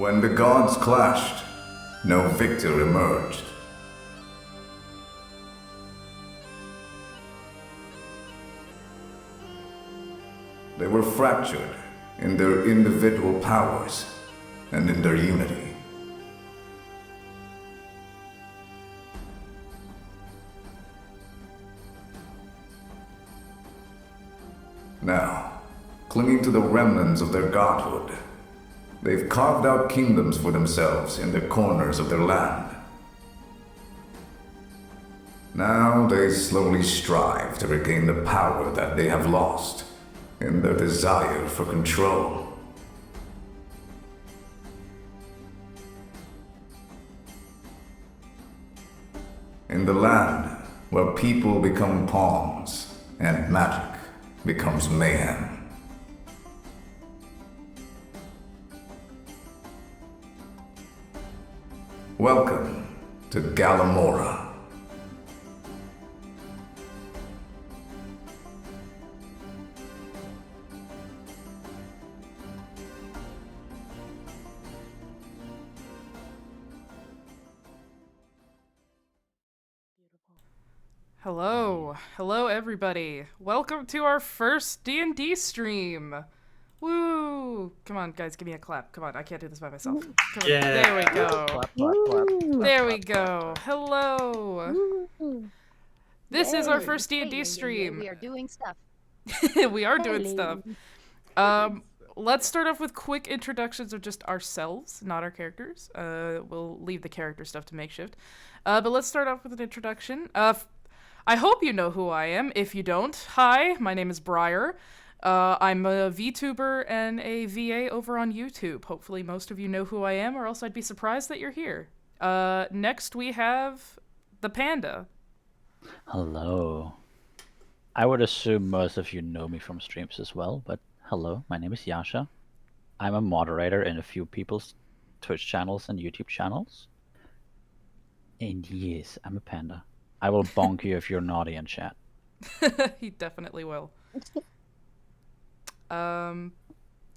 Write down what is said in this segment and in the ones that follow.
When the gods clashed, no victor emerged. They were fractured in their individual powers and in their unity. Now, clinging to the remnants of their godhood, they've carved out kingdoms for themselves in the corners of their land. Now they slowly strive to regain the power that they have lost in their desire for control. In the land where people become pawns and magic becomes mayhem. Welcome to Galamora. Hello everybody. Welcome to our first D&D stream. Woo! Come on, guys, give me a clap. Come on, I can't do this by myself. Come on. Yeah. There we go. Clap, clap, clap. There we go. Hello. This is our first D&D stream. We are doing stuff. We are doing stuff. Let's start off with quick introductions of just ourselves, not our characters. We'll leave the character stuff to makeshift. But let's start off with an introduction. I hope you know who I am. If you don't, hi, my name is Briar. I'm a VTuber and a VA over on YouTube. Hopefully most of you know who I am, or else I'd be surprised that you're here. Next we have the Panda. Hello. I would assume most of you know me from streams as well, but hello, my name is Yasha. I'm a moderator in a few people's Twitch channels and YouTube channels. And yes, I'm a panda. I will bonk you if you're naughty in chat. He definitely will.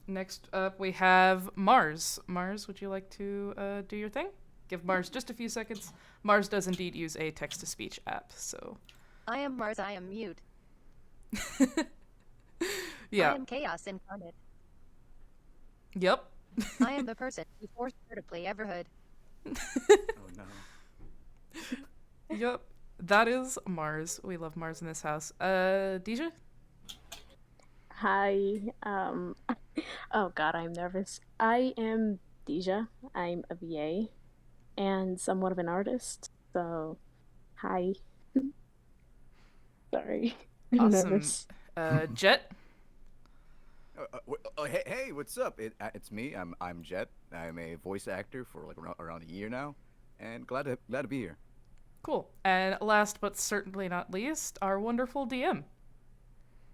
Next up we have Mars. Mars, would you like to do your thing? Give Mars just a few seconds. Mars does indeed use a text-to-speech app, so... I am Mars, I am mute. Yeah. I am chaos incarnate. Yep. I am the person who forced her to play Everhood. Oh no. Yep. That is Mars. We love Mars in this house. Deja? Hi. Oh god, I'm nervous. I am Deja. I'm a VA and somewhat of an artist. So, hi. Sorry. I'm Awesome. nervous. Jet? Hey, what's up? It's me. I'm Jet. I'm a voice actor for like around a year now, and glad to be here. Cool. And last but certainly not least, our wonderful DM.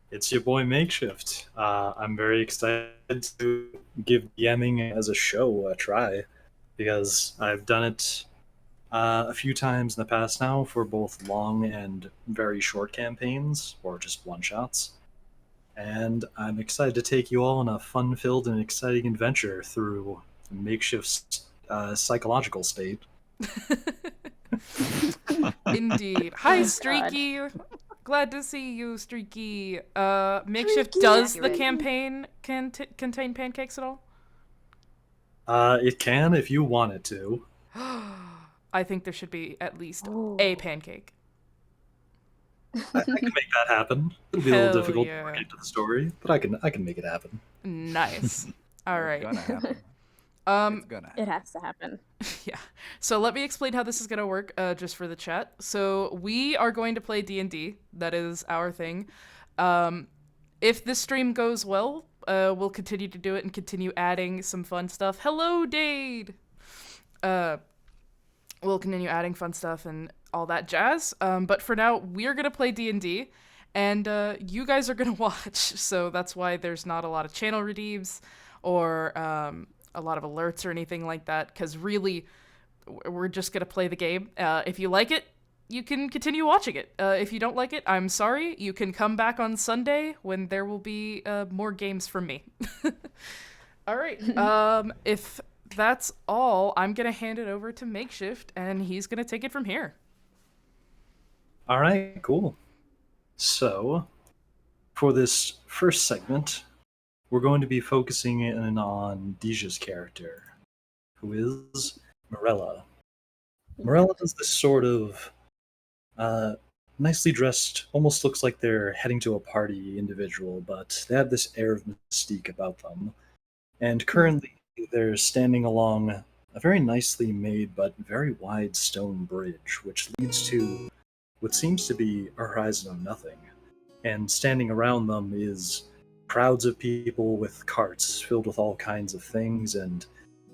It's your boy Makeshift. I'm very excited to give DMing as a show a try, because I've done it a few times in the past now for both long and very short campaigns, or just one-shots. And I'm excited to take you all on a fun-filled and exciting adventure through Makeshift's psychological state. Indeed. Hi, Streaky. Glad to see you, Streaky. Makeshift, does the campaign contain pancakes at all? It can if you want it to. I think there should be at least a pancake. I can make that happen. It'll be a little Hell difficult yeah. to work into the story, but I can make it happen. Nice. All right. It's gonna happen. It's gonna happen. It has to happen. Yeah. So let me explain how this is going to work, just for the chat. So we are going to play D&D. That is our thing. If this stream goes well, we'll continue to do it and continue adding some fun stuff. Hello, Dade! We'll continue adding fun stuff and all that jazz. But for now, we're going to play D&D, and you guys are going to watch. So that's why there's not a lot of channel redeems or a lot of alerts or anything like that, because really, we're just going to play the game. If you like it, you can continue watching it. If you don't like it, I'm sorry. You can come back on Sunday when there will be more games from me. All right. If that's all. I'm gonna hand it over to Makeshift, and he's gonna take it from here. All right, cool. So, for this first segment, we're going to be focusing in on Deja's character, who is Mirella. Mirella is this sort of nicely dressed, almost looks like they're heading to a party individual, but they have this air of mystique about them. And currently, they're standing along a very nicely made but very wide stone bridge, which leads to what seems to be a horizon of nothing. And standing around them is crowds of people with carts filled with all kinds of things and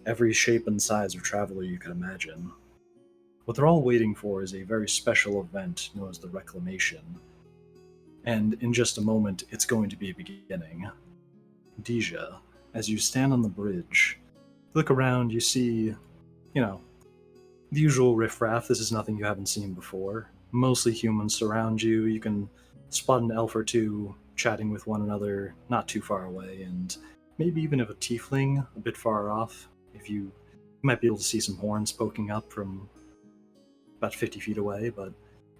every shape and size of traveler you can imagine. What they're all waiting for is a very special event known as the Reclamation. And in just a moment, it's going to be beginning. Deja, as you stand on the bridge, look around, you see, the usual riffraff. This is nothing you haven't seen before. Mostly humans surround you. You can spot an elf or two chatting with one another not too far away, and maybe even a tiefling a bit far off. If you might be able to see some horns poking up from about 50 feet away, but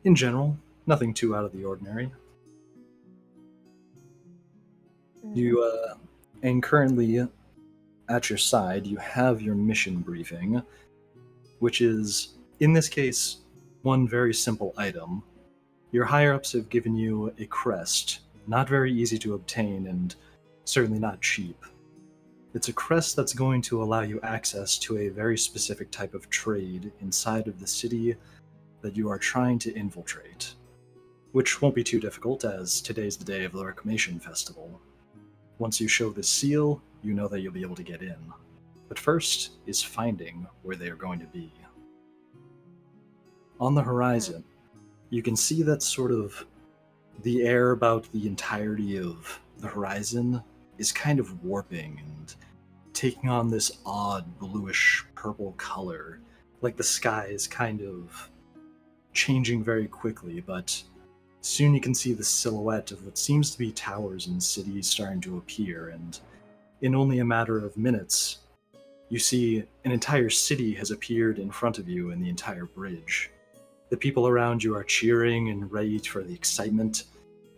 in general, nothing too out of the ordinary. And currently at your side, you have your mission briefing, which is, in this case, one very simple item. Your higher-ups have given you a crest, not very easy to obtain and certainly not cheap. It's a crest that's going to allow you access to a very specific type of trade inside of the city that you are trying to infiltrate, which won't be too difficult as today's the day of the Reclamation Festival. Once you show this seal, you know that you'll be able to get in. But first is finding where they are going to be. On the horizon, you can see that sort of the air about the entirety of the horizon is kind of warping and taking on this odd bluish purple color, like the sky is kind of changing very quickly, but soon you can see the silhouette of what seems to be towers and cities starting to appear, and in only a matter of minutes, you see an entire city has appeared in front of you in the entire bridge. The people around you are cheering and ready for the excitement,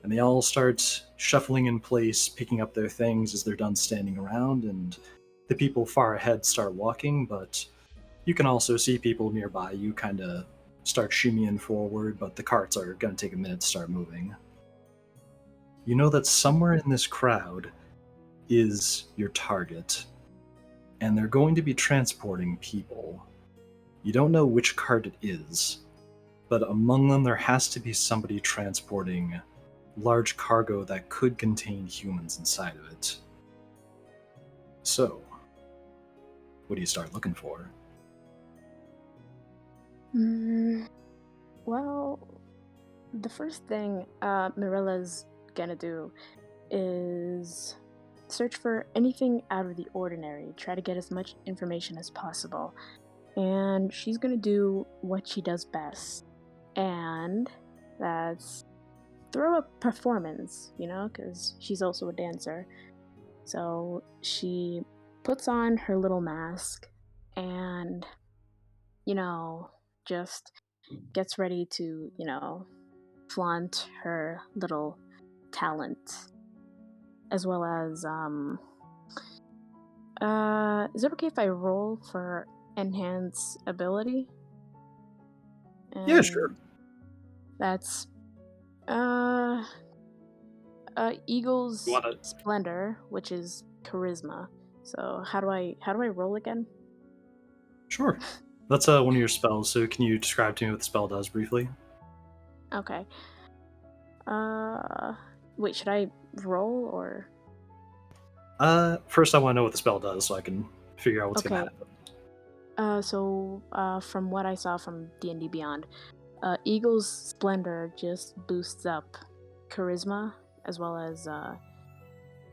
and they all start shuffling in place, picking up their things as they're done standing around, and the people far ahead start walking, but you can also see people nearby you kind of start shimmying forward, but the carts are going to take a minute to start moving. You know that somewhere in this crowd is your target, and they're going to be transporting people. You don't know which cart it is, but among them there has to be somebody transporting large cargo that could contain humans inside of it. So, what do you start looking for? Well, the first thing Mirella's gonna do is search for anything out of the ordinary, try to get as much information as possible, and she's gonna do what she does best, and that's throw a performance, because she's also a dancer. So she puts on her little mask and, just gets ready to, flaunt her little talent. As well as, is it okay if I roll for enhance ability? Yeah, sure. That's, Eagle's Splendor, which is charisma. So how do I roll again? Sure. That's one of your spells, so can you describe to me what the spell does briefly? Okay. Wait, should I roll or? First I want to know what the spell does so I can figure out what's Okay. gonna happen. So from what I saw from D&D Beyond, Eagle's Splendor just boosts up charisma as well as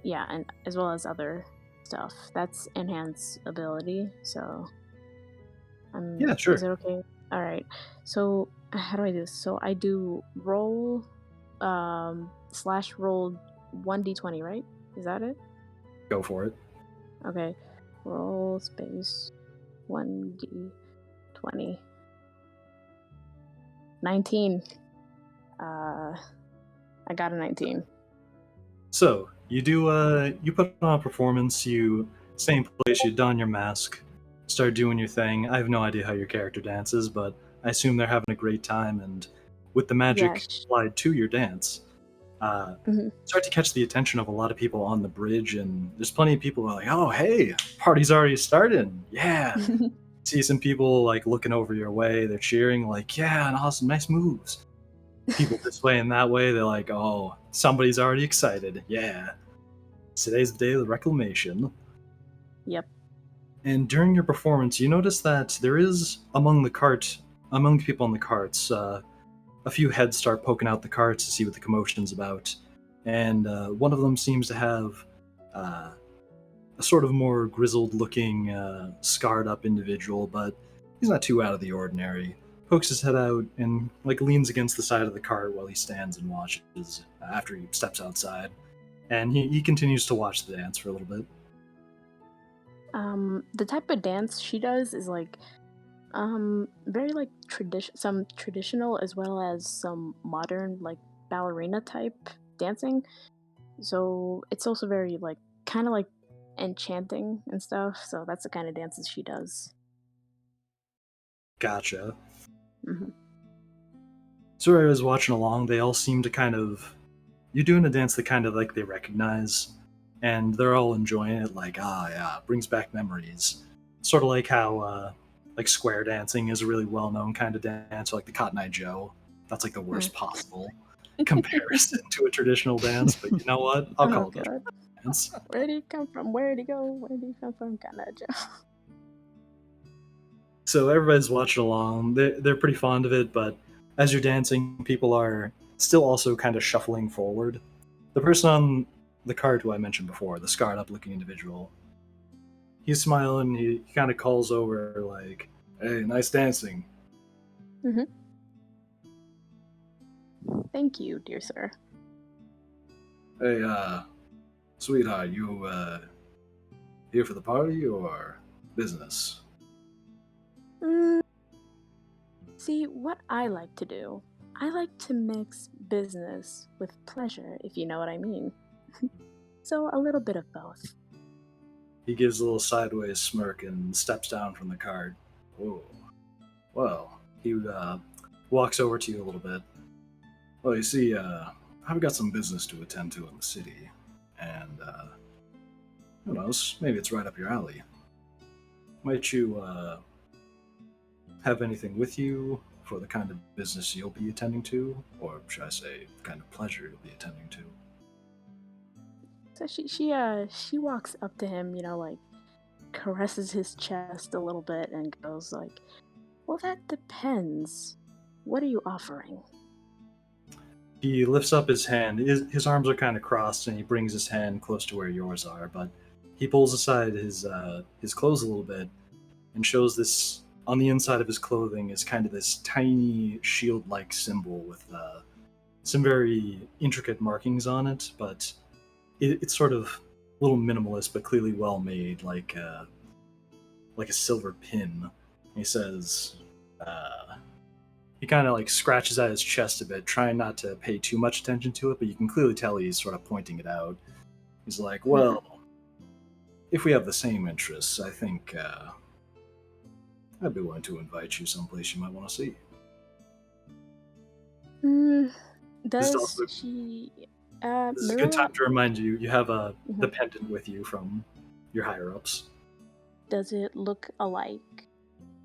and as well as other stuff. That's enhance ability, so Yeah, sure. Is it okay? All right. So how do I do this? So I do roll /roll 1d20, right? Is that it? Go for it. Okay. Roll space 1d20. 19. I got a 19. So you do you put on a performance, you stay in place, you don your mask, start doing your thing. I have no idea how your character dances, but I assume they're having a great time, and with the magic Yes. applied to your dance, start to catch the attention of a lot of people on the bridge, and there's plenty of people who are like, oh hey, party's already started. Yeah. See some people like looking over your way, they're cheering, like, yeah, and awesome, nice moves. People this way and that way, they're like, oh, somebody's already excited. Yeah. Today's the day of the reclamation. Yep. And during your performance, you notice that there is among the people on the carts, a few heads start poking out the carts to see what the commotion's about. And one of them seems to have a sort of more grizzled-looking, scarred-up individual, but he's not too out of the ordinary. Pokes his head out and like leans against the side of the cart while he stands and watches after he steps outside. And he continues to watch the dance for a little bit. The type of dance she does is like very like some traditional as well as some modern like ballerina type dancing. So it's also very like kind of like enchanting and stuff. So that's the kind of dances she does. Gotcha. Mm-hmm. So I was watching along, they all seem to kind of... You're doing a dance that kind of like they recognize, and they're all enjoying it, like, yeah, brings back memories. Sort of like how like square dancing is a really well-known kind of dance, or like the Cotton Eye Joe. That's like the worst possible comparison to a traditional dance, but you know what? I'll call it a dance. Where did he come from? Where did he go? Where did he come from? Joe. So everybody's watching along. They're pretty fond of it, but as you're dancing, people are still also kind of shuffling forward. The person on the cart who I mentioned before, the scarred up looking individual, he's smiling, he kind of calls over like, hey, nice dancing. Mm-hmm. Thank you, dear sir. Hey, sweetheart, you here for the party or business? See, what I like to do, I like to mix business with pleasure, if you know what I mean. So a little bit of both. He gives a little sideways smirk and steps down from the cart. Whoa. Well, he walks over to you a little bit. Well, you see, I've got some business to attend to in the city, and who knows, maybe it's right up your alley. Might you have anything with you for the kind of business you'll be attending to, or should I say, the kind of pleasure you'll be attending to? So she walks up to him, like caresses his chest a little bit and goes like, well, that depends. What are you offering? He lifts up his hand. His arms are kind of crossed, and he brings his hand close to where yours are, but he pulls aside his clothes a little bit and shows this, on the inside of his clothing is kind of this tiny shield-like symbol with some very intricate markings on it, but it's sort of a little minimalist, but clearly well made, like a silver pin. He says, he kind of like scratches at his chest a bit, trying not to pay too much attention to it, but you can clearly tell he's sort of pointing it out. He's like, well, if we have the same interests, I think I'd be willing to invite you someplace you might want to see. Does she... This is a good time to remind you, you have the pendant with you from your higher-ups. Does it look alike?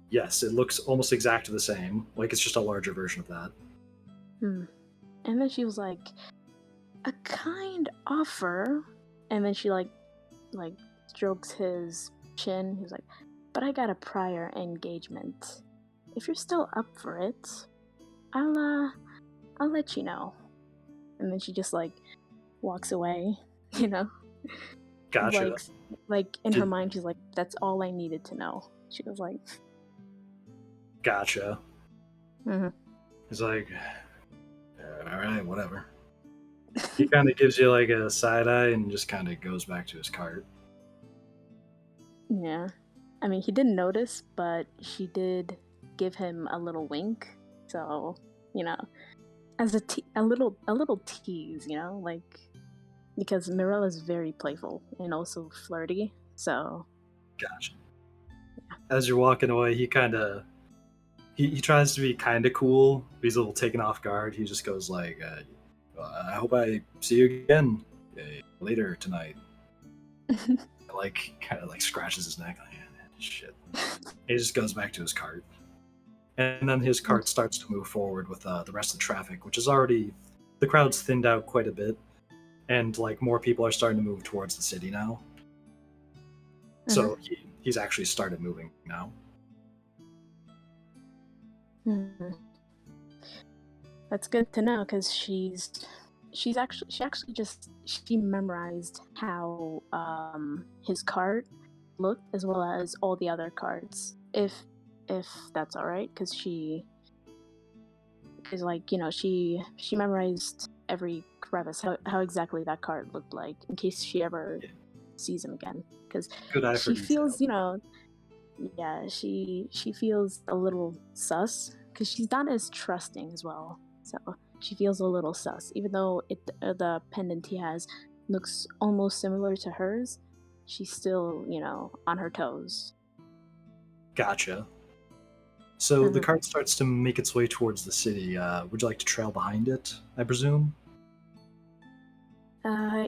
Yes, it looks almost exactly the same. Like it's just a larger version of that. And then she was like, a kind offer. And then she like strokes his chin. He's like, but I got a prior engagement. If you're still up for it, I'll let you know. And then she just like walks away, Gotcha. Like in her mind, she's like, that's all I needed to know. She was like, gotcha. He's like, all right, whatever. He kind of gives you like a side eye and just kind of goes back to his cart. Yeah. I mean, he didn't notice, but she did give him a little wink. So, you know, as a little tease, like because Mirella's very playful and also flirty. So, Gotcha. As you're walking away, he kind of he tries to be kind of cool. But he's a little taken off guard. He just goes like, "I hope I see you again later tonight." Like kind of like scratches his neck. Like, shit. He just goes back to his cart, and then his cart starts to move forward with the rest of the traffic, which is already the crowd's thinned out quite a bit, and like more people are starting to move towards the city now. So he's actually started moving now. That's good to know because she memorized how his card looked as well as all the other cards. If that's all right, because she memorized every crevice, how exactly that card looked like in case she ever sees him again. Because she feels, she feels a little sus because she's not as trusting as well. So she feels a little sus, even though the pendant he has looks almost similar to hers. She's still, on her toes. Gotcha. So the cart starts to make its way towards the city. Would you like to trail behind it, I presume?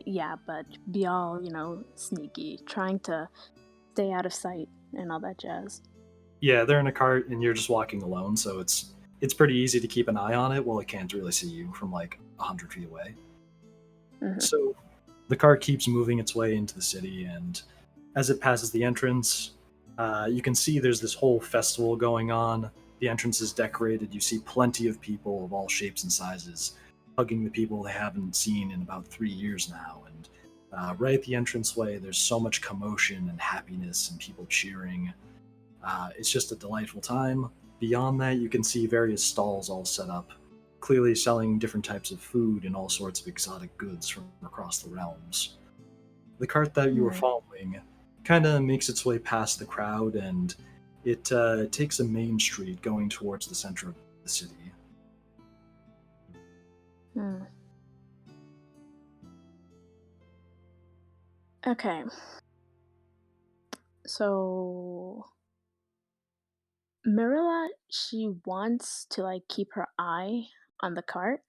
Yeah, but be all, sneaky, trying to stay out of sight and all that jazz. Yeah, they're in a cart and you're just walking alone, so it's pretty easy to keep an eye on it while it can't really see you from like 100 feet away. So the cart keeps moving its way into the city, and as it passes the entrance, you can see there's this whole festival going on. The entrance is decorated. You see plenty of people of all shapes and sizes hugging the people they haven't seen in about 3 years now. And right at the entranceway, there's so much commotion and happiness and people cheering. It's just a delightful time. Beyond that, you can see various stalls all set up, clearly selling different types of food and all sorts of exotic goods from across the realms. The cart that you were following kind of makes its way past the crowd, and it takes a main street going towards the center of the city. Okay. So Mirella, she wants to keep her eye on the cart,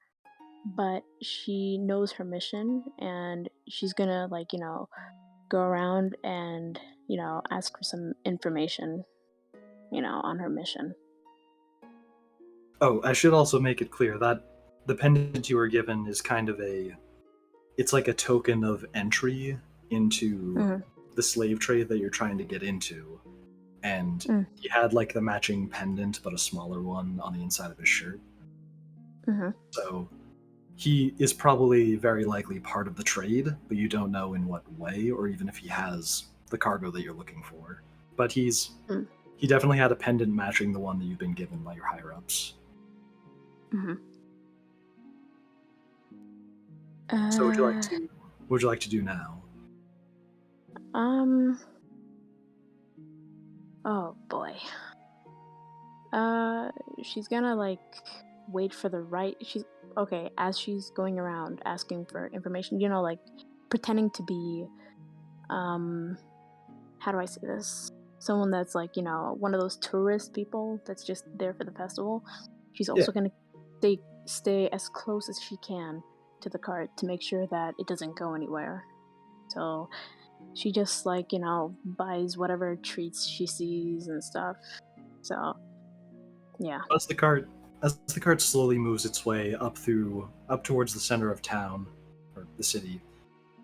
but she knows her mission and she's gonna go around and ask for some information on her mission. Oh, I should also make it clear that the pendant you were given is kind of it's like a token of entry into the slave trade that you're trying to get into. And he had like the matching pendant, but a smaller one on the inside of his shirt. So he is probably very likely part of the trade, but you don't know in what way, or even if he has the cargo that you're looking for. But he definitely had a pendant matching the one that you've been given by your higher ups. So what would you like to do now? Oh boy. She's gonna wait for the right. As she's going around asking for information, pretending to be, how do I say this? Someone that's one of those tourist people that's just there for the festival. She's also gonna stay as close as she can to the cart to make sure that it doesn't go anywhere. So she just buys whatever treats she sees and stuff. So yeah. As the cart slowly moves its way up towards the center of town or the city,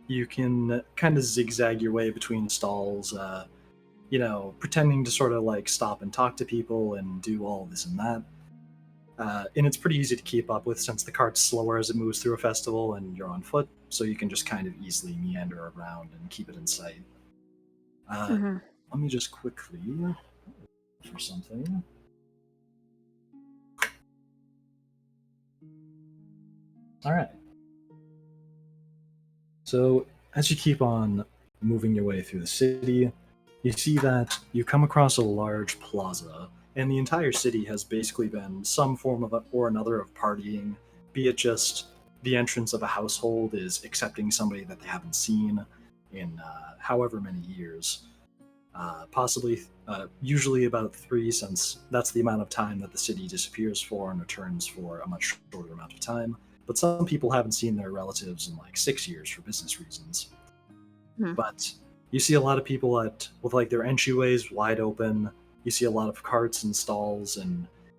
you can kind of zigzag your way between stalls, pretending to sort of stop and talk to people and do all this and that. And it's pretty easy to keep up with since the cart's slower as it moves through a festival and you're on foot, so you can just kind of easily meander around and keep it in sight. Let me just quickly for something. All right. So as you keep on moving your way through the city, you see that you come across a large plaza, and the entire city has basically been some form of or another of partying, be it just the entrance of a household is accepting somebody that they haven't seen in however many years. Possibly, usually about 3, since that's the amount of time that the city disappears for and returns for a much shorter amount of time. But some people haven't seen their relatives in like 6 years for business reasons. But you see a lot of people with like their entryways wide open. You see a lot of carts and stalls,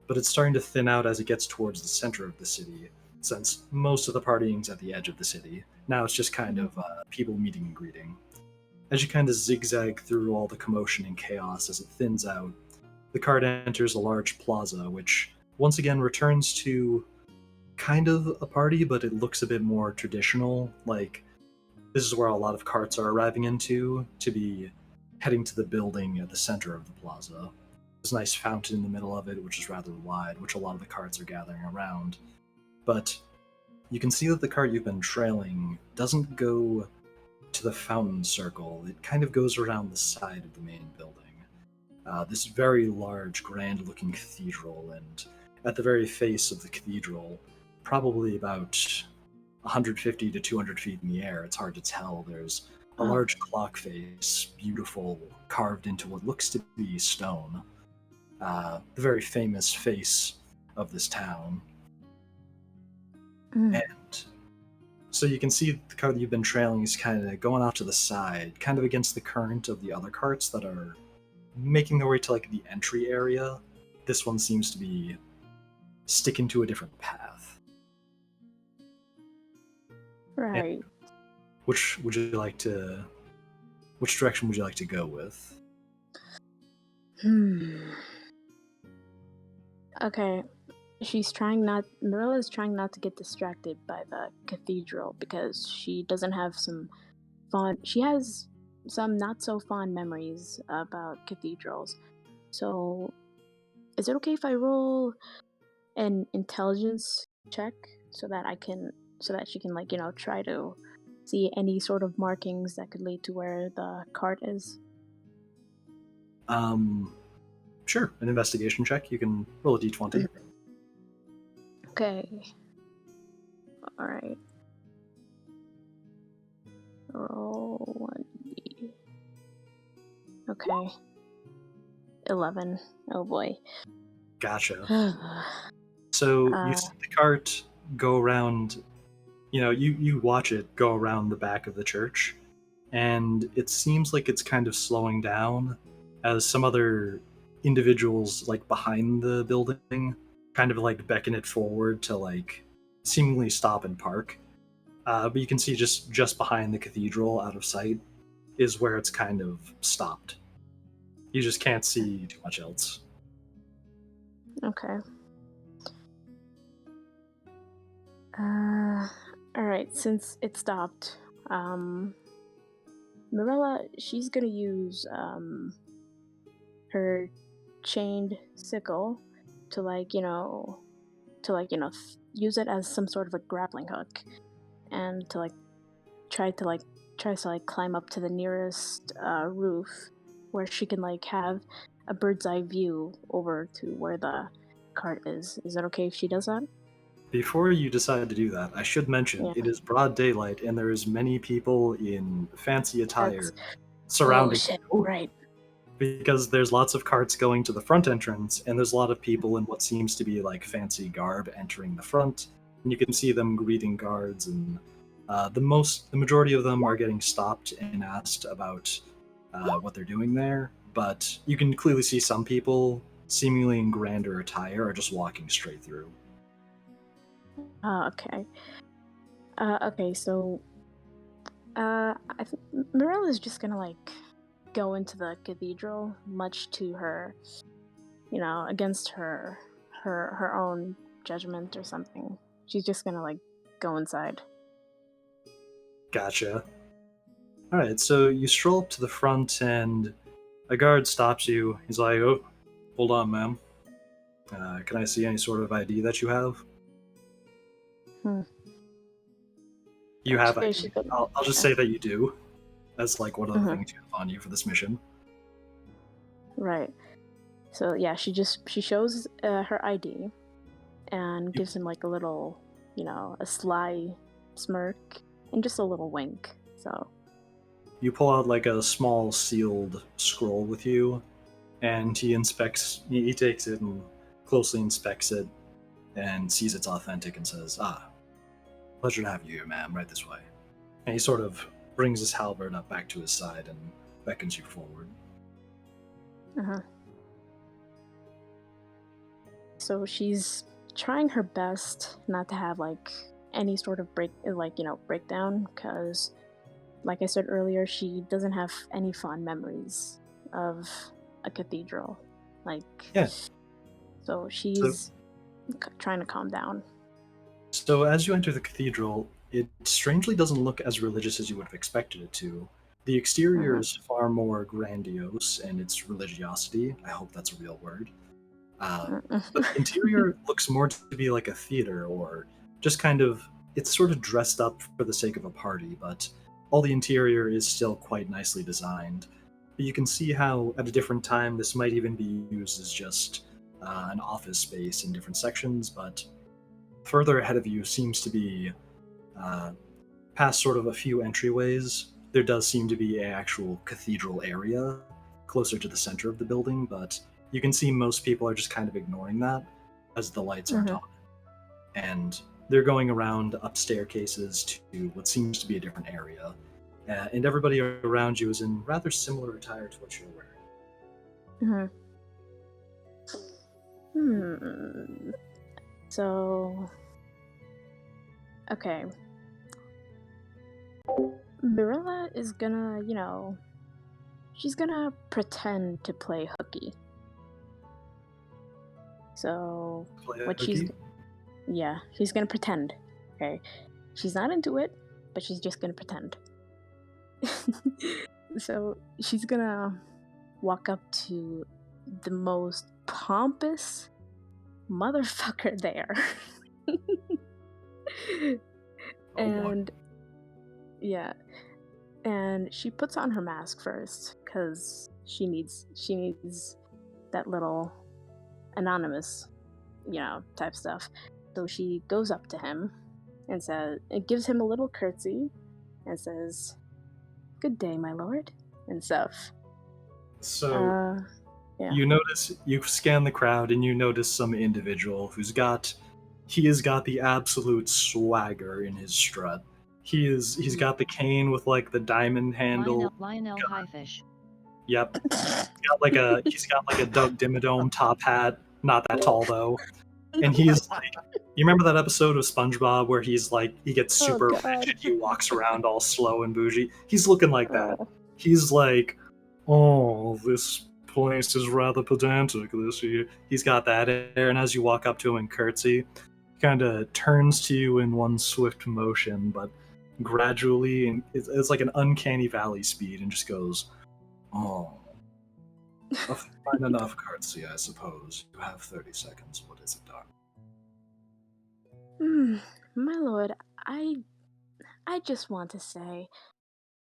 but it's starting to thin out as it gets towards the center of the city, since most of the partying's at the edge of the city. Now it's just kind of people meeting and greeting. As you kind of zigzag through all the commotion and chaos as it thins out, the cart enters a large plaza, which once again returns to kind of a party, but it looks a bit more traditional. Like, this is where a lot of carts are arriving into to be heading to the building at the center of the plaza. There's a nice fountain in the middle of it, which is rather wide, which a lot of the carts are gathering around. But you can see that the cart you've been trailing doesn't go to the fountain circle. It kind of goes around the side of the main building. This very large, grand-looking cathedral, and at the very face of the cathedral, probably about 150 to 200 feet in the air, it's hard to tell, there's a large clock face, beautiful, carved into what looks to be stone. The very famous face of this town. And so you can see the cart that you've been trailing is kind of going off to the side, kind of against the current of the other carts that are making their way to like the entry area. This one seems to be sticking to a different path. Right. And which direction would you like to go with? Okay. Mirella's trying not to get distracted by the cathedral because she doesn't have she has some not so fond memories about cathedrals. So, is it okay if I roll an intelligence check so that she can try to see any sort of markings that could lead to where the cart is? Sure, an investigation check. You can roll a d20. Okay. Alright. Roll 1d. Okay. 11. Oh boy. Gotcha. So you see the cart go around, you watch it go around the back of the church, and it seems like it's kind of slowing down as some other individuals like behind the building kind of like beckon it forward to like seemingly stop and park. But you can see just behind the cathedral, out of sight, is where it's kind of stopped. You just can't see too much else. Okay. Alright, since it stopped, Mirella, she's gonna use her chained sickle to use it as some sort of a grappling hook, and to try to climb up to the nearest roof where she can have a bird's eye view over to where the cart is. Is that okay if she does that? Before you decide to do that, I should mention it is broad daylight and there is many people in fancy attire surrounding you. Right. Because there's lots of carts going to the front entrance, and there's a lot of people in what seems to be like fancy garb entering the front, and you can see them greeting guards, and the majority of them are getting stopped and asked about what they're doing there. But you can clearly see some people, seemingly in grander attire, are just walking straight through. Okay. Okay, so I think Mirella's just gonna go into the cathedral, much to her, against her own judgment or something. She's just gonna go inside. Gotcha. Alright, so you stroll up to the front and a guard stops you. He's like, "Oh, hold on, ma'am. Can I see any sort of ID that you have?" You have ID. I'll just say that you do. That's one of the things you have on you for this mission. Right. So yeah, she shows her ID and gives him like a little, a sly smirk and just a little wink. So You pull out like a small sealed scroll with you, and he takes it and closely inspects it and sees it's authentic and says, pleasure to have you here, ma'am, right this way. And he sort of brings his halberd up back to his side and beckons you forward. Uh-huh. So she's trying her best not to have like any sort of breakdown, because like I said earlier, she doesn't have any fond memories of a cathedral. Yeah. So she's trying to calm down. So as you enter the cathedral, it strangely doesn't look as religious as you would have expected it to. The exterior is far more grandiose in its religiosity. I hope that's a real word. But the interior looks more to be like a theater, or just kind of, it's sort of dressed up for the sake of a party, but all the interior is still quite nicely designed. But you can see how at a different time this might even be used as just an office space in different sections, but further ahead of you seems to be, past sort of a few entryways, there does seem to be an actual cathedral area closer to the center of the building, but you can see most people are just kind of ignoring that as the lights aren't on. And they're going around up staircases to what seems to be a different area. And everybody around you is in rather similar attire to what you're wearing. So, okay. Mirella is gonna, she's gonna pretend to play hooky. So, she's gonna pretend, okay? She's not into it, but she's just gonna pretend. So, she's gonna walk up to the most pompous motherfucker there. And and she puts on her mask first, because she needs that little anonymous, type stuff. So she goes up to him and gives him a little curtsy and says, "Good day, my lord," and stuff. So you scan the crowd and you notice some individual who's got the absolute swagger in his strut. He's got the cane with like the diamond handle. Lyonell Highfish. Yep. He's got like a Doug Dimmadome top hat. Not that tall though. And he's like, you remember that episode of SpongeBob where he's like, he gets super rich and he walks around all slow and bougie? He's looking like that. He's like, oh, this place is rather pedantic this year. He's got that air, and as you walk up to him and curtsy, he kind of turns to you in one swift motion, but gradually, and it's like an uncanny valley speed, and just goes, oh, a fine enough curtsy, I suppose. You have 30 seconds. What is it, Doc? My lord, I just want to say,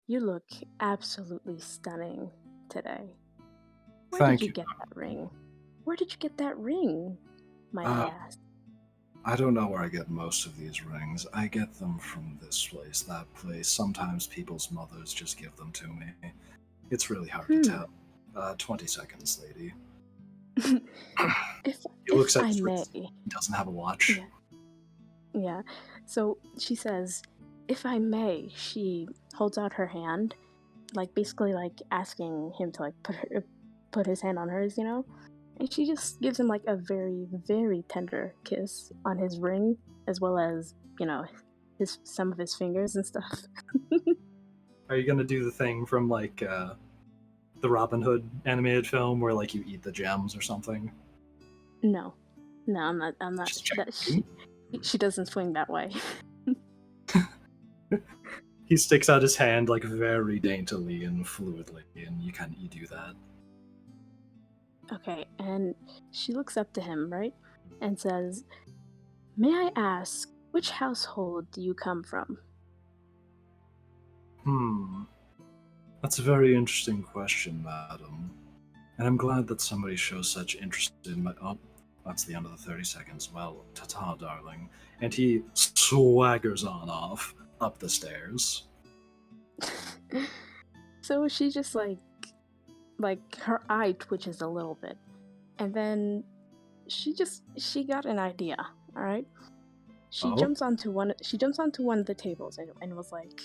you look absolutely stunning today. Where did you get that ring? Where did you get that ring, might I ask? I don't know where I get most of these rings. I get them from this place, that place. Sometimes people's mothers just give them to me. It's really hard to tell. 20 seconds, lady. He looks at his wrist. He doesn't have a watch. Yeah. So she says, if I may, she holds out her hand, like basically like asking him to like put his hand on hers, and she just gives him like a very, very tender kiss on his ring, as well as, some of his fingers and stuff. Are you gonna do the thing from like the Robin Hood animated film where like you eat the gems or something? No, I'm not. She doesn't swing that way. He sticks out his hand like very daintily and fluidly, and you do that. Okay, and she looks up to him, right, and says, "May I ask, which household do you come from?" That's a very interesting question, madam. And I'm glad that somebody shows such interest in my. Oh, that's the end of the 30 seconds. Well, ta-ta, darling. And he swaggers on off up the stairs. So she just like her eye twitches a little bit, and then she got an idea. All right, she Oh? jumps onto one of the tables and was like,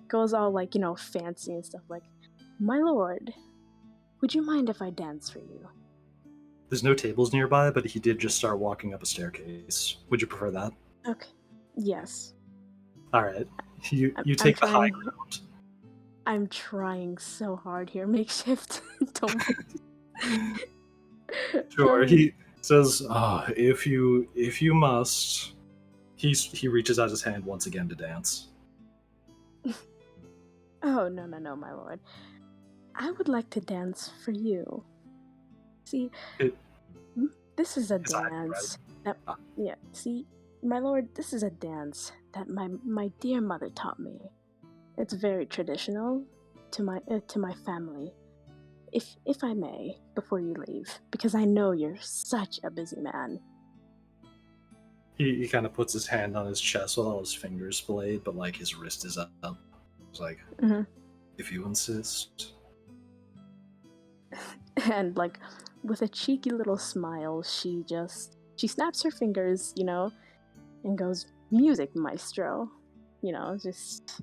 goes all like, you know, fancy and stuff, like, my lord, would you mind if I dance for you? There's no tables nearby, but he did just start walking up a staircase. Would you prefer that? Okay. Yes. All right. You I'm take the high trying- ground. I'm trying so hard here, makeshift. Don't. Sure. He says, "If you must." He reaches out his hand once again to dance. Oh, no, my lord. I would like to dance for you. See, this is a His eye, dance. right? Yeah, see, my lord, this is a dance that my dear mother taught me. It's very traditional to my family. If I may, before you leave, because I know you're such a busy man. He kind of puts his hand on his chest with all his fingers splayed, but like his wrist is up. It's like, Mhm. if you insist. And like, with a cheeky little smile, she snaps her fingers, you know, and goes, "Music, maestro," you know, just,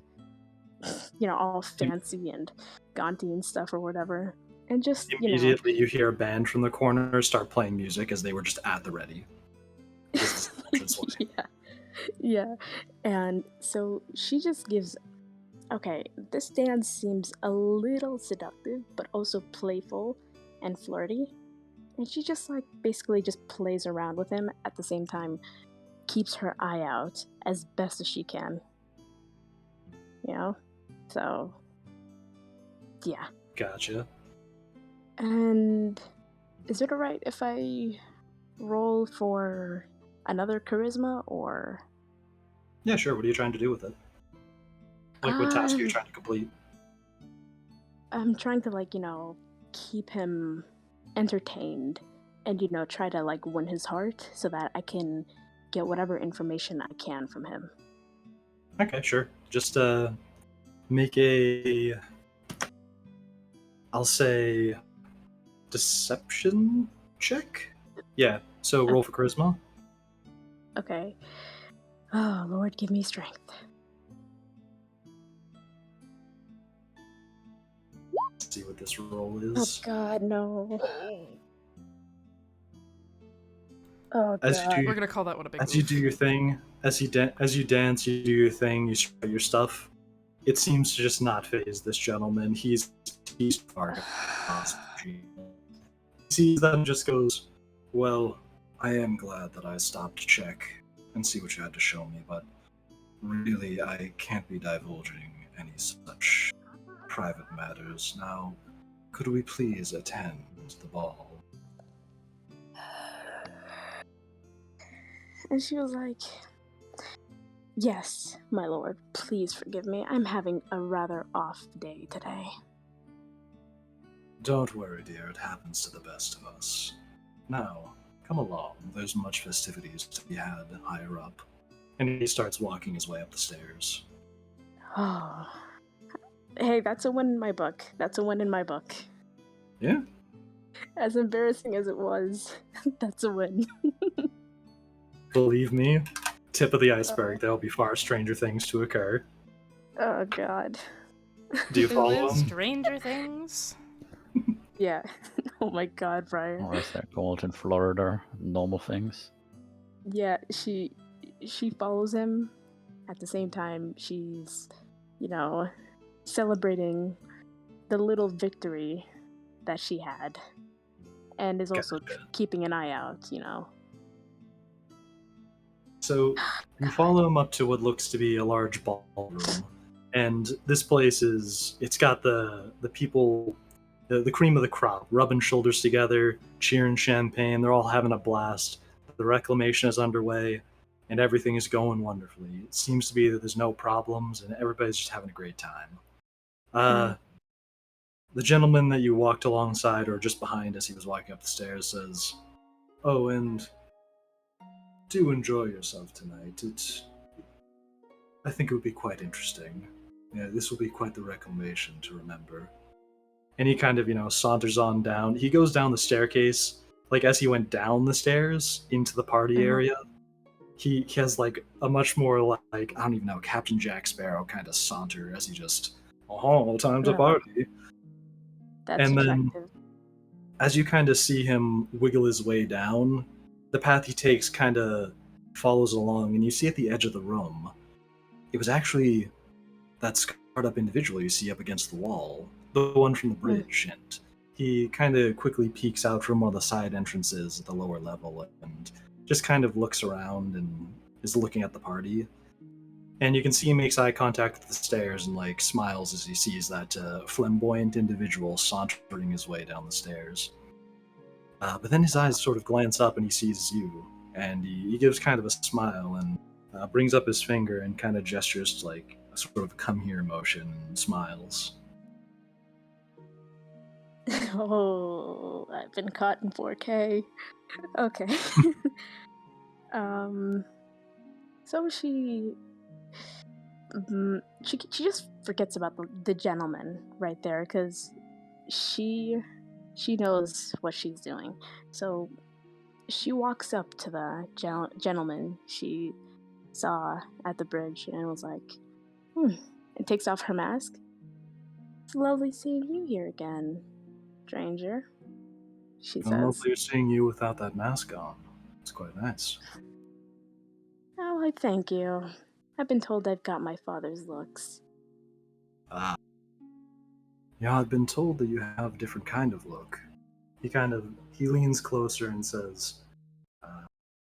you know, all fancy and gaunty and stuff or whatever, and just, you know. Immediately, you hear a band from the corner start playing music as they were just at the ready. This is Yeah, and so she just gives. Okay, this dance seems a little seductive, but also playful and flirty. And she just like basically just plays around with him at the same time, keeps her eye out as best as she can. You know? So, yeah. Gotcha. And is it alright if I roll for another charisma, or? Yeah, sure. What are you trying to do with it? Like, what task are you trying to complete? I'm trying to, like, you know, keep him entertained and, you know, try to, like, win his heart so that I can get whatever information I can from him. Okay, sure. Just make a, I'll say, deception check? Yeah, so roll for charisma. Okay. Oh, Lord, give me strength. Let's see what this roll Oh, is. God, no. Oh, As you God. do, We're gonna call that one a big as you move. do your thing, as you dance, you do your thing, you spread your stuff. It seems to just not faze this gentleman. He's far. He sees that and just goes, Well, I am glad that I stopped to check and see what you had to show me, but really I can't be divulging any such private matters. Now, could we please attend the ball? And she was like, "Yes, my lord, please forgive me. I'm having a rather off day today." Don't worry, dear, it happens to the best of us. Now, come along, there's much festivities to be had higher up. and he starts walking his way up the stairs. Oh. Hey, that's a win in my book. That's a win in my book. Yeah. As embarrassing as it was, that's a win. Believe me, tip of the iceberg. There'll be far stranger things to occur. Oh, God. Do you Who follow is him? Stranger Things? Yeah. Oh my God, Brian. Or as they're called in Florida, normal things. Yeah, she follows him. At the same time, she's, you know, celebrating the little victory that she had, and is also keeping an eye out, you know. So you follow him up to what looks to be a large ballroom, and this place it's got the people, the cream of the crop, rubbing shoulders together, cheering champagne. They're all having a blast. The reclamation is underway, and everything is going wonderfully. It seems to be that there's no problems, and everybody's just having a great time. the gentleman that you walked alongside or just behind as he was walking up the stairs says, "Oh, and do enjoy yourself tonight. I think it would be quite interesting. Yeah, this will be quite the reclamation to remember." And he kind of, saunters on down. He goes down the staircase, like as he went down the stairs into the party area. He has like a much more like, I don't even know, Captain Jack Sparrow kind of saunter as he just, time to party. That's And attractive. then as you kind of see him wiggle his way down, the path he takes kind of follows along, and you see at the edge of the room, it was actually that scarred up individual you see up against the wall, the one from the bridge, and he kind of quickly peeks out from one of the side entrances at the lower level and just kind of looks around and is looking at the party. And you can see he makes eye contact with the stairs and like smiles as he sees that flamboyant individual sauntering his way down the stairs. But then his eyes sort of glance up and he sees you, and he gives kind of a smile and brings up his finger and kind of gestures like a sort of come here motion and smiles. Oh, I've been caught in 4K. Okay. So she just forgets about the gentleman right there, because she knows what she's doing. So she walks up to the gentleman she saw at the bridge and was like, and takes off her mask. "It's lovely seeing you here again, stranger," she says. Lovely seeing you without that mask on. It's quite nice. "Oh, I thank you. I've been told I've got my father's looks." Yeah, I've been told that you have a different kind of look. He leans closer and says,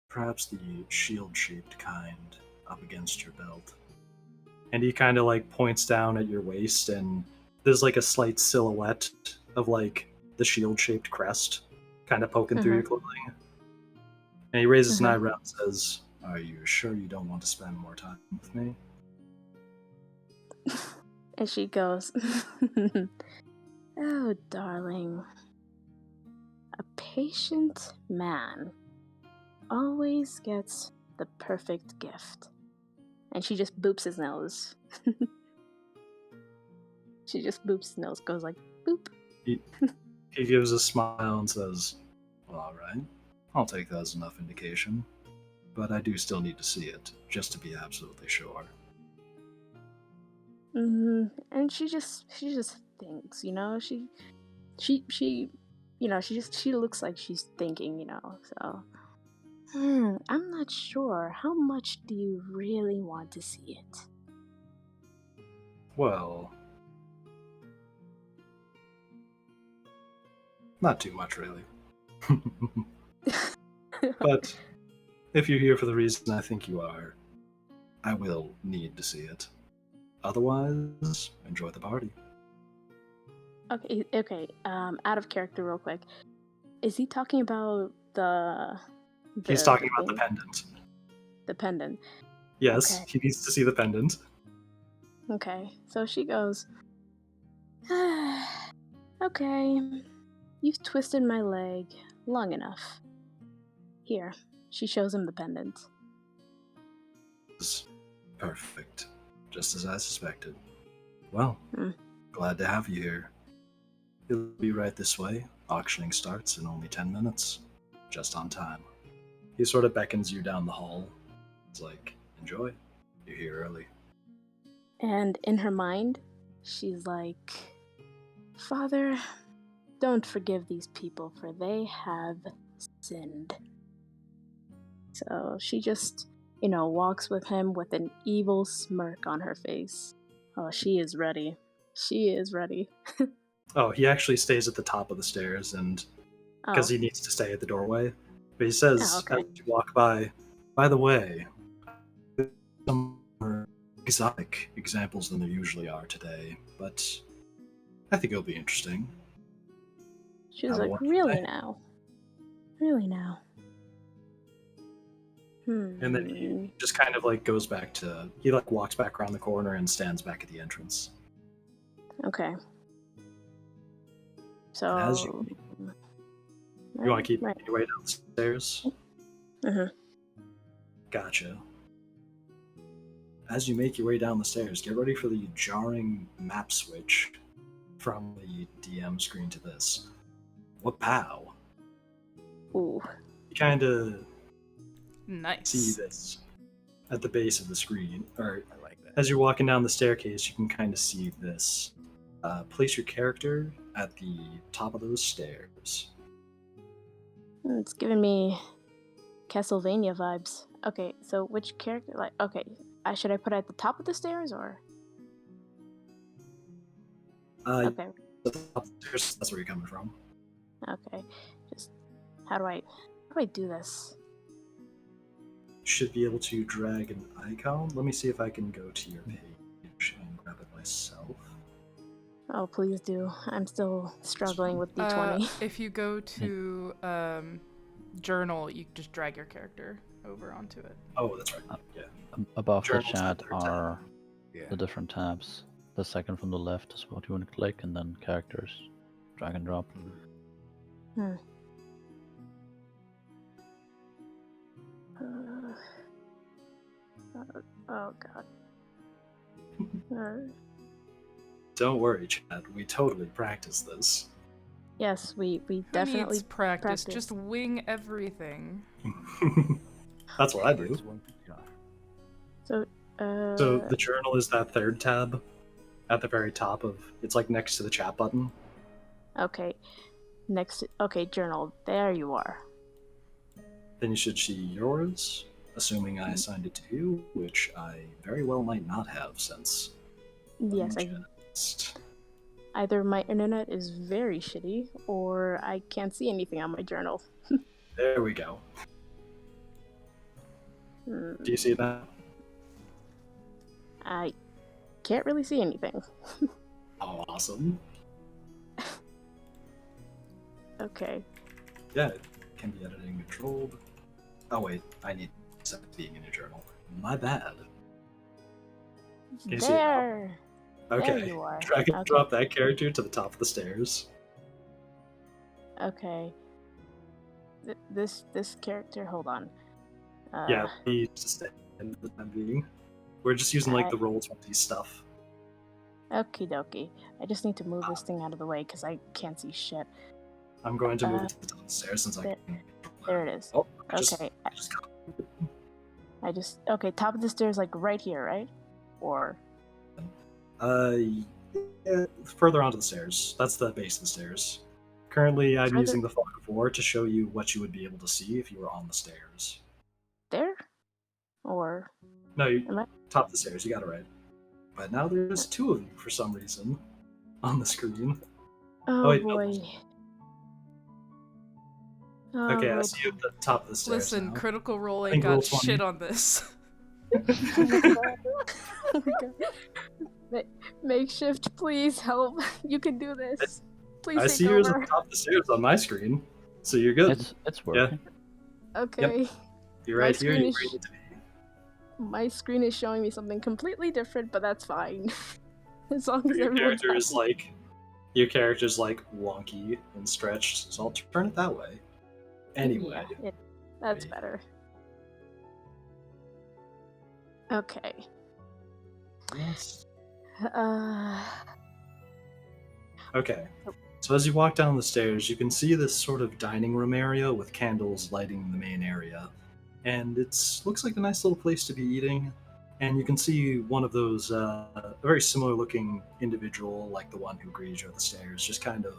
perhaps the shield-shaped kind up against your belt. And he kind of like points down at your waist, and there's like a slight silhouette of like the shield-shaped crest kind of poking through your clothing. And he raises an eyebrow and says, "Are you sure you don't want to spend more time with me?" And she goes, "Oh, darling, a patient man always gets the perfect gift." And she just boops his nose. She just boops his nose, goes like, boop. He gives a smile and says, "Well, all right. I'll take that as enough indication. But I do still need to see it, just to be absolutely sure." And she just thinks, she looks like she's thinking, so. I'm not sure. How much do you really want to see it? Well, not too much, really. But if you're here for the reason I think you are, I will need to see it. Otherwise, enjoy the party. Okay. Out of character, real quick. Is he talking about He's talking about the pendant. The pendant. Yes, Okay. he needs to see the pendant. Okay, so she goes, "Okay, you've twisted my leg long enough. Here," she shows him the pendant. Perfect. Just as I suspected. Well, glad to have you here. You'll be right this way. Auctioning starts in only 10 minutes. Just on time. He sort of beckons you down the hall. He's like, enjoy. You're here early. And in her mind, she's like, "Father, don't forgive these people, for they have sinned." So she just, walks with him with an evil smirk on her face. Oh, she is ready. She is ready. Oh, he actually stays at the top of the stairs, and because he needs to stay at the doorway. But he says, as you walk by the way, some more exotic examples than there usually are today, but I think it'll be interesting. She's like, "Really now? Really now?" And then he just kind of like goes back to, he like walks back around the corner and stands back at the entrance. Okay. So. As you want to keep Right. making your way down the stairs? Mhm. Gotcha. As you make your way down the stairs, get ready for the jarring map switch from the DM screen to this. Wow. Ooh. You kind of Nice. see this at the base of the screen, or I like that. as you're walking down the staircase, you can kind of see this. Place your character at the top of those stairs. It's giving me Castlevania vibes. Okay, so which character? Like, okay, should I put it at the top of the stairs or? Okay, At the top of the stairs, that's where you're coming from. okay. Just how do I do this? Should be able to drag an icon. Let me see if I can go to your page and grab it myself. Oh, please do. I'm still struggling with D20. If you go to journal, you just drag your character over onto it. Oh, that's right. Yeah. Above the Journals at chat the third tab. are Yeah. the different tabs. The second from the left is what you want to click, and then characters, drag and drop. Oh god. Don't worry, Chad. We totally practiced this. Yes, we Who definitely needs practice? Just wing everything. That's what I do. So So the journal is that third tab at the very top of. It's like next to the chat button. okay. Okay, journal. There you are. Then you should see yours, assuming I assigned it to you, which I very well might not have since. Yes, either my internet is very shitty or I can't see anything on my journal. There we go. Do you see that? I can't really see anything. Oh, awesome. Okay. Yeah, it can be edited and controlled. Oh wait, I need to set being in a journal. My bad. Can you see it now? There. Okay. There you are. Drag and Okay. drop that character to the top of the stairs. Okay. This character. Hold on. Yeah, he just stay in the time being. We're just using like the Roll20 stuff. Okie dokie. I just need to move this thing out of the way because I can't see shit. I'm going to move it to the top of the stairs since I can. There it is. Oh, Okay. Okay, top of the stairs, like right here, right? Or Yeah, further onto the stairs. That's the base of the stairs. Currently, I'm Further- using the Fog of War to show you what you would be able to see if you were on the stairs. there? Or No, Am I- top of the stairs. You got it right. But now there's two of you for some reason on the screen. oh wait, no. boy. Oh, Okay, I roll see you at the top of the stairs. Listen, now. Critical Role I ain't think roll got 20. shit on this. Oh my God. Makeshift, please help. You can do this. Please I take see yours over. at the top of the stairs on my screen, so you're good. It's working. Okay. You're my right here. screen You're is- where you need to be. My screen is showing me something completely different, but that's fine. As long as Your everyone's character is happy. like, your character's like wonky and stretched, so I'll turn it that way. Anyway, Yeah, that's Wait. better. Okay. yes. Okay. Okay. So as you walk down the stairs, you can see this sort of dining room area with candles lighting the main area. And it looks like a nice little place to be eating. And you can see one of those, a very similar looking individual, like the one who greeted you at the stairs, just kind of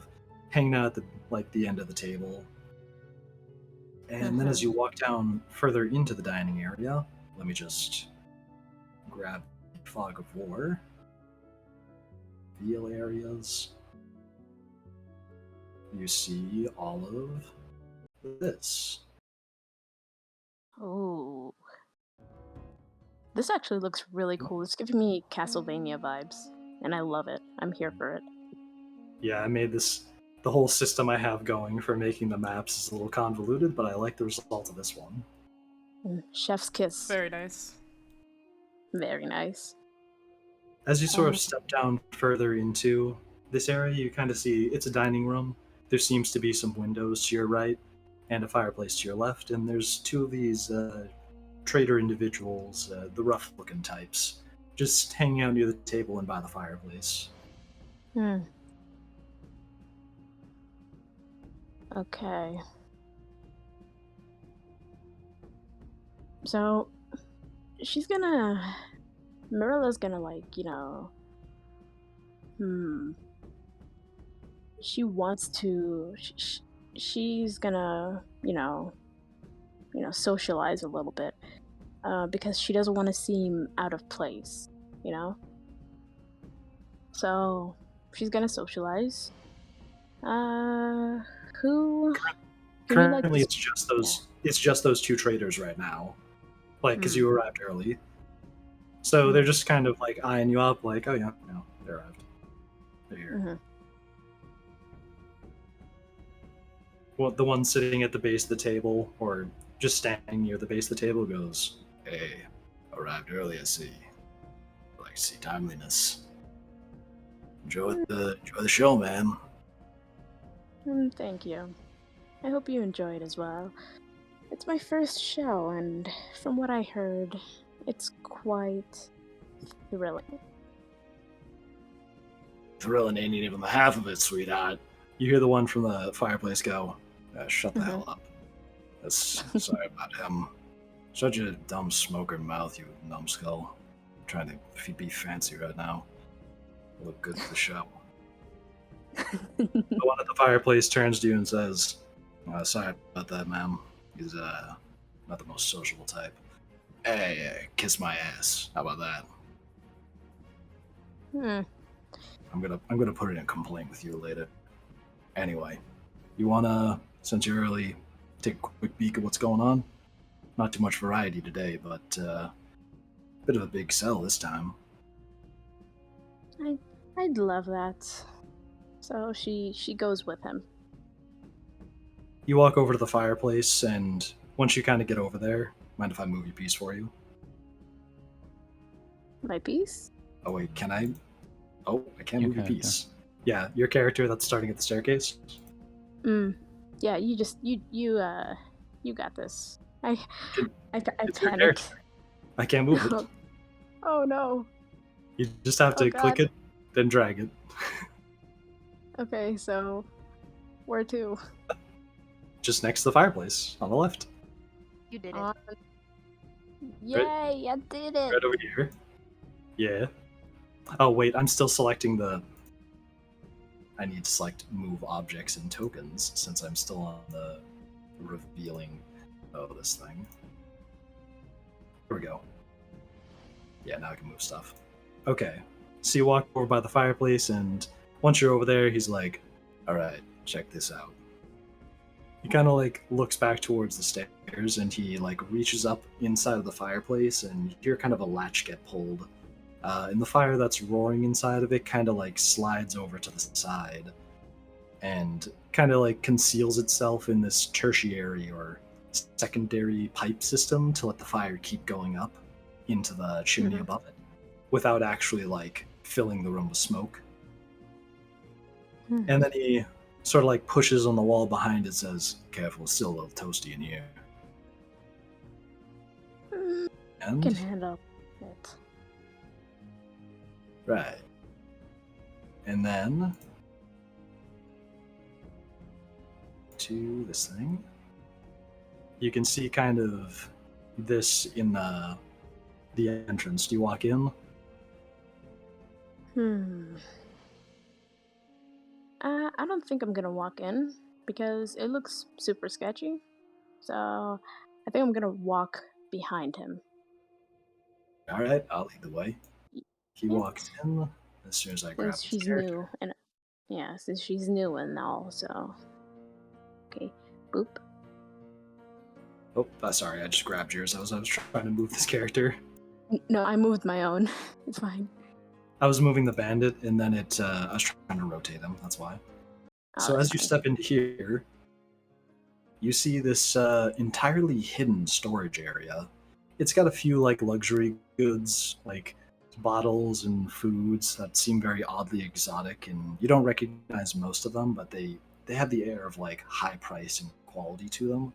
hanging out at the end of the table. And then as you walk down further into the dining area, let me just grab Fog of War. Veal areas. You see all of this. Ooh. This actually looks really cool. It's giving me Castlevania vibes, and I love it. I'm here for it. Yeah, I made this. The whole system I have going for making the maps is a little convoluted, but I like the result of this one. Chef's kiss. Very nice. Very nice. As you sort of step down further into this area, you kind of see it's a dining room, there seems to be some windows to your right and a fireplace to your left, and there's two of these trader individuals, the rough-looking types, just hanging out near the table and by the fireplace. Okay. So, Mirella's gonna, like, she wants to, she's gonna, socialize a little bit, because she doesn't want to seem out of place, So, she's gonna socialize. Who? Currently, it's just those. Yeah. It's just those two traders right now, like because you arrived early. So they're just kind of like eyeing you up, like, oh yeah, no, they arrived. They're here. Well, the one sitting at the base of the table, or just standing near the base of the table, goes, "Hey, arrived early, I see. Like, see timeliness. Enjoy the show, man." Thank you. I hope you enjoy it as well. It's my first show, and from what I heard, it's quite thrilling. Thrilling ain't even the half of it, sweetheart. You hear the one from the fireplace go, shut the hell up. Sorry about him. Shut your dumb smoker mouth, you numbskull. I'm trying to be fancy right now. Look good for the show. The one at the fireplace turns to you and says, "Sorry about that, ma'am. He's not the most sociable type. Hey, kiss my ass. How about that?" I'm gonna put in a complaint with you later. Anyway, you wanna, since you're early, take a quick peek at what's going on? Not too much variety today, but bit of a big sell this time. I'd love that. So she goes with him. You walk over to the fireplace, and once you kind of get over there, mind if I move your piece for you? My piece? Oh wait, can I? Oh, I can't move your piece. Yeah, your character that's starting at the staircase. Yeah, you got this. I It's panicked. I can't move it. Oh no. You just have to click it, then drag it. Okay, so where to? Just next to the fireplace on the left. You did it. Yay, I did it. Right over here. Yeah. Oh wait, I'm still selecting the... I need to select move objects and tokens since I'm still on the revealing of this thing. Here we go. Yeah, now I can move stuff. Okay, so you walk over by the fireplace, and once you're over there, he's like, "Alright, check this out." He kind of like looks back towards the stairs, and he like reaches up inside of the fireplace, and you hear kind of a latch get pulled. And the fire that's roaring inside of it kind of like slides over to the side and kind of like conceals itself in this tertiary or secondary pipe system to let the fire keep going up into the chimney above it without actually like filling the room with smoke. And then he sort of like pushes on the wall behind it, says, "Careful, it's still a little toasty in here." And can handle it. Right. And then to this thing. You can see kind of this in the entrance. Do you walk in? I don't think I'm gonna walk in because it looks super sketchy. So I think I'm gonna walk behind him. Alright, I'll lead the way. He walks in as soon as I grab his she's character. new, and yeah, since she's new and all, so okay, boop. Oh, sorry, I just grabbed yours. I was trying to move this character. No, I moved my own. It's fine. I was moving the bandit, and then I was trying to rotate him. That's why. So as you step into here, you see this entirely hidden storage area. It's got a few like luxury goods, like bottles and foods that seem very oddly exotic, and you don't recognize most of them, but they they have the air of like high price and quality to them.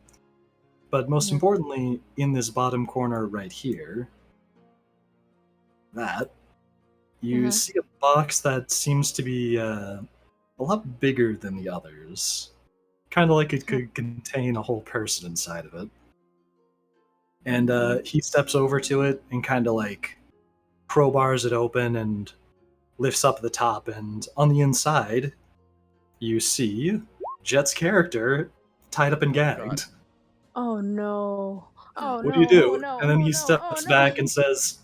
But most importantly, in this bottom corner right here, that you see a box that seems to be a lot bigger than the others. Kind of like it could contain a whole person inside of it. And he steps over to it and kind of like crowbars it open and lifts up the top. And on the inside, you see Jet's character tied up and gagged. Oh no. Oh What no. do you do? Oh no. And then oh, he no. steps oh, back no. and says,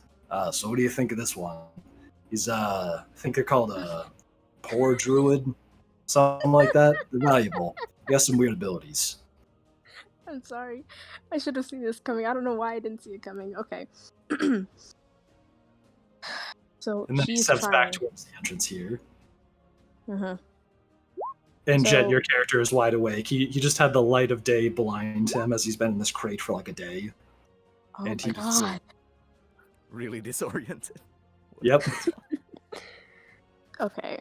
so what do you think of this one? He's, I think they're called a poor druid, something like that. They're valuable. He has some weird abilities. I'm sorry. I should have seen this coming. I don't know why I didn't see it coming. Okay. So And then he she's steps back trying. towards the entrance here. Uh-huh. And So- Jed, your character is wide awake. He just had the light of day blind him as he's been in this crate for like a day. Oh And my he just- god. Really disoriented. Yep. Okay.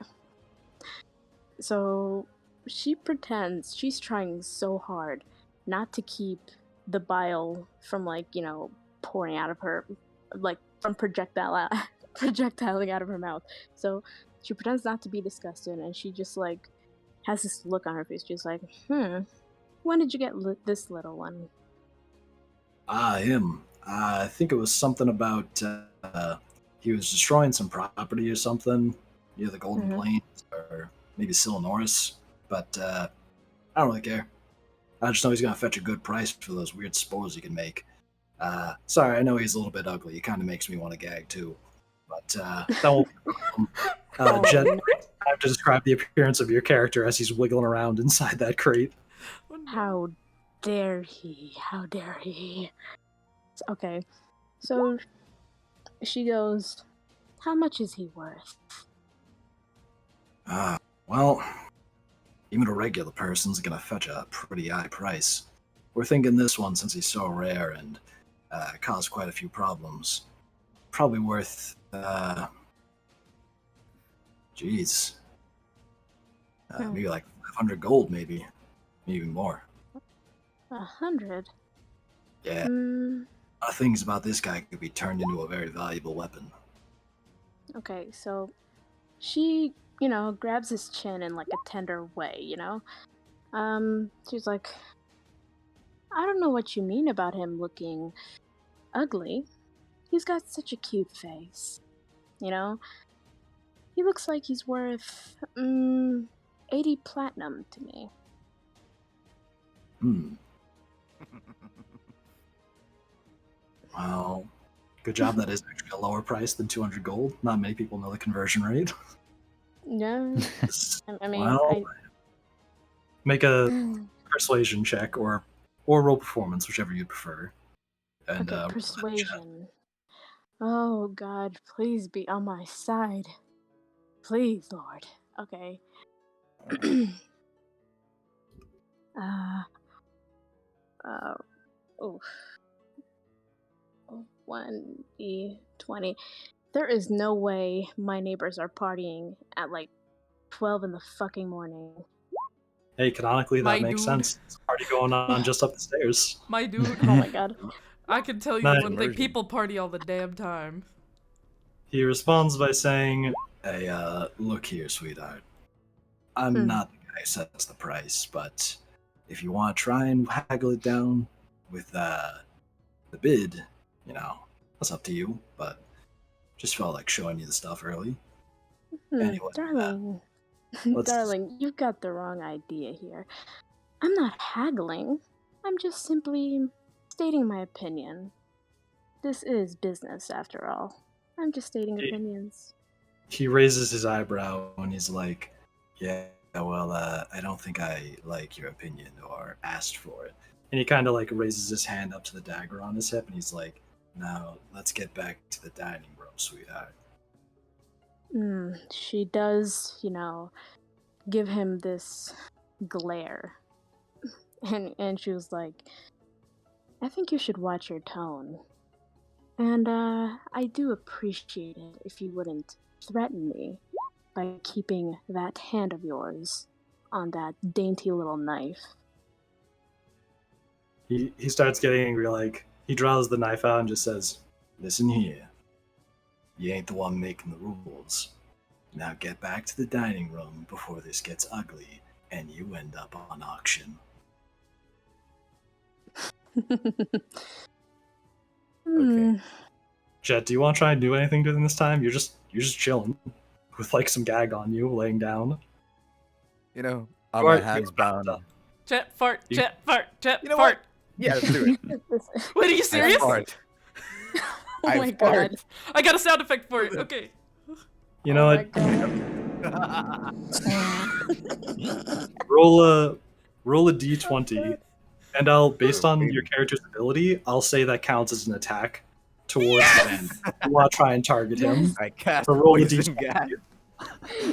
So she pretends she's trying so hard not to keep the bile from pouring out of her, like from projectiling out of her mouth. So she pretends not to be disgusted, and she just like has this look on her face. She's like, when did you get this little one? Him. I think it was something about he was destroying some property or something near the Golden Plains, or maybe Sylanoris. But I don't really care. I just know he's gonna fetch a good price for those weird spores he can make. Sorry, I know he's a little bit ugly. It kind of makes me want to gag too. But that won't be a problem. Jen, I have to describe the appearance of your character as he's wiggling around inside that crate. How dare he? How dare he? Okay, so she goes, how much is he worth? Well, even a regular person's gonna fetch a pretty high price. We're thinking this one, since he's so rare and caused quite a few problems, probably worth, maybe like 500 gold, maybe even more. 100? Yeah. A lot of things about this guy could be turned into a very valuable weapon. Okay, so she, grabs his chin in like a tender way, she's like, I don't know what you mean about him looking ugly. He's got such a cute face, He looks like he's worth 80 platinum to me. Well, good job. That is actually a lower price than 200 gold. Not many people know the conversion rate. No, I mean, Well, make a persuasion check or roll performance, whichever you prefer. And okay, persuasion. Oh God, please be on my side. Please, Lord. Okay. 1d20. There is no way my neighbors are partying at like 12 in the fucking morning. Hey, canonically, that My makes dude. sense. There's a party going on just up the stairs. My dude, Oh my god. I can tell you Nice. one thing: people party all the damn time. He responds by saying, Hey, look here, sweetheart. I'm not the guy who sets the price, but if you want to try and haggle it down with the bid, that's up to you. But just felt like showing you the stuff early. Anyway, Darling, darling, you've got the wrong idea here. I'm not haggling. I'm just simply stating my opinion. This is business, after all. I'm just stating opinions. he raises his eyebrow and he's like, Yeah, well, I don't think I like your opinion or asked for it. and he kind of like raises his hand up to the dagger on his hip and he's like, Now, let's get back to the dining room, sweetheart. She does, give him this glare. And she was like, I think you should watch your tone. And I do appreciate it if you wouldn't threaten me by keeping that hand of yours on that dainty little knife. He starts getting angry, like, he draws the knife out and just says, Listen here. You ain't the one making the rules. Now get back to the dining room before this gets ugly and you end up on auction. Hmm. Jet, do you want to try and do anything to them this time? You're just chilling with like some gag on you, laying down. You know, You my are- hands you're bound. up. Jet fart, You- jet fart, jet You know fart. Yeah, let's do it. Wait, are you serious? I fart. Oh I my god. fart. I got a sound effect for it. Okay. You know Oh what? my god. Roll a d20, and I'll, based on your character's ability, I'll say that counts as an attack towards the end. You want to try and target him? Yes. I cast So roll a poison d20. gas.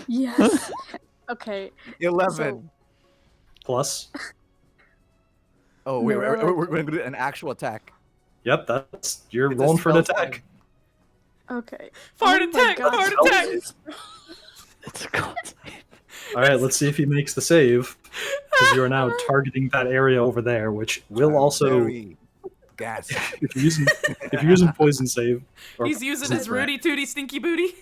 Yes. Okay. 11. Plus. Oh, wait, Mirella- we're going to do an actual attack. Yep, that's you're It's a rolling for an spell attack. Okay. Fart Oh my attack, God. fart attack. It's called. All right, let's see if he makes the save, because you are now targeting that area over there, which will also, Very gas. if you're using poison save, or He's using poison his threat, Rudy Tooty Stinky Booty.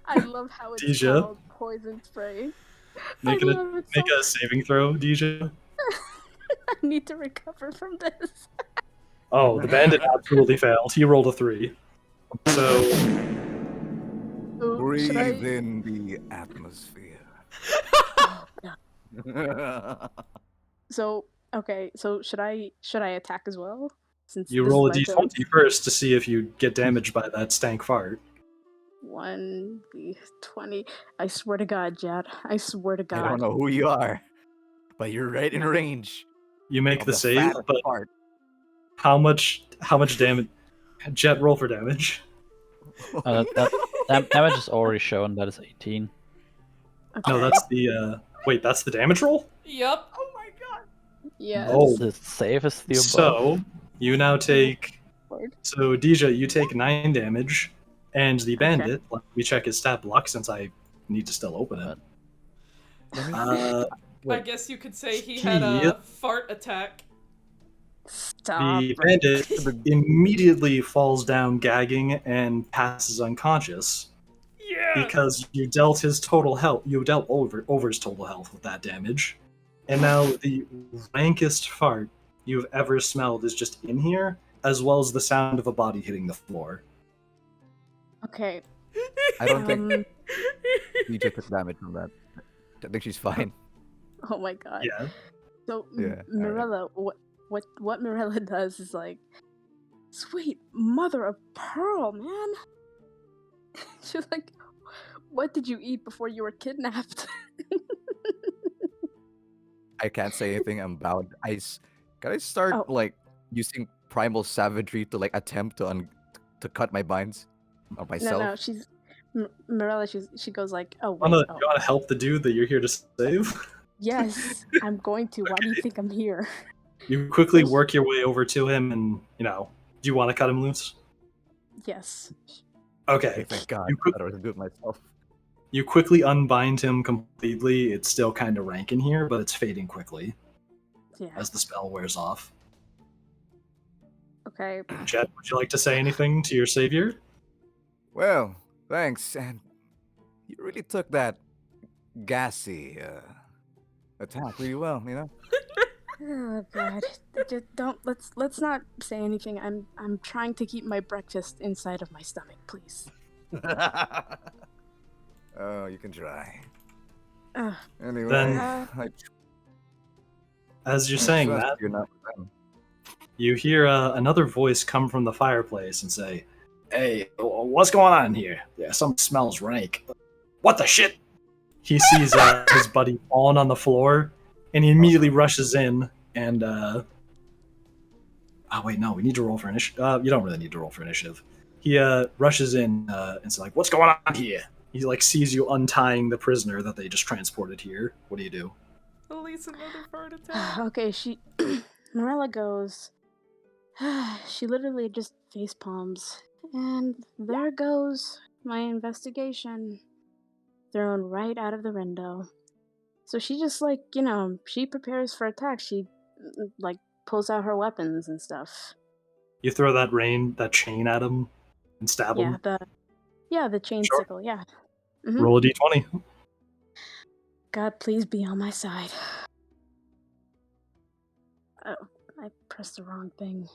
I love how it's Deja. called poison spray. Make I it love it make so a saving throw, DJ. I need to recover from this. Oh, the bandit absolutely failed. He rolled a 3. So Ooh, Breathe should I? in the atmosphere. So okay. So should I attack as well? Since you this roll a is my turn? d20 first to see if you get damaged by that stank fart. 1d20. I swear to God, Jad. I swear to God. I don't know who you are, but you're right in range. You make of the save, fat but part. how much damage? Jet, roll for damage. That damage is already shown. That is 18. Okay. No, that's the wait, that's the damage roll? Yup. Yes. Oh. The save is the above. So you now take Lord. so Deja, you take 9 damage, and the bandit, let me check his stat block since I need to still open it. I Wait. guess you could say he had a fart attack. Stop. The bandit immediately falls down gagging and passes unconscious Yeah. because you dealt his total health. You dealt over his total health with that damage, and now the rankest fart you've ever smelled is just in here, as well as the sound of a body hitting the floor. Okay. I don't think Um, DJ took damage from that. I think she's fine. oh my God. Yeah. So Yeah, Mirella, what Mirella does is like, sweet mother of pearl, man. She's like, what did you eat before you were kidnapped? I can't say anything. I'm bound. Can I start Oh. like using primal savagery to like attempt to cut my binds or myself? No, she's Mirella. She goes like, oh wait, You oh, wanna help the dude that you're here to save? yes, I'm going to. Why do you think I'm here? You quickly work your way over to him, and do you want to cut him loose? Yes. Okay. Okay, thank God. You quick- I don't have to do it myself. You quickly unbind him completely. It's still kind of rank in here, but it's fading quickly Yeah. as the spell wears off. Okay. Jet, would you like to say anything to your savior? Well, thanks. And you really took that gassy attack really well, you know? Oh God. Just don't. Let's not say anything. I'm trying to keep my breakfast inside of my stomach, please. Oh, you can try. Ugh. Anyway, Then- I As you're saying trust that, you're not with them. you hear another voice come from the fireplace and say, "Hey, what's going on here? Yeah, something smells rank. What the shit?" He sees his buddy falling on the floor, and he immediately rushes in and. Oh wait, no, we need to roll for initiative. You don't really need to roll for initiative. He rushes in and is like, "What's going on here?" He like sees you untying the prisoner that they just transported here. What do you do? At least another fart attack. Okay, she Morella goes. She literally just face palms, and there goes my investigation, thrown right out of the window. So she just like, she prepares for attack. She like pulls out her weapons and stuff. You throw that chain at him and stab Yeah, him. the chain Sure. sickle, yeah. Mhm. Roll a d20. God, please be on my side. Oh, I pressed the wrong thing.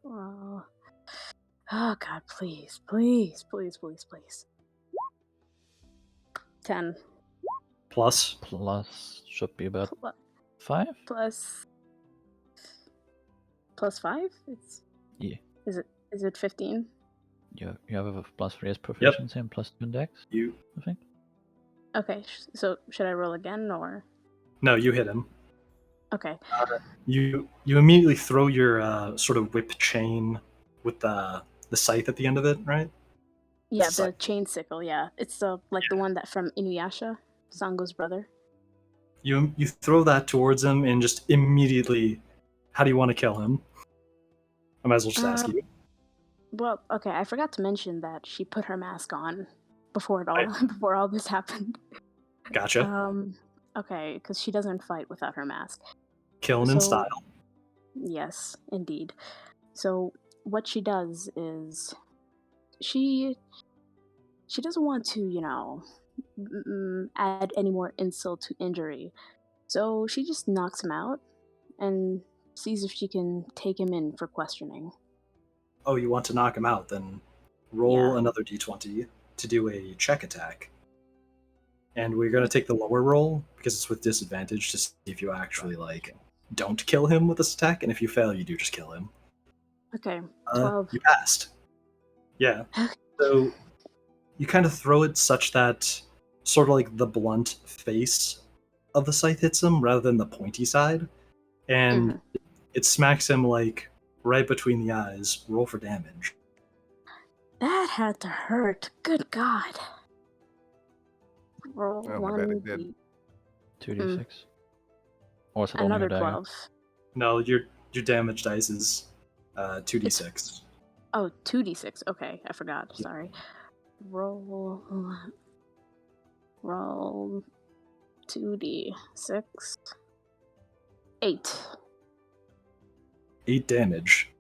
Oh, God, please, please, please, please, please. 10 Plus. Plus should be about Pl- 5? plus 5. Yeah. Is it 15? You have a plus 3 as proficiency and plus 2 dex, You. I think. Okay, so should I roll again or? No, you hit him. Okay. You immediately throw your sort of whip chain with the scythe at the end of it, right? Yeah, the Scythe. chain sickle. Yeah, it's the one that from Inuyasha, Sango's brother. You throw that towards him and just immediately. How do you want to kill him? I might as well just ask you. Well, okay, I forgot to mention that she put her mask on before before all this happened. Gotcha. Okay, because she doesn't fight without her mask. Killing in style. Yes, indeed. So what she does is she doesn't want to, add any more insult to injury. So she just knocks him out and sees if she can take him in for questioning. Oh, you want to knock him out? Then roll another d20 to do a check attack. And we're going to take the lower roll because it's with disadvantage to see if you actually don't kill him with this attack, and if you fail, you do just kill him. Okay, 12. You passed. Yeah. So you kind of throw it such that sort of like the blunt face of the scythe hits him rather than the pointy side, and it smacks him like right between the eyes. Roll for damage. That had to hurt. Good God. Roll Oh, I bet it did. 2d6. Or is it only Another a dagger? 12. No, your damage dice is 2d6. Oh, 2d6. Okay, I forgot. Sorry. Roll 2d6. 8. 8 damage.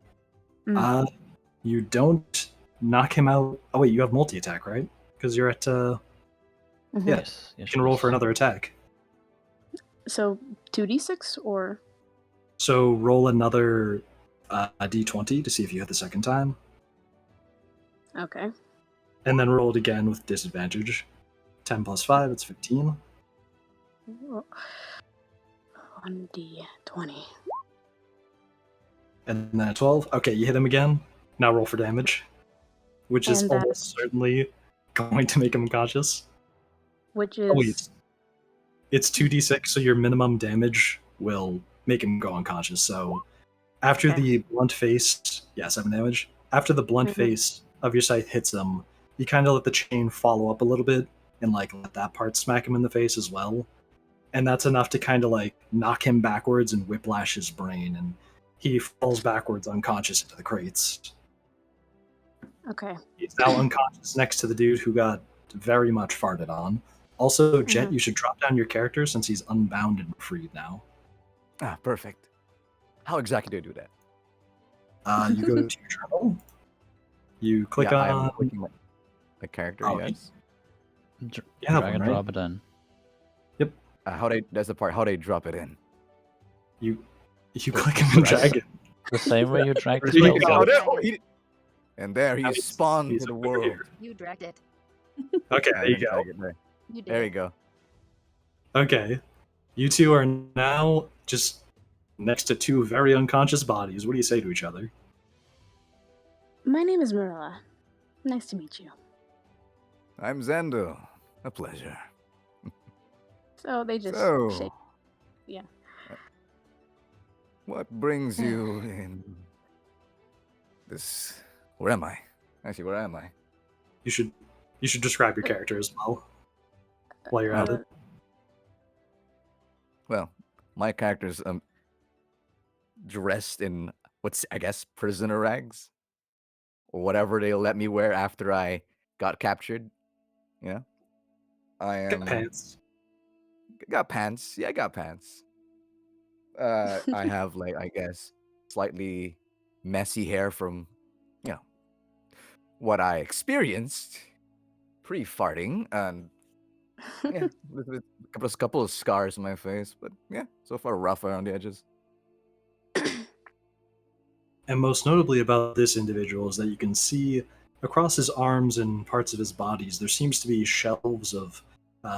You don't knock him out. Oh wait, you have multi-attack, right? Because you're at Yes. You can roll for another attack. So 2d6 or? So roll another d20 to see if you hit the second time. Okay. And then roll it again with disadvantage. 10 plus 5, it's 15. 1d20. And then a 12. Okay, you hit him again. Now roll for damage. Which is And that almost certainly going to make him unconscious. Which is... Oh, wait. It's 2d6, so your minimum damage will make him go unconscious. So after the blunt face... Yeah, 7 damage. After the blunt face of your scythe hits him, you kind of let the chain follow up a little bit and let that part smack him in the face as well. And that's enough to kind of knock him backwards and whiplash his brain, and he falls backwards unconscious into the crates. Okay. He's now unconscious next to the dude who got very much farted on. Also, Jet, you should drop down your character since he's unbound and freed now. Ah, perfect. How exactly do I do that? You go to your journal. You click on... I'm clicking my character, yes. Drag and drop it in. Yep. That's the part. How do I drop it in? You click him and drag it. The same way you drag the There you spell. go. And there he spawned to the world. You dragged it. Okay, there you go. You did. There you go. Okay. You two are now just next to two very unconscious bodies. What do you say to each other? My name is Mirella. Nice to meet you. I'm Zendo. A pleasure. So they just shake. Yeah. What brings you in this... Where am I? Actually, where am I? You should describe your character as well while you're at it. Well, my character's dressed in I guess prisoner rags, or whatever they let me wear after I got captured. Yeah, I am. Pants. got pants. Yeah, I got pants. I have like I guess slightly messy hair from you know what I experienced pre-farting, and yeah, with a couple of scars on my face, but yeah, so far rough around the edges. And most notably about this individual is that you can see across his arms and parts of his bodies, there seems to be shelves of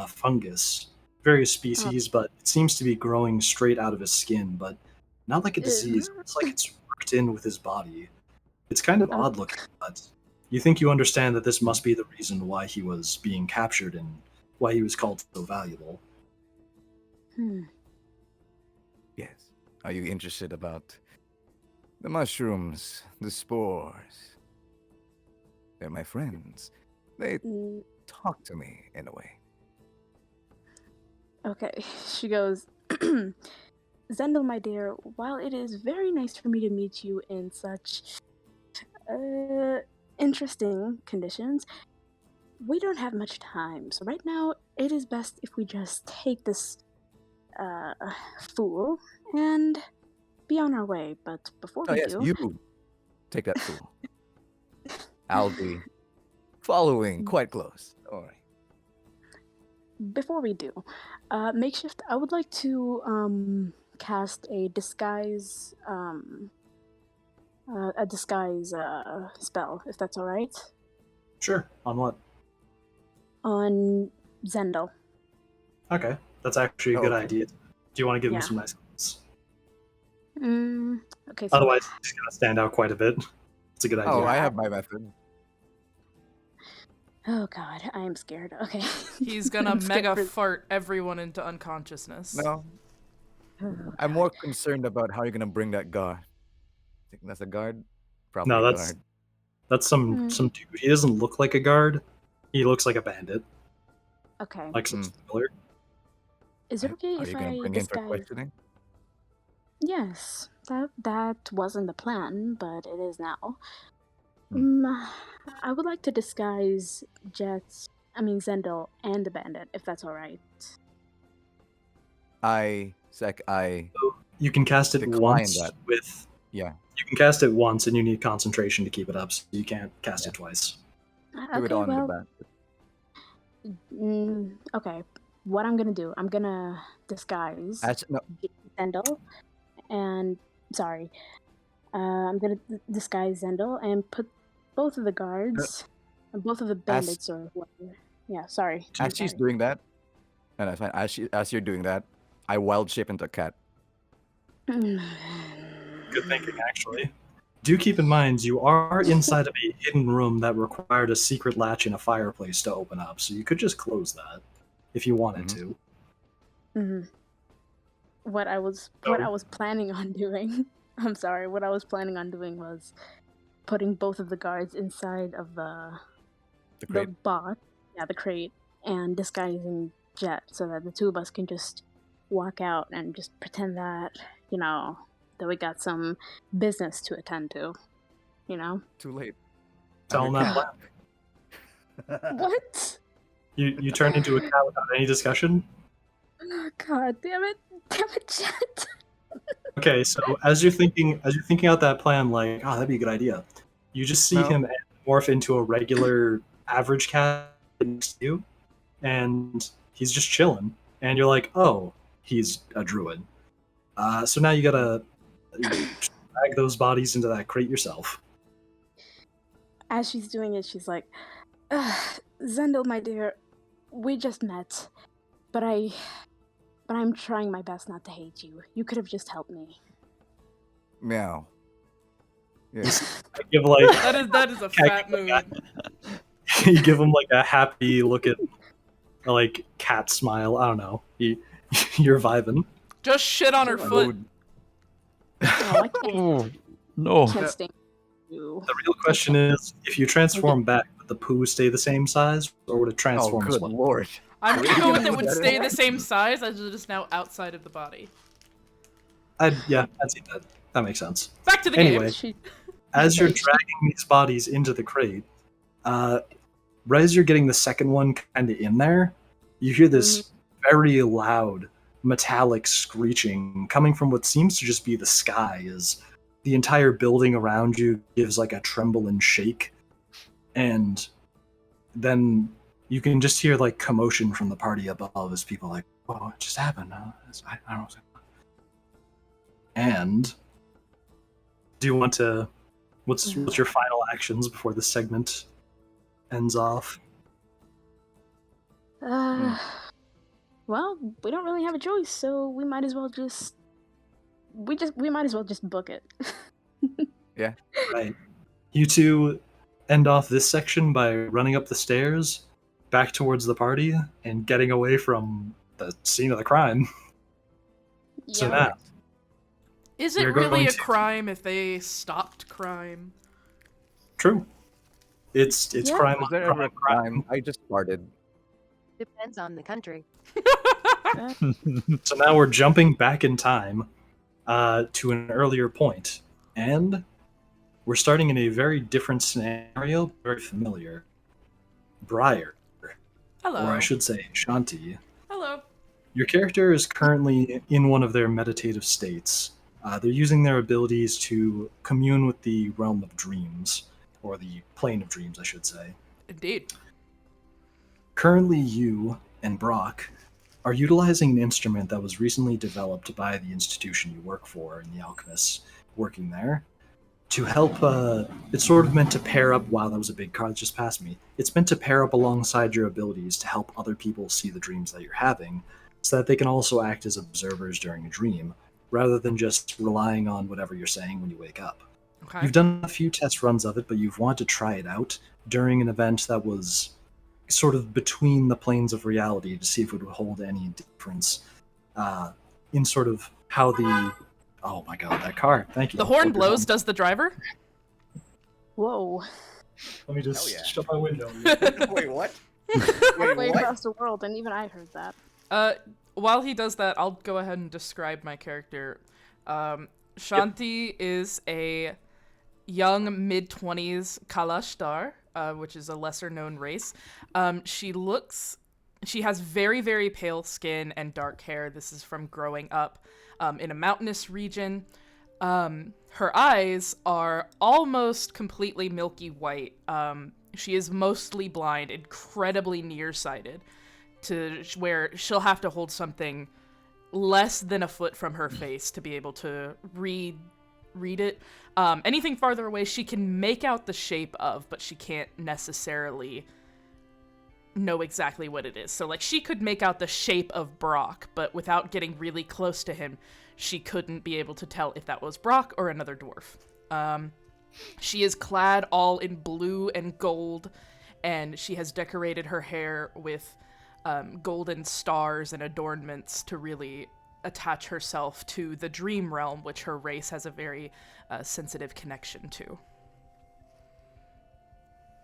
fungus, various species, but it seems to be growing straight out of his skin, but not like a disease. It's like it's worked in with his body. It's kind of odd looking, but you think you understand that this must be the reason why he was being captured and why he was called so valuable. Yes. Are you interested about the mushrooms, the spores? They're my friends. They talk to me in a way. Okay, she goes, Zendel, my dear, while it is very nice for me to meet you in such interesting conditions, we don't have much time. So right now, it is best if we just take this fool and be on our way. But before we do... you take that fool. I'll be following quite close. All right. Before we do, Makeshift, I would like to cast a disguise spell, if that's all right. Sure. On what? On Zendel. Okay, that's actually a good idea. Do you want to give him some nice comments? Okay. So otherwise, he's going to stand out quite a bit. It's a good idea. Oh, I have my method. Oh god, I am scared. Okay. He's gonna mega fart everyone into unconsciousness. No. I'm more concerned about how you're gonna bring that guard. Think that's a guard? Probably no, a that's guard. that's some dude. He doesn't look like a guard. He looks like a bandit. Okay. Like some smuggler. Is it okay Are if you gonna I bring in for disguise? questioning? Yes, that wasn't the plan, but it is now. I would like to disguise Zendel and the bandit, if that's all right. You can cast it decline once that. with. Yeah. You can cast it once, and you need concentration to keep it up, so you can't cast it twice. Do it on the bandit. Okay, what I'm gonna do, I'm gonna disguise Zendel, and I'm gonna disguise Zendel and put both of the guards, and both of the bandits, or whatever. Yeah, sorry. As she's doing that, and I find as you're doing that, I wild shape into a cat. Good thinking, actually. Do keep in mind, you are inside of a hidden room that required a secret latch in a fireplace to open up, so you could just close that if you wanted to. What I was planning on doing, what I was planning on doing was putting both of the guards inside of the crate. The crate, and disguising Jet so that the two of us can just walk out and just pretend that, that we got some business to attend to, Too late. Tell him that plan. What? You turned into a cat without any discussion? Oh, god damn it, Jet. Okay, so as you're thinking out that plan, like, oh, that'd be a good idea, you just see him morph into a regular average cat next to you, and he's just chilling, and you're like, oh, he's a druid. So now you gotta drag those bodies into that crate yourself. As she's doing it, she's like, Zendel, my dear, we just met, but I'm trying my best not to hate you. You could have just helped me. Meow. Yes. Give like that is a fat move. You give him like a happy look at, like, cat smile. I don't know. You're vibing. Just shit on her foot. Oh, no. Can't The real question is, if you transform back, would the poo stay the same size, or would it transform as well? Lord. I'm gonna go with it would stay the same size as it is now outside of the body. I'd see that. That makes sense. Back to the anyway, game. As you're dragging these bodies into the crate, right as you're getting the second one kind of in there, you hear this very loud metallic screeching coming from what seems to just be the sky as the entire building around you gives like a tremble and shake, and then you can just hear like commotion from the party above as people like, "Oh, it just happened." I don't know. And do you want to? What's your final actions before the segment ends off? Well, we don't really have a choice, so we might as well just book it. Yeah. Right. You two end off this section by running up the stairs back towards the party and getting away from the scene of the crime. So now, is it we're really going a to- crime if they stopped crime? true. It's Yeah. crime Was on there ever a crime. crime? I just farted. Depends on the country. So now we're jumping back in time to an earlier point, and we're starting in a very different scenario, very familiar. Briar, Hello. or I should say Shanti. Hello. Your character is currently in one of their meditative states. They're using their abilities to commune with the realm of dreams, or the plane of dreams, I should say. Indeed. Currently, you and Brock are utilizing an instrument that was recently developed by the institution you work for and the alchemists working there to help. It's sort of meant to pair up. Wow, that was a big car that just passed me. It's meant to pair up alongside your abilities to help other people see the dreams that you're having, so that they can also act as observers during a dream, rather than just relying on whatever you're saying when you wake up. Okay. You've done a few test runs of it, but you've wanted to try it out during an event that was sort of between the planes of reality to see if it would hold any difference in sort of how the... Oh my god, that car. Thank you. The horn blows, does the driver? Whoa. Let me just Hell yeah. shut my window. Wait, what? Halfway what? across the world, and even I heard that. While he does that, I'll go ahead and describe my character. Shanti is a young mid-20s Kalashtar, which is a lesser-known race. She has very, very pale skin and dark hair. This is from growing up in a mountainous region. Her eyes are almost completely milky white. She is mostly blind, incredibly nearsighted, to where she'll have to hold something less than a foot from her face to be able to read it. Anything farther away, she can make out the shape of, but she can't necessarily know exactly what it is. So, like, she could make out the shape of Brock, but without getting really close to him, she couldn't be able to tell if that was Brock or another dwarf. She is clad all in blue and gold, and she has decorated her hair with golden stars and adornments to really attach herself to the dream realm, which her race has a very sensitive connection to.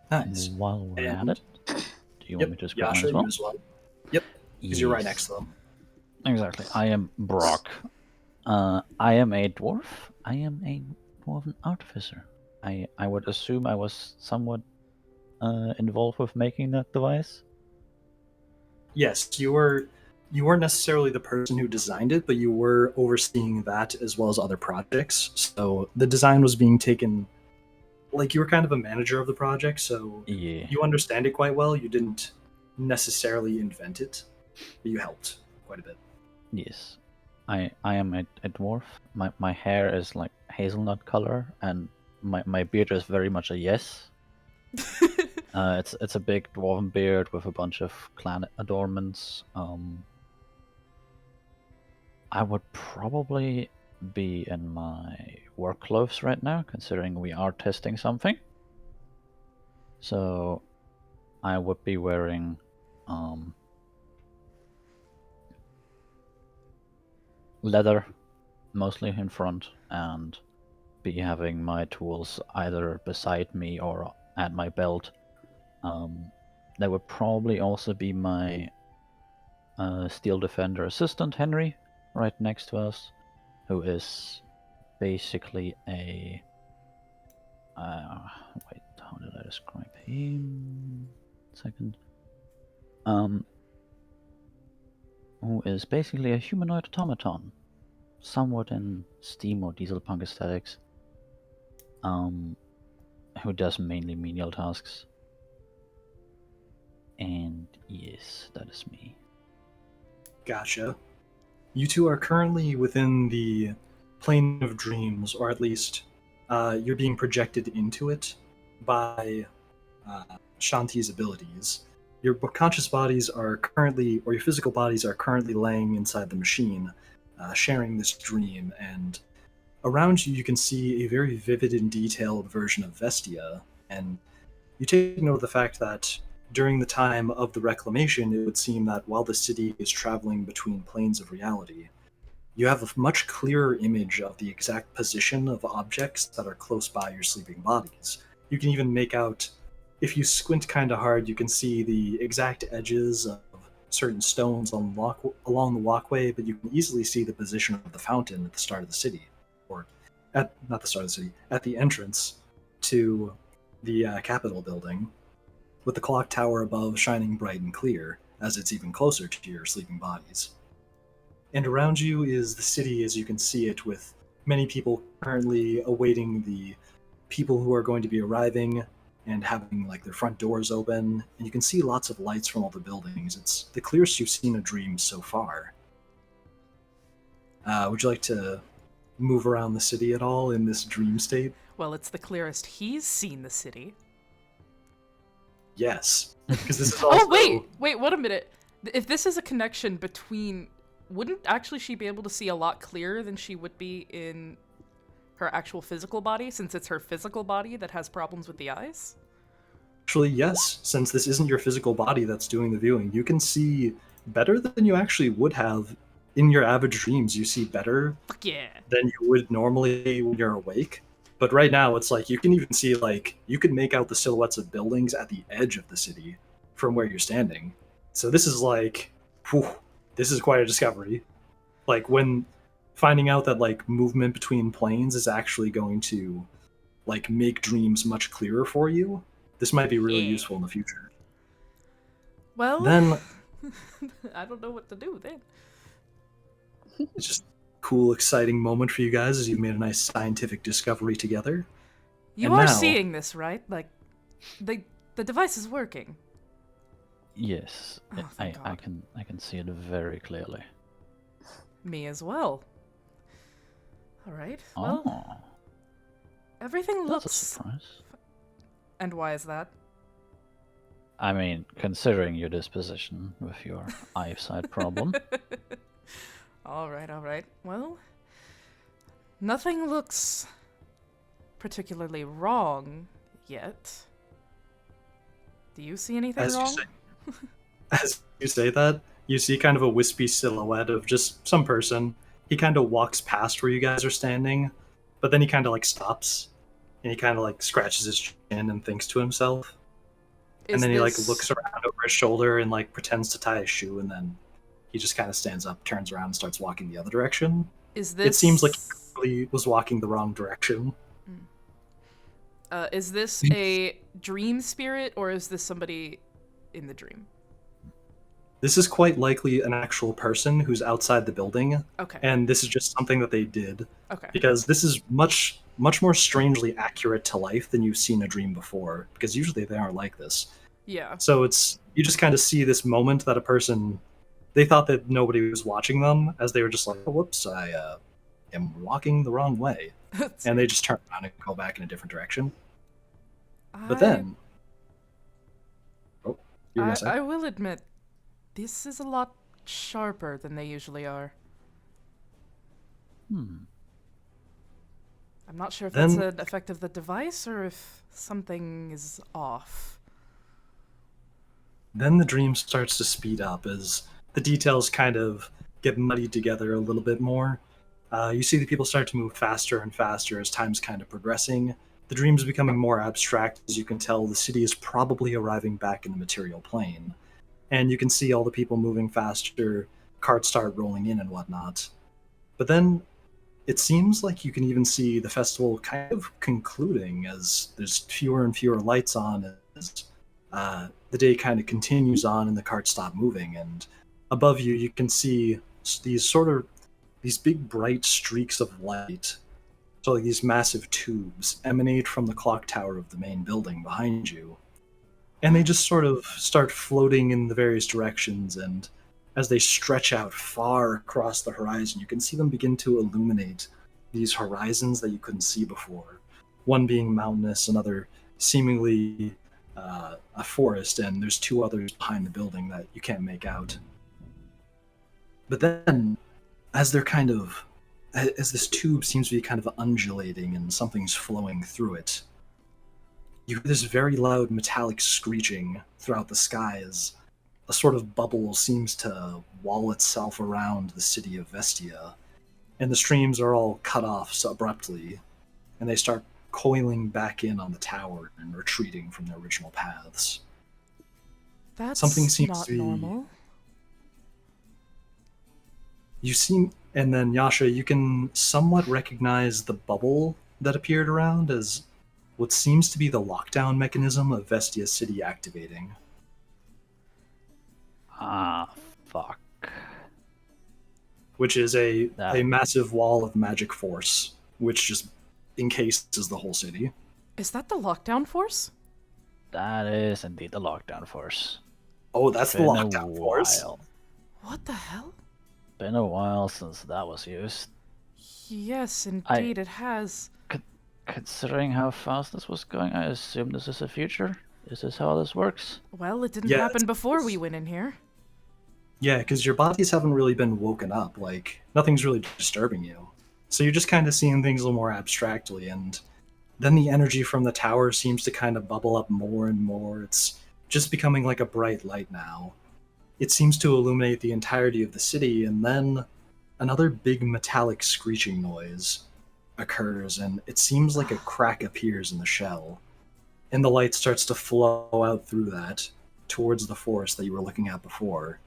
Nice. While we're at And- it, do you want me to describe Yasha, mine you as well? as well. Yep, because you're right Yes. next to them. Exactly. I am Brock. I am a dwarf. I am a dwarven artificer. I would assume I was somewhat involved with making that device. Yes, you weren't necessarily the person who designed it, but you were overseeing that as well as other projects. So the design was being taken, like, you were kind of a manager of the project, so Yeah. you understand it quite well. You didn't necessarily invent it, but you helped quite a bit. Yes. I am a dwarf. My hair is like hazelnut color, and my beard is very much a yes. It's a big dwarven beard with a bunch of clan adornments. I would probably be in my work clothes right now, considering we are testing something. So I would be wearing leather, mostly in front, and be having my tools either beside me or at my belt. There would probably also be my Steel Defender assistant, Henry, right next to us, who is basically a... wait, how did I describe him? Second. who is basically a humanoid automaton, somewhat in steam or diesel punk aesthetics, who does mainly menial tasks. And yes, that is me. Gotcha. You two are currently within the plane of dreams, or at least you're being projected into it by Shanti's abilities. Your conscious bodies are currently, or your physical bodies are currently laying inside the machine, sharing this dream, and around you you can see a very vivid and detailed version of Vestia, and you take note of the fact that during the time of the reclamation, it would seem that while the city is traveling between planes of reality, you have a much clearer image of the exact position of objects that are close by your sleeping bodies. You can even make out, if you squint kind of hard, you can see the exact edges of certain stones along the walkway, but you can easily see the position of the fountain at the start of the city, or not the start of the city, at the entrance to the Capitol building, with the clock tower above shining bright and clear, as it's even closer to your sleeping bodies. And around you is the city as you can see it, with many people currently awaiting the people who are going to be arriving and having like their front doors open, and you can see lots of lights from all the buildings. It's the clearest you've seen a dream so far. Would you like to move around the city at all in this dream state? Well, it's the clearest he's seen the city. Yes, because this is also... Oh, wait, what a minute. If this is a connection between... Wouldn't actually she be able to see a lot clearer than she would be in her actual physical body, since it's her physical body that has problems with the eyes? Actually, yes, since this isn't your physical body that's doing the viewing, you can see better than you actually would have in your average dreams. You see better Fuck yeah. than you would normally when you're awake. But right now, it's like you can even see, like, you can make out the silhouettes of buildings at the edge of the city from where you're standing. So this is like, whew, this is quite a discovery. Like, when finding out that, like, movement between planes is actually going to, like, make dreams much clearer for you, this might be really useful in the future. Well, Then... I don't know what to do then. It's just cool, exciting moment for you guys as you've made a nice scientific discovery together. You And are now- seeing this, right? Like, the device is working. Yes, Oh, I thank God. can see it very clearly. Me as well. All right. Well, Oh, everything that's a looks. surprise. And why is that? I mean, considering your disposition with your eyesight problem. All right. Well, nothing looks particularly wrong yet. Do you see anything As you wrong? say, as you say that, you see kind of a wispy silhouette of just some person. He kind of walks past where you guys are standing, but then he kind of like stops, and he kind of like scratches his chin and thinks to himself. And then he like looks around over his shoulder and like pretends to tie his shoe, and then he just kind of stands up, turns around, and starts walking the other direction. Is this? It seems like he really was walking the wrong direction. Is this a dream spirit, or is this somebody in the dream? This is quite likely an actual person who's outside the building, Okay. and this is just something that they did, Okay. because this is much more strangely accurate to life than you've seen a dream before, because usually they aren't like this. Yeah. So it's, you just kind of see this moment that a person, they thought that nobody was watching them, as they were just like, oh, whoops, I am walking the wrong way. And they just turn around and go back in a different direction. But then... Oh, you were gonna say? I will admit, this is a lot sharper than they usually are. I'm not sure if that's Then- an effect of the device or if something is off. Then the dream starts to speed up as the details kind of get muddied together a little bit more. You see the people start to move faster and faster as time's kind of progressing. The dream's becoming more abstract. As you can tell, the city is probably arriving back in the material plane. And you can see all the people moving faster, carts start rolling in and whatnot. But then it seems like you can even see the festival kind of concluding as there's fewer and fewer lights on, as the day kind of continues on and the carts stop moving, and above you, you can see these big bright streaks of light. So like these massive tubes emanate from the clock tower of the main building behind you. And they just sort of start floating in the various directions, and as they stretch out far across the horizon, you can see them begin to illuminate these horizons that you couldn't see before. One being mountainous, another seemingly a forest, and there's two others behind the building that you can't make out. But then, as this tube seems to be kind of undulating and something's flowing through it, you hear this very loud metallic screeching throughout the sky as a sort of bubble seems to wall itself around the city of Vestia, and the streams are all cut off so abruptly, and they start coiling back in on the tower and retreating from their original paths. That's Something seems not to be... normal. And then Yasha, you can somewhat recognize the bubble that appeared around as what seems to be the lockdown mechanism of Vestia City activating. Ah, fuck. Which is a massive wall of magic force, which just encases the whole city. Is that the lockdown force? That is indeed the lockdown force. Oh, that's the Been a lockdown force? while. What the hell? Been a while since that was used. Yes, indeed, it has. Considering how fast this was going, I assume this is the future? Is this how this works? Well, it didn't Yeah, happen before we went in here. Yeah, because your bodies haven't really been woken up. Like, nothing's really disturbing you. So you're just kind of seeing things a little more abstractly, and then the energy from the tower seems to kind of bubble up more and more. It's just becoming like a bright light now. It seems to illuminate the entirety of the city, and then another big metallic screeching noise occurs, and it seems like a crack appears in the shell. And the light starts to flow out through that towards the forest that you were looking at before.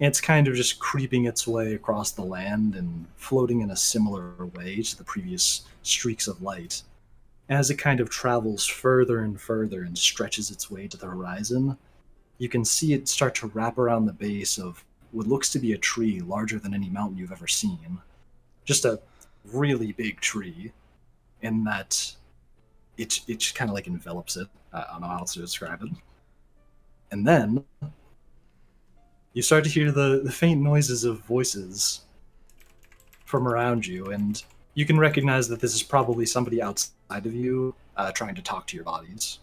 And it's kind of just creeping its way across the land and floating in a similar way to the previous streaks of light. As it kind of travels further and further and stretches its way to the horizon, you can see it start to wrap around the base of what looks to be a tree larger than any mountain you've ever seen. Just a really big tree, in that it just kind of like envelops it. I don't know how else to describe it. And then you start to hear the faint noises of voices from around you, and you can recognize that this is probably somebody outside of you trying to talk to your bodies.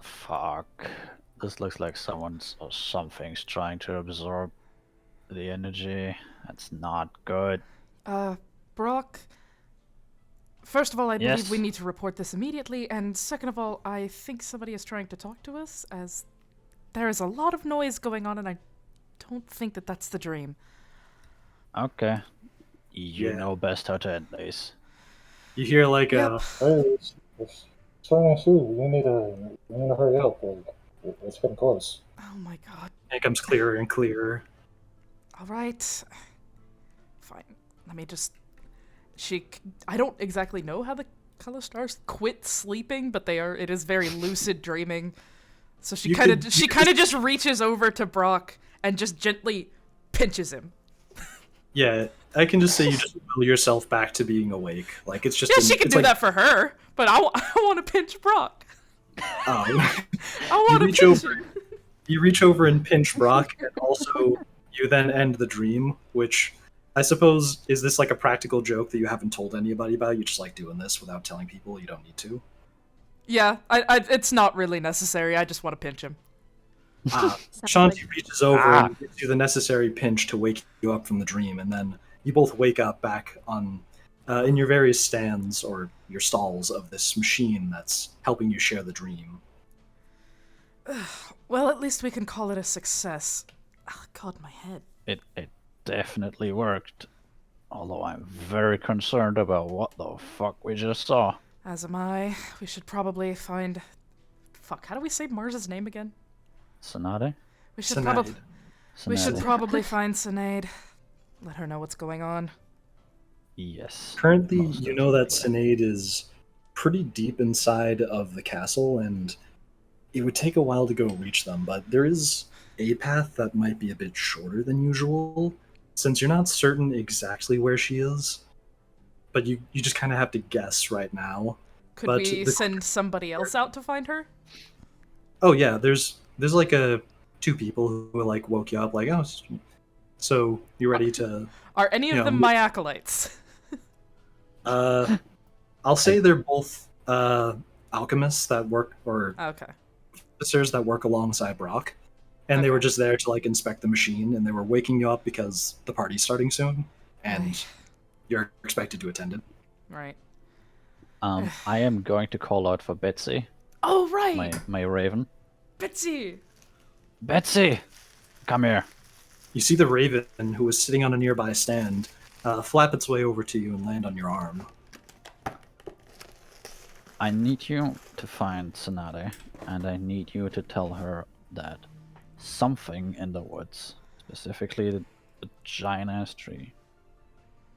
Fuck. This looks like someone's or something's trying to absorb the energy. That's not good. Brock, first of all, I believe Yes? we need to report this immediately, and second of all, I think somebody is trying to talk to us, as there is a lot of noise going on, and I don't think that that's the dream. Okay. You Yeah. know best how to end these. You hear like Yep. Hey, it's turning soon. We need to hurry up. It's getting close. Oh my god. it becomes clearer and clearer. All right. Fine. Let me just... I don't exactly know how the color stars quit sleeping, but it is very lucid dreaming. So she kind of just reaches over to Brock and just gently pinches him. Yeah, I can just say you just will yourself back to being awake. Like it's just Yeah, she can do that for her, but I want to pinch Brock. Oh. I want to reach pinch over. him. You reach over and pinch Brock, and also you then end the dream, which I suppose, is this like a practical joke that you haven't told anybody about? You just like doing this without telling people you don't need to? Yeah, it's not really necessary. I just want to pinch him. Shanti reaches over and gives you the necessary pinch to wake you up from the dream, and then you both wake up back on in your various stands or your stalls of this machine that's helping you share the dream. Well, at least we can call it a success. Oh, God, my head. It definitely worked. Although I'm very concerned about what the fuck we just saw. As am I. We should probably find... Fuck, how do we say Mars's name again? Cynade? We should Cynade. probably find Cynade. Let her know what's going on. Yes. Currently, most you know that definitely. Cynade is pretty deep inside of the castle, and it would take a while to go reach them, but there is a path that might be a bit shorter than usual, since you're not certain exactly where she is, but you just kind of have to guess right now. Could But we send somebody else out to find her? Oh yeah, there's like two people who like woke you up like, oh, so you ready to? Are any of them my acolytes? I'll say they're both alchemists that work, or Okay. officers that work alongside Brock, and they were just there to like inspect the machine, and they were waking you up because the party's starting soon, and you're expected to attend it. Right. I am going to call out for Betsy. Oh right. My raven. Betsy. Betsy, come here. You see the raven, who was sitting on a nearby stand, flap its way over to you and land on your arm. I need you to find Cynade, and I need you to tell her that something in the woods, specifically the giant ass tree,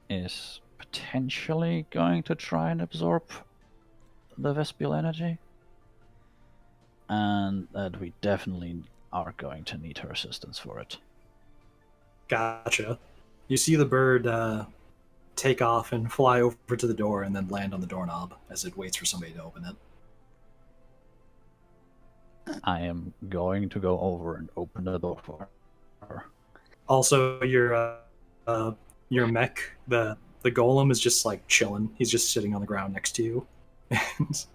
is potentially going to try and absorb the Vespial energy, and that we definitely are going to need her assistance for it. Gotcha. You see the bird take off and fly over to the door and then land on the doorknob as it waits for somebody to open it. I am going to go over and open the door for her. Also, your mech, the golem, is just like chilling. He's just sitting on the ground next to you, and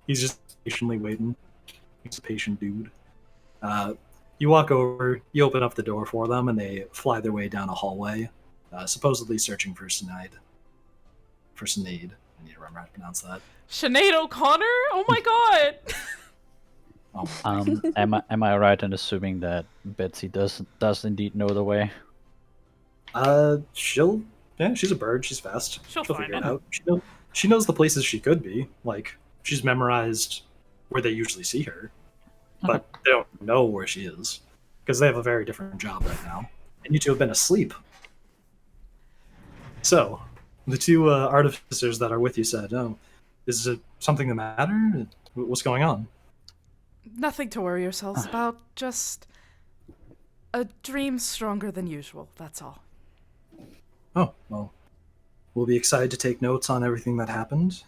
he's just patiently waiting. He's a patient dude. You walk over, you open up the door for them, and they fly their way down a hallway, supposedly searching for Cynade. For Cynade. I need to remember how to pronounce that. Sinead O'Connor? Oh my god! Am I right in assuming that Betsy does indeed know the way? She's a bird. She's fast. She'll figure find it out. She knows the places she could be. Like, she's memorized where they usually see her, but they don't know where she is because they have a very different job right now, and you two have been asleep. So, the two artificers that are with you said, "Oh, is it something the matter? What's going on?" Nothing to worry yourselves about, just a dream stronger than usual, that's all. Oh, well, we'll be excited to take notes on everything that happened.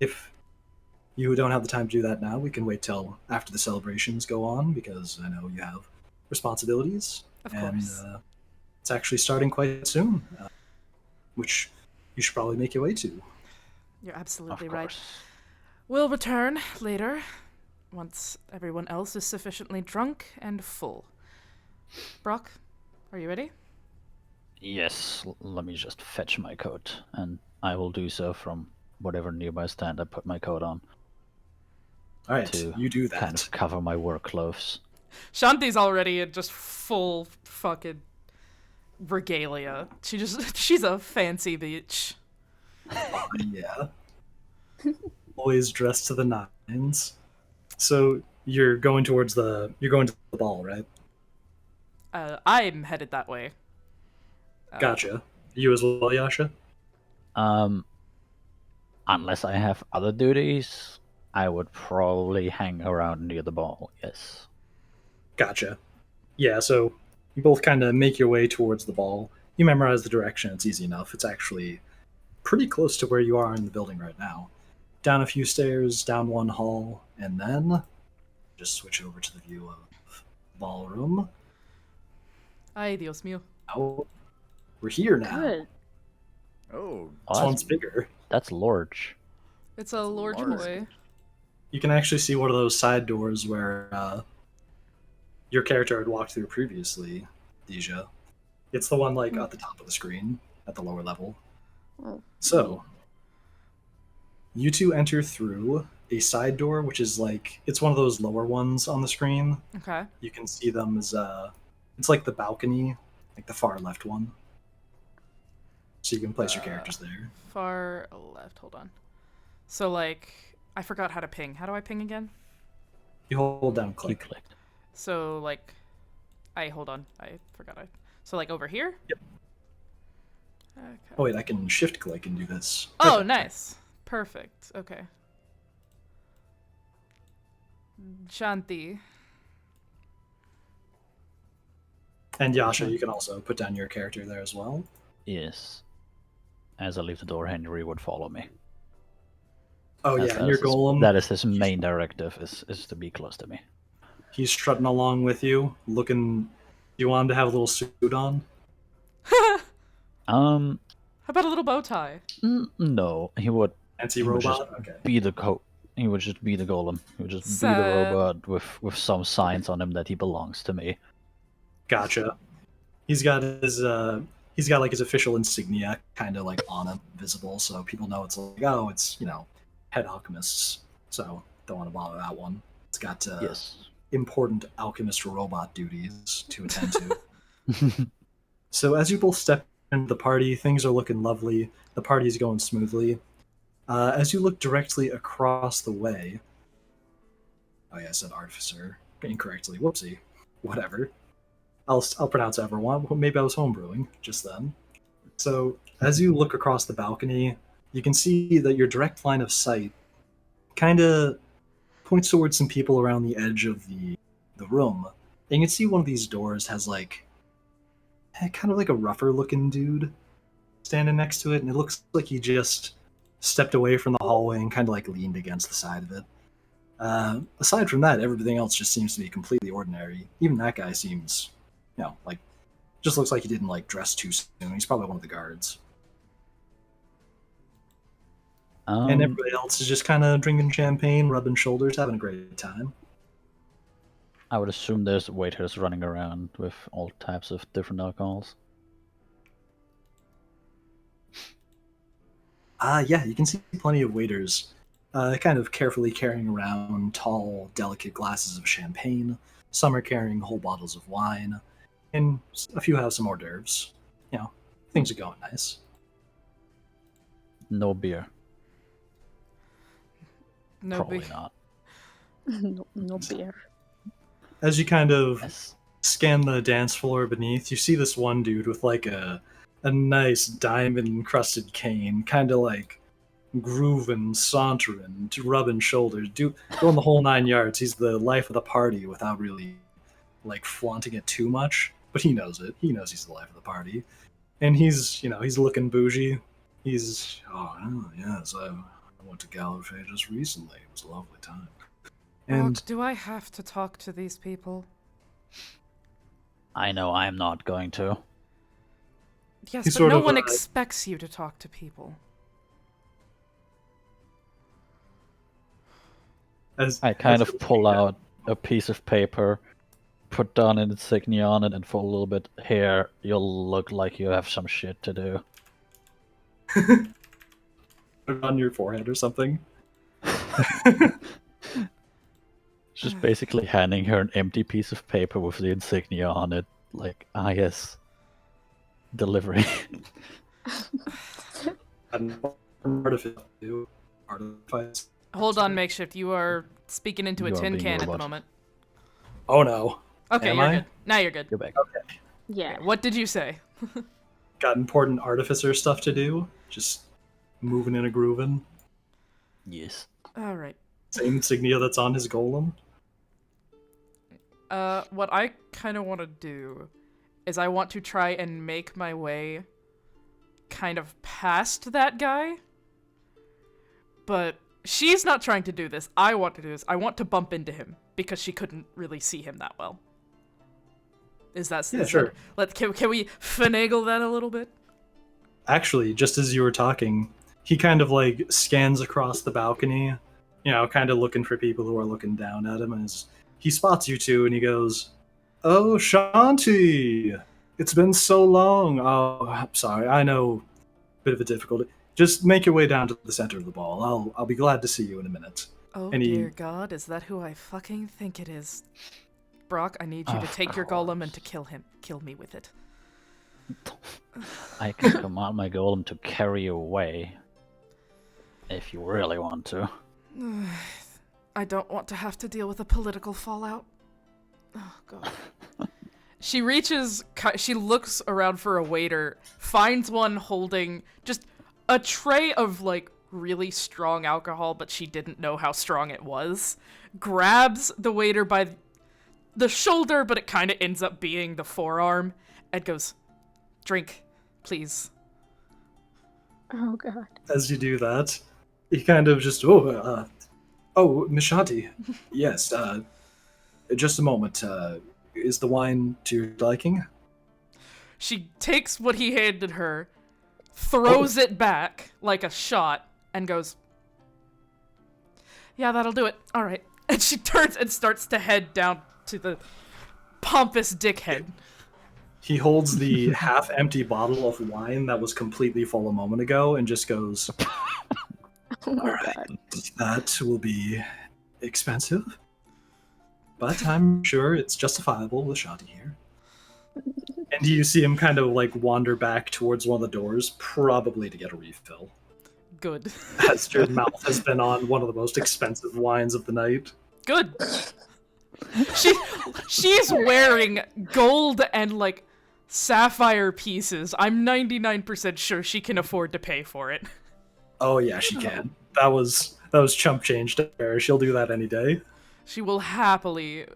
If you don't have the time to do that now, we can wait till after the celebrations go on, because I know you have responsibilities. Of course. And it's actually starting quite soon, which you should probably make your way to. You're absolutely right. We'll return later, once everyone else is sufficiently drunk and full. Brock, are you ready? Yes, let me just fetch my coat, and I will do so from whatever nearby stand I put my coat on. All right, you do that. Kind of cover my work clothes. Shanti's already in just full fucking regalia. She's a fancy bitch. Yeah. Always dressed to the nines. So you're going to the ball, right? I'm headed that way. Gotcha. You as well, Yasha? Unless I have other duties, I would probably hang around near the ball, yes. Gotcha. Yeah, so you both kind of make your way towards the ball. You memorize the direction, it's easy enough. It's actually pretty close to where you are in the building right now. Down a few stairs, down one hall, and then just switch over to the view of ballroom. Ay, Dios mío. Oh, we're here now. Good. Oh, This one's bigger. That's large. It's a large boy. You can actually see one of those side doors where your character had walked through previously, Deja. It's the one like at the top of the screen, at the lower level. Oh. So, you two enter through a side door, which is like, it's one of those lower ones on the screen. Okay. You can see them as, it's like the balcony, like the far left one. So you can place your characters there. Far left, hold on. So like, I forgot how to ping. How do I ping again? You hold down You click. clicked. So like, hold on. I forgot. So like over here? Yep. Okay. Oh wait, I can shift click and do this. Oh, nice. Perfect. Okay. Shanti. And Yasha, you can also put down your character there as well. Yes. As I leave the door, Henry would follow me. Oh As yeah, that and your is his- golem. That is his main directive, is to be close to me. He's strutting along with you, looking. You want him to have a little suit on? How about a little bow tie? No, he would. Fancy he would robot? just Okay. Be the He would just be the golem. He would just be the Sad. robot with some signs on him that he belongs to me. Gotcha. He's got he's got like his official insignia kind of like on him, visible, so people know it's like, oh, it's, you know, head alchemists. So don't want to bother that one. It's got Yes. important alchemist robot duties to attend to. So as you both step into the party, things are looking lovely. The party is going smoothly. As you look directly across the way, oh yeah, I said artificer incorrectly. Whoopsie. Whatever. I'll pronounce whatever I want. Maybe I was homebrewing just then. So as you look across the balcony, you can see that your direct line of sight kind of points towards some people around the edge of the room. And you can see one of these doors has like kind of like a rougher looking dude standing next to it, and it looks like he just stepped away from the hallway and kind of like leaned against the side of it. Aside from that, everything else just seems to be completely ordinary. Even that guy seems, you know, like, just looks like he didn't like dress too soon. He's probably one of the guards. And everybody else is just kind of drinking champagne, rubbing shoulders, having a great time. I would assume there's waiters running around with all types of different alcohols. Yeah, you can see plenty of waiters kind of carefully carrying around tall, delicate glasses of champagne. Some are carrying whole bottles of wine, and a few have some hors d'oeuvres. You know, things are going nice. No beer. No Probably beer. not. No beer. As you kind of Yes. scan the dance floor beneath, you see this one dude with like a nice diamond encrusted cane, kind of like grooving, sauntering, rubbing shoulders, doing the whole 9 yards. He's the life of the party without really like flaunting it too much, but he knows it. He knows he's the life of the party, and he's, you know, he's looking bougie. He's, oh yes, I went to Gallifrey just recently. It was a lovely time. And Brock, do I have to talk to these people? I know I'm not going to. Yes, He's but sort no of, one expects you to talk to people. I kind of pull out a piece of paper, put down an insignia on it, and for a little bit here, you'll look like you have some shit to do. Put it on your forehead or something. Just basically handing her an empty piece of paper with the insignia on it, like, yes, delivery. Artifice. Hold on, Makeshift. You are speaking into a You are tin being a can at the robot. moment. Oh no. Okay, Am you're I? good. Now you're good. Go back. Okay. Yeah. What did you say? Got important artificer stuff to do. Just moving and a grooving. Yes. All right. Same insignia that's on his golem. What I kind of want to do is I want to try and make my way kind of past that guy. But she's not trying to do this. I want to do this. I want to bump into him because she couldn't really see him that well. Is that Sure. Can we finagle that a little bit? Actually, just as you were talking, he kind of like scans across the balcony, you know, kind of looking for people who are looking down at him, and he spots you two, and he goes, "Oh, Shanti! It's been so long. Oh, I'm sorry. I know, bit of a difficulty. Just make your way down to the center of the ball. I'll be glad to see you in a minute." Oh And he- dear God, is that who I fucking think it is? Brock, I need you to Of take your golem and to course. kill him. Kill me with it. I can command my golem to carry you away. If you really want to. I don't want to have to deal with a political fallout. Oh, God. She looks around for a waiter, finds one holding just a tray of, like, really strong alcohol, but she didn't know how strong it was, grabs the waiter by the shoulder, but it kind of ends up being the forearm, and goes, "Drink, please." Oh god. As you do that, he kind of just, Miss Shanti. Yes, just a moment. Is the wine to your liking? She takes what he handed her, throws it back like a shot, and goes, "Yeah, that'll do it. All right." And she turns and starts to head down to the pompous dickhead. He holds the half-empty bottle of wine that was completely full a moment ago and just goes, Oh my "Alright, god. that will be expensive, but I'm sure it's justifiable with Shanti here." And you see him kind of like wander back towards one of the doors, probably to get a refill. Good. As your mouth has been on one of the most expensive wines of the night. Good. She's wearing gold and like sapphire pieces. I'm 99% sure she can afford to pay for it. Oh yeah, she can. That was chump change to her. She'll do that any day. She will happily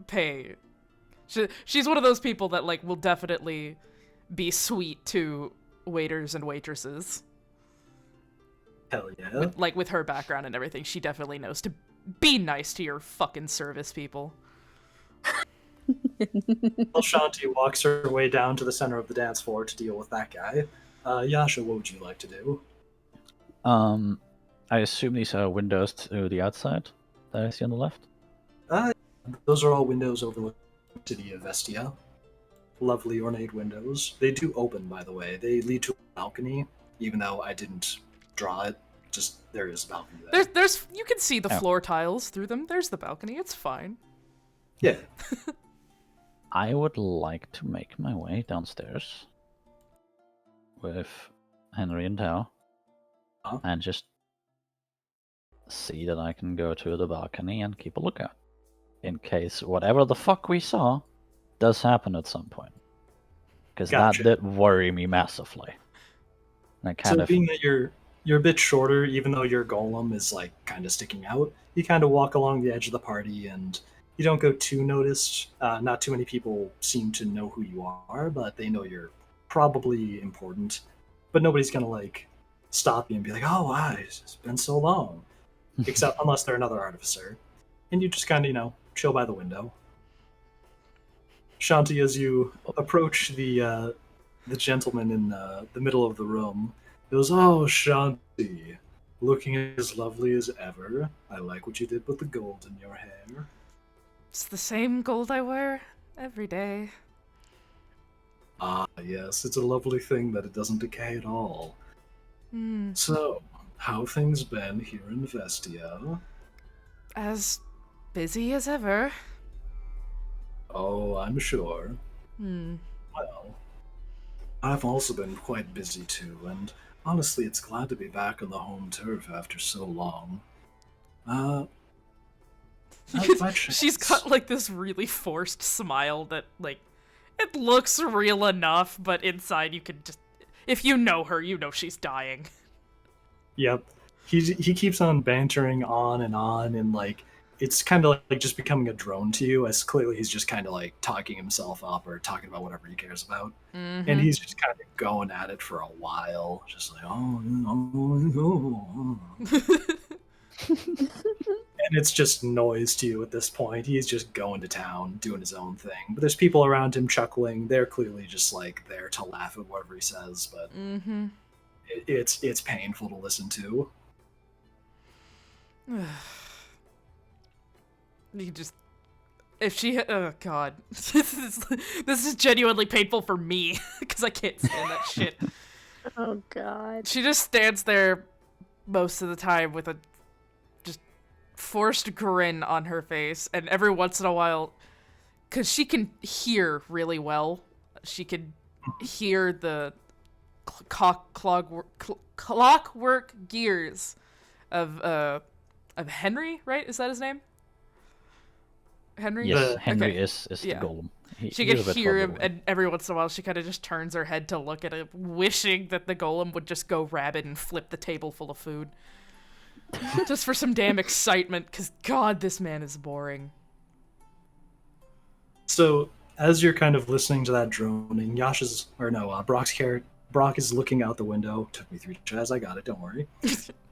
pay. She's one of those people that like will definitely be sweet to waiters and waitresses. Hell yeah. With her background and everything, she definitely knows to be nice to your fucking service people. Well, Shanti walks her way down to the center of the dance floor to deal with that guy. Yasha, what would you like to do? I assume these are windows to the outside that I see on the left? Those are all windows overlooking the city of Vestia. Lovely ornate windows. They do open, by the way. They lead to a balcony, even though I didn't draw it. Just, there is a balcony there. There's you can see the floor tiles through them. There's the balcony. It's fine. Yeah. I would like to make my way downstairs with Henry and Tao and just see that I can go to the balcony and keep a lookout in case whatever the fuck we saw does happen at some point. Because Gotcha. that did worry me massively. And I kind of... being that you're a bit shorter, even though your golem is like kind of sticking out, you kind of walk along the edge of the party and you don't go too noticed. Not too many people seem to know who you are, but they know you're probably important. But nobody's gonna like stop you and be like, "Oh, wow, it's been so long," except unless they're another artificer, and you just kind of chill by the window. Shanti, as you approach the gentleman in the middle of the room, goes, "Oh, Shanti, looking as lovely as ever. I like what you did with the gold in your hair." It's the same gold I wear every day. Ah, yes, it's a lovely thing that it doesn't decay at all. So, how things been here in Vestia? As busy as ever. Oh, I'm sure. Well, I've also been quite busy too, and honestly, it's glad to be back on the home turf after so long. She's got like this really forced smile that like it looks real enough, but inside you can just, if you know her, you know she's dying. Yep. He keeps on bantering on, and like it's kind of like just becoming a drone to you, as clearly he's just kind of like talking himself up or talking about whatever he cares about. And he's just kind of going at it for a while, just like, and it's just noise to you at this point. He's just going to town, doing his own thing. But there's people around him chuckling. They're clearly just like there to laugh at whatever he says, but it's painful to listen to. You just, if she, oh god, this is genuinely painful for me because I can't stand that shit. Oh god. She just stands there most of the time with a just forced grin on her face, and every once in a while, because she can hear really well, she can hear the clockwork gears of Henry, right? Is that his name? Henry? Yes, Henry Okay. is the golem. She can hear him, and every once in a while she kind of just turns her head to look at him, wishing that the golem would just go rabid and flip the table full of food. Just for some damn excitement, because god, this man is boring. So as you're kind of listening to that droning, Brock is looking out the window. Took me 3 tries. I got it. Don't worry.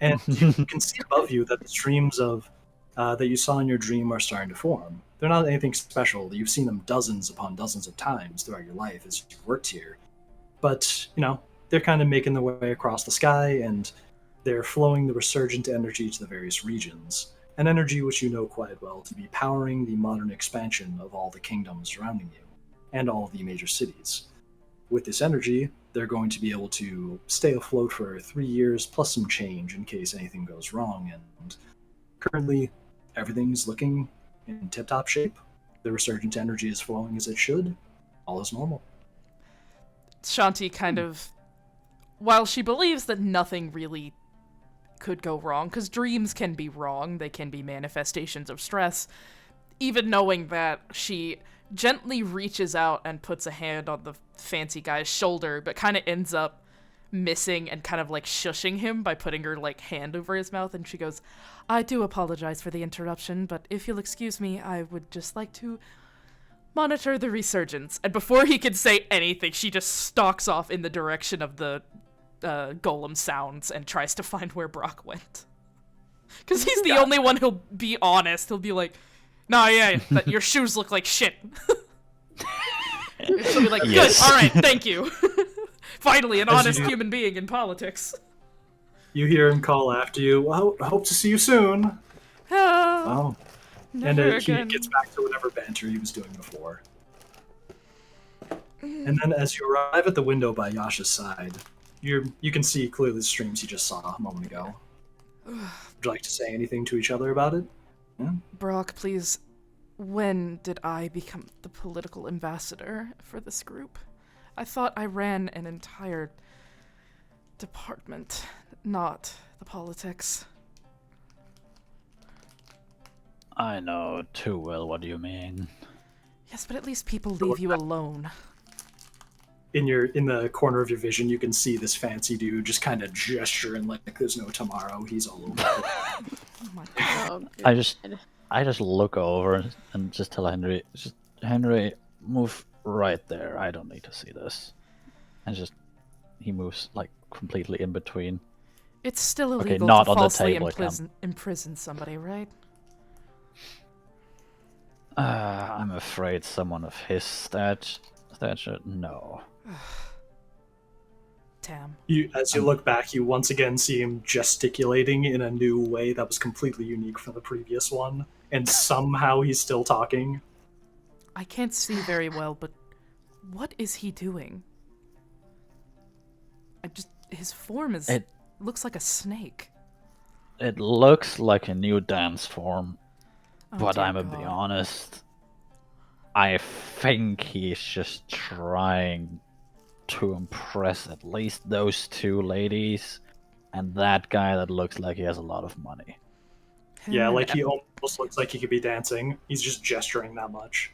And you can see above you that the streams of that you saw in your dream are starting to form. They're not anything special. You've seen them dozens upon dozens of times throughout your life as you've worked here. But, they're kind of making their way across the sky, and they're flowing the resurgent energy to the various regions. An energy which you know quite well to be powering the modern expansion of all the kingdoms surrounding you, and all of the major cities. With this energy, they're going to be able to stay afloat for 3 years, plus some change in case anything goes wrong, and currently, everything's looking in tip-top shape. The resurgent energy is flowing as it should. All is normal. Shanti kind of, while she believes that nothing really could go wrong, because dreams can be wrong, they can be manifestations of stress, even knowing that, she gently reaches out and puts a hand on the fancy guy's shoulder, but kind of ends up missing and kind of like shushing him by putting her like hand over his mouth, and she goes, "I do apologize for the interruption, but if you'll excuse me, I would just like to monitor the resurgence." And before he could say anything, she just stalks off in the direction of the golem sounds and tries to find where Brock went. Because he's the only one who'll be honest. He'll be like, "No, yeah, your shoes look like shit." She'll be like, "Good, Yes. alright, thank you." Finally, an honest human being in politics. You hear him call after you, "Well, I hope to see you soon." Oh, And never he again. gets back to whatever banter he was doing before. And then as you arrive at the window by Yasha's side, you can see clearly the streams you just saw a moment ago. Would you like to say anything to each other about it? Yeah? Brock, please, when did I become the political ambassador for this group? I thought I ran an entire department, not the politics. I know too well what you mean. Yes, but at least people leave you alone. In the corner of your vision, you can see this fancy dude just kind of gesturing like there's no tomorrow. He's all over. Oh my god. Oh, I just look over and just tell Henry, move right there. I don't need to see this. And he moves like completely in between. It's still Okay, illegal not to on the falsely table, it can. imprison somebody, right? I'm afraid someone of his stature, no. Damn. As you look back, you once again see him gesticulating in a new way that was completely unique from the previous one, and somehow he's still talking. I can't see very well, but what is he doing? His form looks like a snake. It looks like a new dance form, Oh, but dear I'm God. gonna be honest. I think he's just trying to impress at least those 2 ladies and that guy that looks like he has a lot of money. Yeah, Him like and he almost looks like he could be dancing. He's just gesturing that much.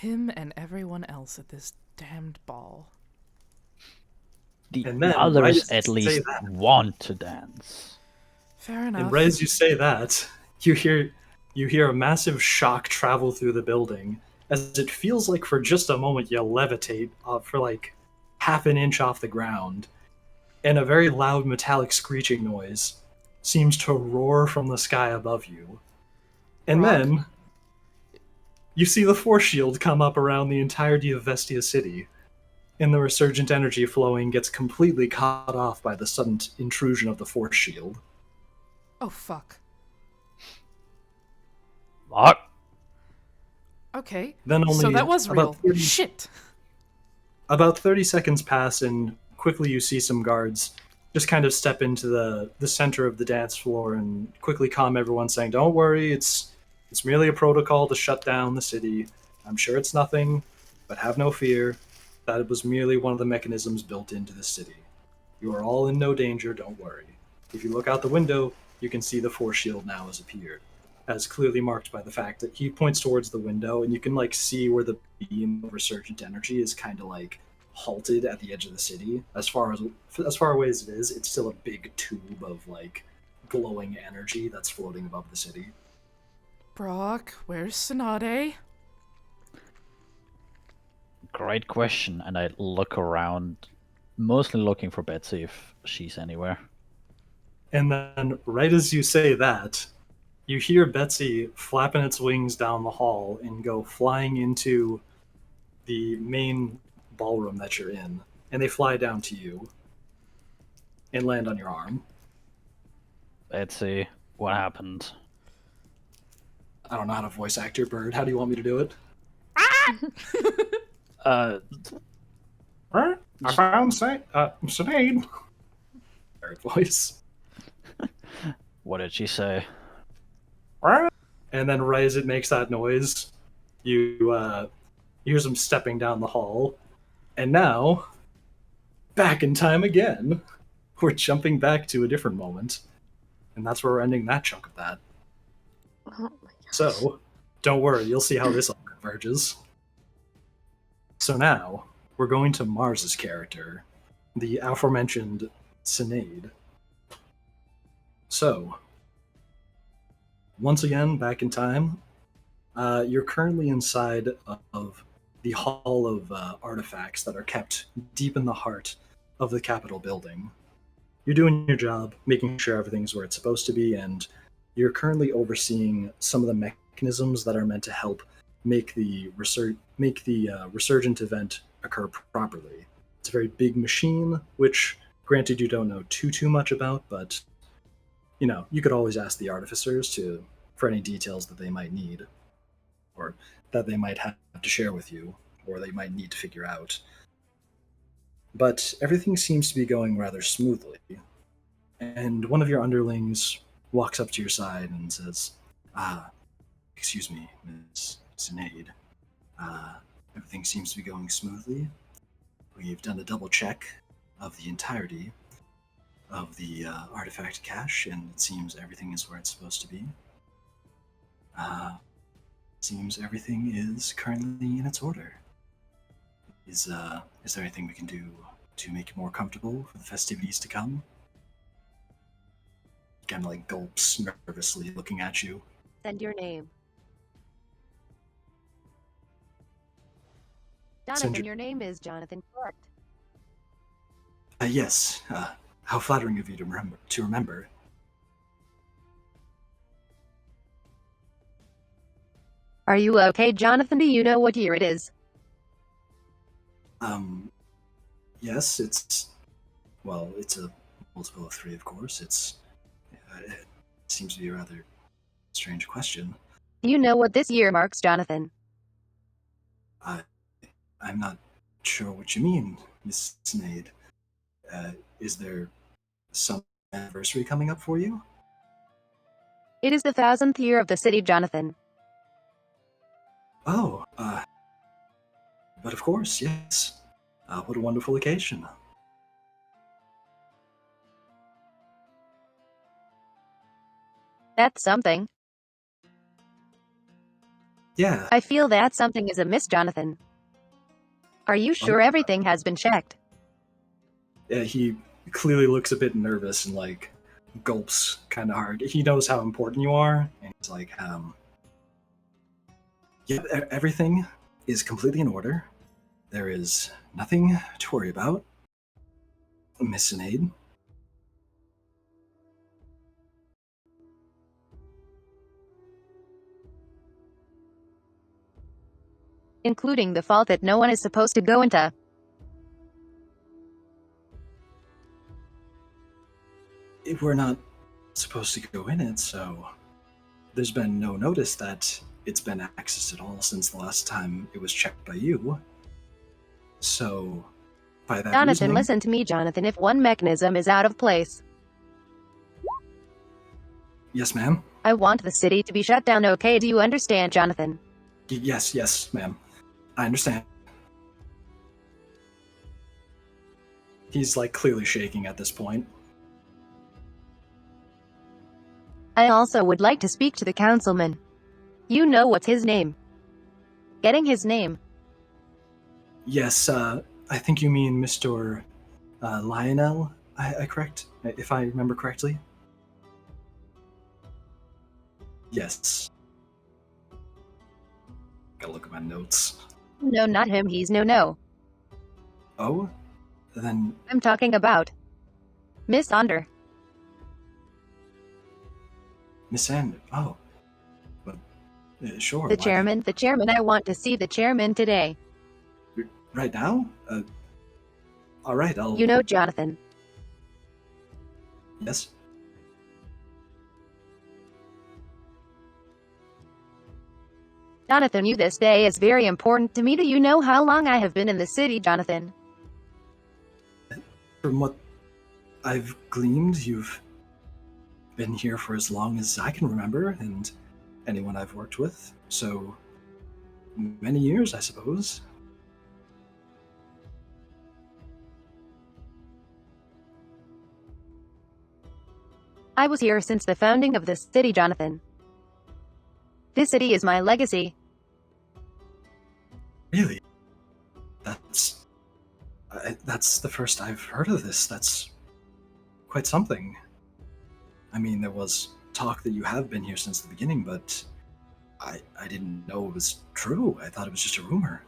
him and everyone else at this damned ball. The And then, right others as you at say least that- want to dance. Fair enough. And right as you say that, you hear a massive shock travel through the building, as it feels like for just a moment you levitate for like half an inch off the ground, and a very loud metallic screeching noise seems to roar from the sky above you. And Brock? then you see the force shield come up around the entirety of Vestia City, and the resurgent energy flowing gets completely cut off by the sudden intrusion of the force shield. Oh, fuck. What? Okay. Then So only that was real. about 30 Shit. About 30 seconds pass, and quickly you see some guards just kind of step into the center of the dance floor and quickly calm everyone, saying, "Don't worry, it's merely a protocol to shut down the city. I'm sure it's nothing, but have no fear. That it was merely one of the mechanisms built into the city. You are all in no danger, don't worry. If you look out the window, you can see the force shield now has appeared, as clearly marked by the fact that he points towards the window, and you can like see where the beam of resurgent energy is kind of like halted at the edge of the city. As far away as it is, it's still a big tube of like glowing energy that's floating above the city. Brock, where's Cynade? Great question. And I look around, mostly looking for Betsy if she's anywhere. And then, right as you say that, you hear Betsy flapping its wings down the hall and go flying into the main ballroom that you're in. And they fly down to you and land on your arm. Betsy, what happened? I don't know how to voice act your bird. How do you want me to do it? I found Cynade. Bird voice. What did she say? And then right as it makes that noise, you hear some stepping down the hall. And now, back in time again. We're jumping back to a different moment. And that's where we're ending that chunk of that. Oh my gosh. So, don't worry, you'll see how this all converges. So now, we're going to Mars's character, the aforementioned Cynade. So, once again, back in time, you're currently inside of the Hall of Artifacts that are kept deep in the heart of the Capitol building. You're doing your job, making sure everything's where it's supposed to be, and you're currently overseeing some of the mechanisms that are meant to help make the resurgent event occur properly. It's a very big machine, which, granted, you don't know too much about, but you could always ask the artificers for any details that they might need, or that they might have to share with you, or they might need to figure out. But everything seems to be going rather smoothly, and one of your underlings walks up to your side and says, excuse me, Miss Cynade. Everything seems to be going smoothly. We've done a double check of the entirety of the artifact cache, and it seems everything is where it's supposed to be. Seems everything is currently in its order. Is there anything we can do to make it more comfortable for the festivities to come? Kind of like gulps nervously, looking at you. Send your name. Jonathan, your name is Jonathan, correct? Yes. How flattering of you to remember. Are you okay, Jonathan? Do you know what year it is? Yes, it's a multiple of 3, of course. It seems to be a rather strange question. Do you know what this year marks, Jonathan? I'm not sure what you mean, Miss Cynade. Is there some anniversary coming up for you? It is the 1000th year of the city, Jonathan. Oh, but of course, yes. What a wonderful occasion. That's something. Yeah. I feel that something is amiss, Jonathan. Are you sure everything has been checked? Yeah, he clearly looks a bit nervous and gulps kind of hard. He knows how important you are, and he's like, yeah, everything is completely in order. There is nothing to worry about, Miss Cynade. Including the fault that no one is supposed to go into. We're not supposed to go in it, so there's been no notice that it's been accessed at all since the last time it was checked by you. So, by that Jonathan, reasoning, listen to me, Jonathan. If one mechanism is out of place, yes, ma'am. I want the city to be shut down, okay? Do you understand, Jonathan? Yes, ma'am. I understand. He's clearly shaking at this point. I also would like to speak to the councilman. You know what's his name? Getting his name. Yes, I think you mean Mr. Lyonell, I correct? If I remember correctly? Yes. Gotta look at my notes. No, not him, he's no. Oh? Then I'm talking about Miss Onder. Miss Sand. Oh. But, sure. The chairman, I want to see the chairman today. Right now? All right, I'll... You know Jonathan. Yes? Jonathan, this day is very important to me. Do you know how long I have been in the city, Jonathan? From what I've gleaned, you've been here for as long as I can remember, and anyone I've worked with. So, many years, I suppose. I was here since the founding of this city, Jonathan. This city is my legacy. Really? That's the first I've heard of this. That's quite something. I mean, there was talk that you have been here since the beginning, but I didn't know it was true. I thought it was just a rumor.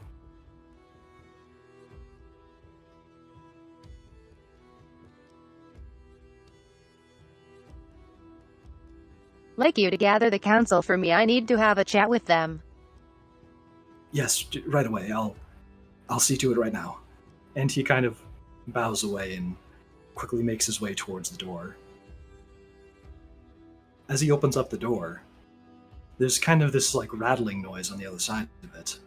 Like you to gather the council for me, I need to have a chat with them. Yes, right away. I'll see to it right now. And he kind of bows away and quickly makes his way towards the door. As he opens up the door, there's kind of this like rattling noise on the other side of it.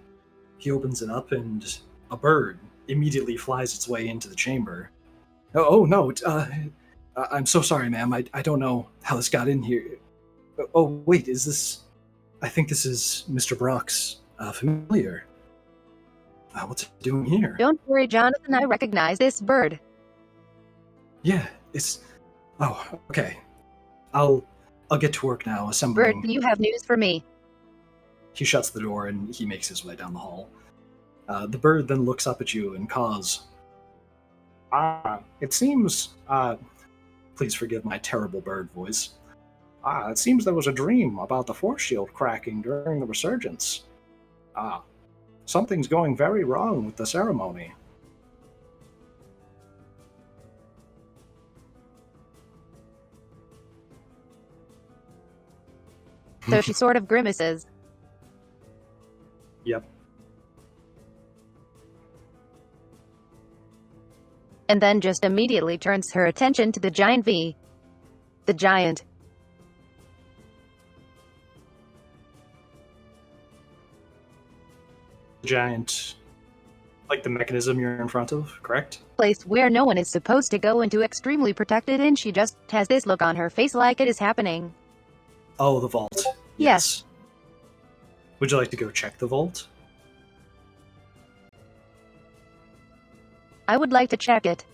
He opens it up and a bird immediately flies its way into the chamber. Oh no, I'm so sorry, ma'am. I don't know how this got in here. Oh wait, is this... I think this is Mr. Brock's familiar. What's it doing here? Don't worry, Jonathan, I recognize this bird. Yeah, it's... Oh, okay. I'll get to work now, assembling... Bird, you have news for me. He shuts the door and he makes his way down the hall. The bird then looks up at you and caws. It seems... Please forgive my terrible bird voice. It seems there was a dream about the force shield cracking during the resurgence. Something's going very wrong with the ceremony. So she sort of grimaces. Yep. And then just immediately turns her attention to the giant V. The giant. Giant, like the mechanism you're in front of, correct? Place where no one is supposed to go into, extremely protected, and she just has this look on her face like it is happening. Oh, the vault. Yes. Would you like to go check the vault? I would like to check it.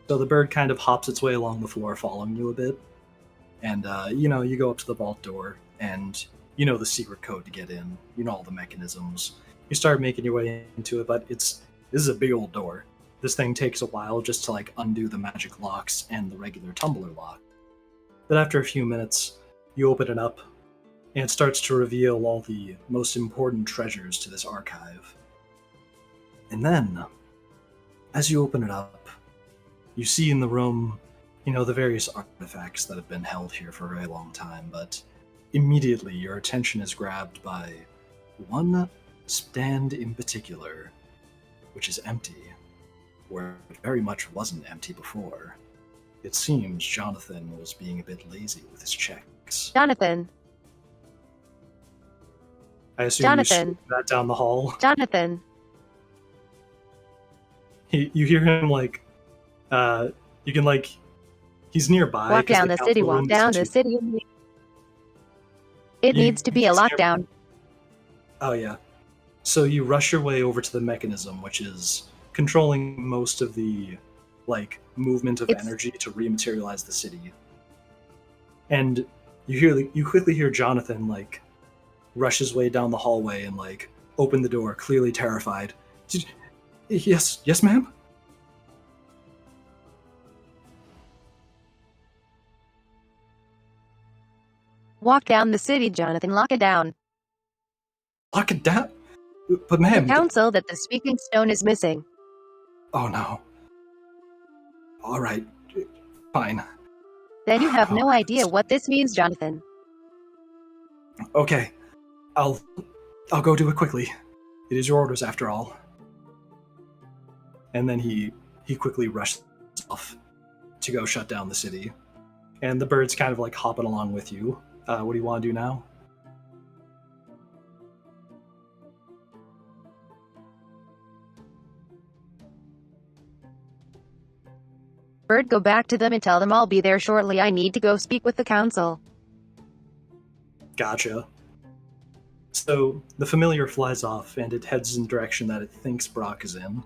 So the bird kind of hops its way along the floor, following you a bit. And, you go up to the vault door, and you know the secret code to get in. You know all the mechanisms. You start making your way into it, but this is a big old door. This thing takes a while just to, undo the magic locks and the regular tumbler lock. But after a few minutes, you open it up, and it starts to reveal all the most important treasures to this archive. And then, as you open it up, you see in the room, the various artifacts that have been held here for a very long time, but immediately your attention is grabbed by one stand in particular, which is empty, where it very much wasn't empty before. It seems Jonathan was being a bit lazy with his checks. Jonathan. I assume Jonathan. you that down the hall. Jonathan. You hear him you can he's nearby. Walk down the city, walk down the city. It needs to be a lockdown. Oh yeah. So you rush your way over to the mechanism, which is controlling most of the movement of energy to rematerialize the city. And you quickly hear Jonathan rush his way down the hallway and open the door, clearly terrified. Yes, ma'am? Walk down the city, Jonathan. Lock it down. Lock it down? But The ma'am... council that the speaking stone is missing. Oh no. Alright. Fine. Then you have Oh, no idea what this means, Jonathan. okay. I'll go do it quickly. It is your orders after all. And then he quickly rushes off to go shut down the city. And the bird's kind of like hopping along with you. What do you want to do now? Bird, go back to them and tell them I'll be there shortly. I need to go speak with the council. Gotcha. So the familiar flies off and it heads in the direction that it thinks Brock is in.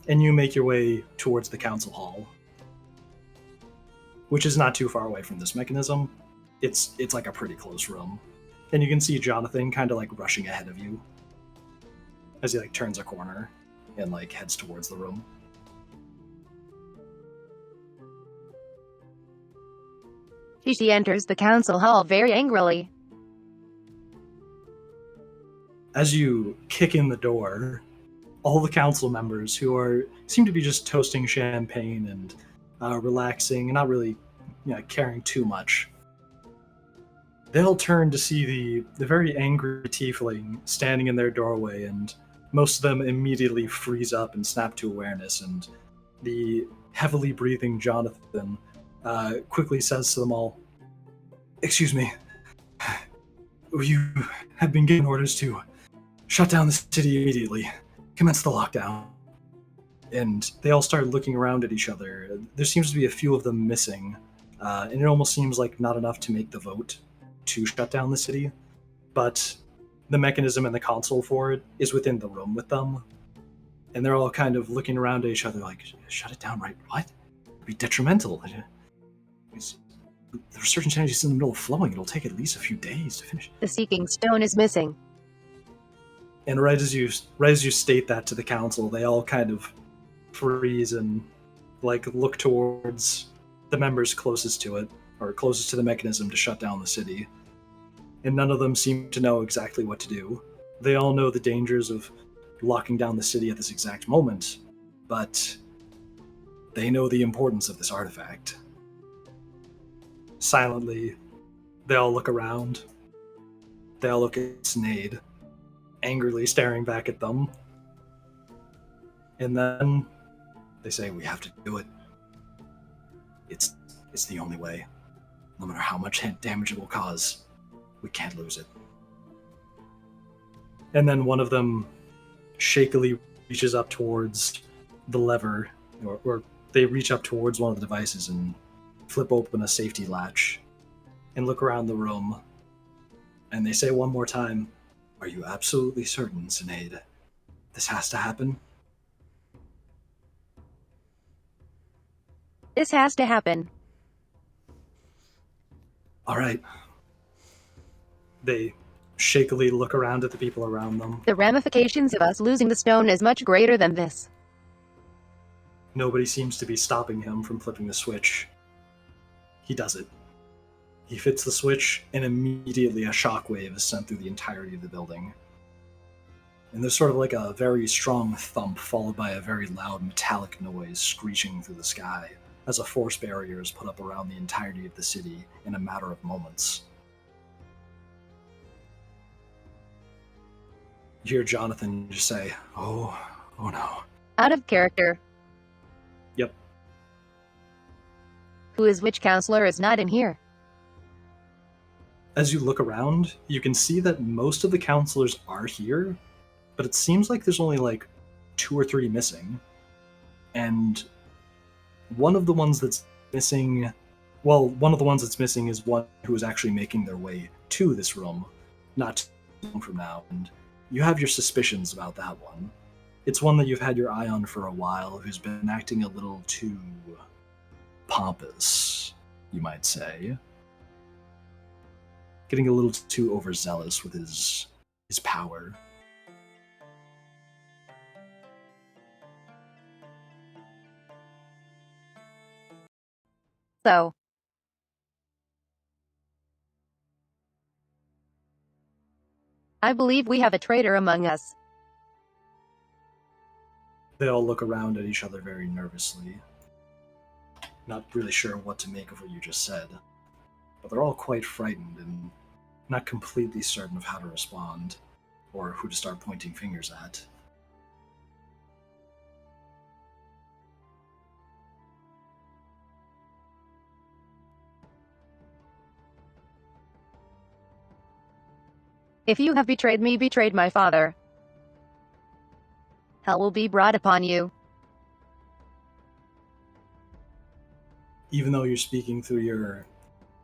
And you make your way towards the council hall, which is not too far away from this mechanism. It's like a pretty close room. And you can see Jonathan kind of like rushing ahead of you as he like turns a corner and like heads towards the room. She enters the council hall very angrily. As you kick in the door, all the council members who seem to be just toasting champagne and relaxing and not really caring too much, they'll turn to see the very angry tiefling standing in their doorway, and most of them immediately freeze up and snap to awareness, and the heavily breathing Jonathan quickly says to them all, "Excuse me, you have been given orders to shut down the city immediately. Commence the lockdown." And they all start looking around at each other. There seems to be a few of them missing, and it almost seems like not enough to make the vote to shut down the city, but the mechanism and the console for it is within the room with them. And they're all kind of looking around at each other like, shut it down, right? What? It'd be detrimental. The resurgent energy is in the middle of flowing. It'll take at least a few days to finish. The seeking stone is missing. And right as you state that to the council, they all kind of freeze and like look towards the members closest to it, or closest to the mechanism to shut down the city. And none of them seem to know exactly what to do. They all know the dangers of locking down the city at this exact moment, but they know the importance of this artifact. Silently, they all look around. They all look at Cynade, angrily staring back at them. And then they say, "We have to do it. It's the only way. No matter how much damage it will cause, we can't lose it." And then one of them shakily reaches up towards the lever, or they reach up towards one of the devices and flip open a safety latch and look around the room. And they say one more time, "Are you absolutely certain, Cynade? This has to happen?" This has to happen. All right. They shakily look around at the people around them. The ramifications of us losing the stone is much greater than this. Nobody seems to be stopping him from flipping the switch. He does it. He fits the switch, and immediately a shockwave is sent through the entirety of the building. And there's sort of like a very strong thump, followed by a very loud metallic noise screeching through the sky, as a force barrier is put up around the entirety of the city in a matter of moments. You hear Jonathan just say, oh no. Out of character. Yep. Who is which counselor is not in here? As you look around, you can see that most of the counselors are here, but it seems like there's only like 2 or 3 missing. And one of the ones that's missing is one who is actually making their way to this room, not too long from now, and you have your suspicions about that one. It's one that you've had your eye on for a while, who's been acting a little too pompous, you might say. Getting a little too overzealous with his power. So. I believe we have a traitor among us. They all look around at each other very nervously, not really sure what to make of what you just said. But they're all quite frightened and not completely certain of how to respond, or who to start pointing fingers at. If you have betrayed me, betrayed my father, hell will be brought upon you. Even though you're speaking through your...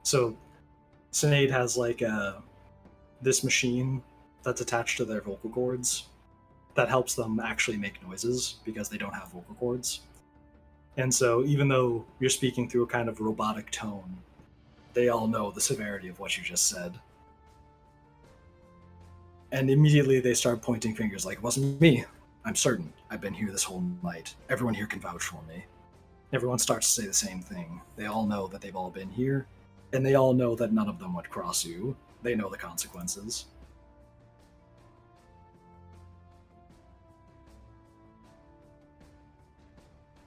So, Cynade has like this machine that's attached to their vocal cords that helps them actually make noises because they don't have vocal cords. And so even though you're speaking through a kind of robotic tone, they all know the severity of what you just said. And immediately they start pointing fingers like, it wasn't me. I'm certain. I've been here this whole night. Everyone here can vouch for me. Everyone starts to say the same thing. They all know that they've all been here, and they all know that none of them would cross you. They know the consequences.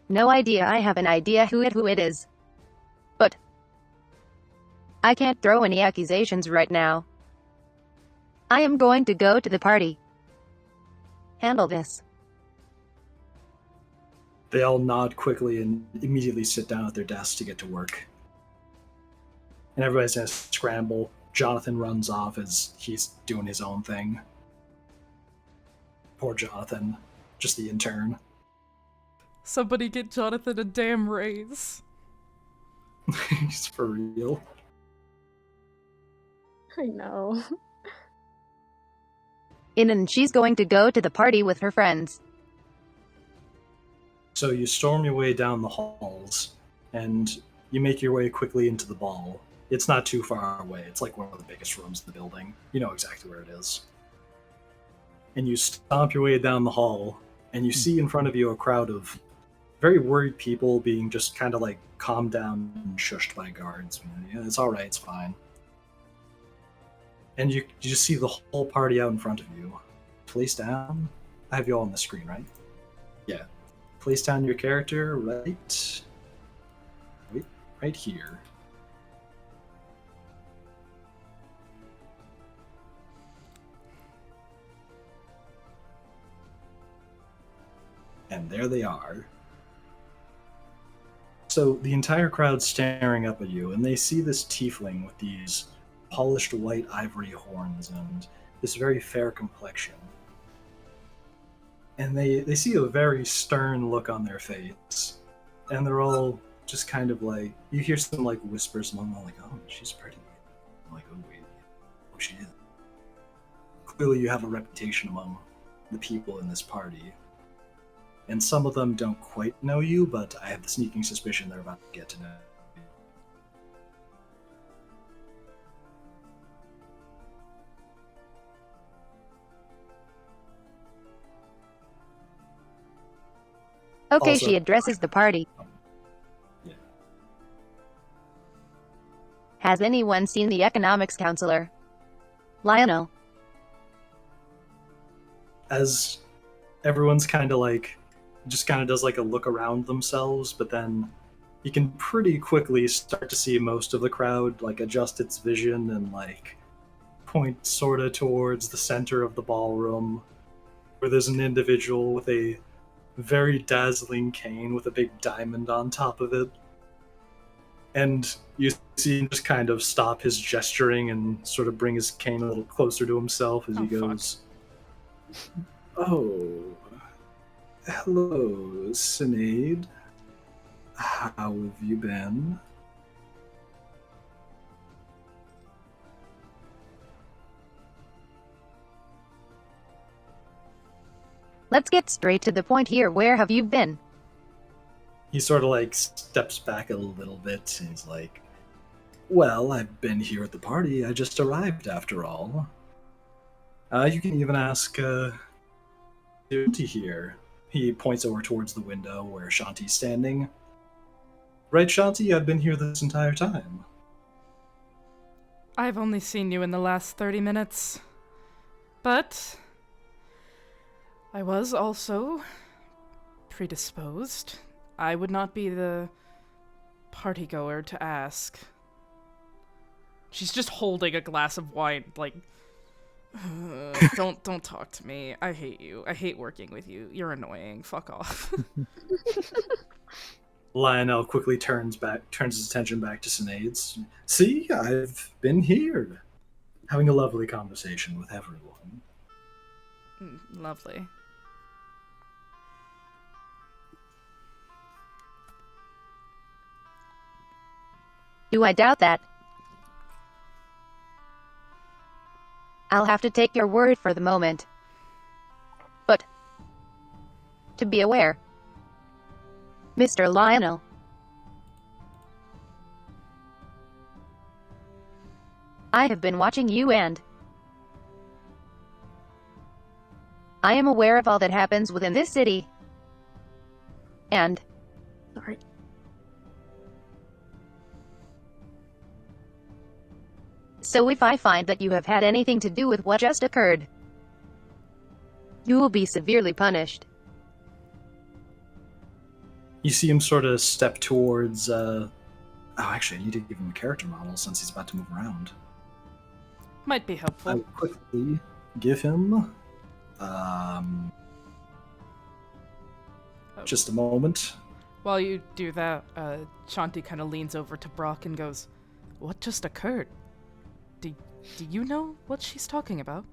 No idea. I have an idea who it is. But I can't throw any accusations right now. I am going to go to the party. Handle this. They all nod quickly and immediately sit down at their desks to get to work. And everybody's gonna scramble. Jonathan runs off as he's doing his own thing. Poor Jonathan. Just the intern. Somebody get Jonathan a damn raise. He's for real. I know. And she's going to go to the party with her friends. So you storm your way down the halls, and you make your way quickly into the ball. It's not too far away. It's like one of the biggest rooms in the building. You know exactly where it is. And you stomp your way down the hall, and you see in front of you a crowd of very worried people being just kind of like calmed down and shushed by guards. Yeah, it's alright, it's fine. And you just see the whole party out in front of you. Place down. I have you all on the screen, right? Yeah. Place down your character right here. And there they are. So the entire crowd's staring up at you, and they see this tiefling with these polished white ivory horns and this very fair complexion. And they see a very stern look on their face. And they're all just kind of like, you hear some like whispers among them, like, oh, she's pretty. I'm like, oh, wait. Oh, she is. Clearly you have a reputation among the people in this party. And some of them don't quite know you, but I have the sneaking suspicion they're about to get to know you. Okay, Also- she addresses the party. Yeah. Has anyone seen the economics counselor? Lyonell. As everyone's kind of like, just kind of does like a look around themselves, but then you can pretty quickly start to see most of the crowd like adjust its vision and like point sort of towards the center of the ballroom, where there's an individual with a very dazzling cane with a big diamond on top of it. And you see him just kind of stop his gesturing and sort of bring his cane a little closer to himself as he goes, "Oh, hello, Cynade. How have you been?" Let's get straight to the point here. Where have you been? He sort of like steps back a little bit and he's like, "Well, I've been here at the party. I just arrived after all. You can even ask Shanti here." He points over towards the window where Shanti's standing. "Right, Shanti? I've been here this entire time." I've only seen you in the last 30 minutes. But I was also predisposed. I would not be the partygoer to ask. She's just holding a glass of wine, like, don't talk to me. I hate you. I hate working with you. You're annoying. Fuck off. Lyonell quickly turns his attention back to Cynade's. See, I've been here, having a lovely conversation with everyone. Lovely. Do I doubt that? I'll have to take your word for the moment. But to be aware, Mr. Lyonell, I have been watching you and I am aware of all that happens within this city. And Sorry. So if I find that you have had anything to do with what just occurred, you will be severely punished. You see him sort of step towards. Oh, actually, I need to give him a character model since he's about to move around. Might be helpful. I will quickly give him. Just a moment. While you do that, Shanti kind of leans over to Brock and goes, "What just occurred? Do you know what she's talking about?"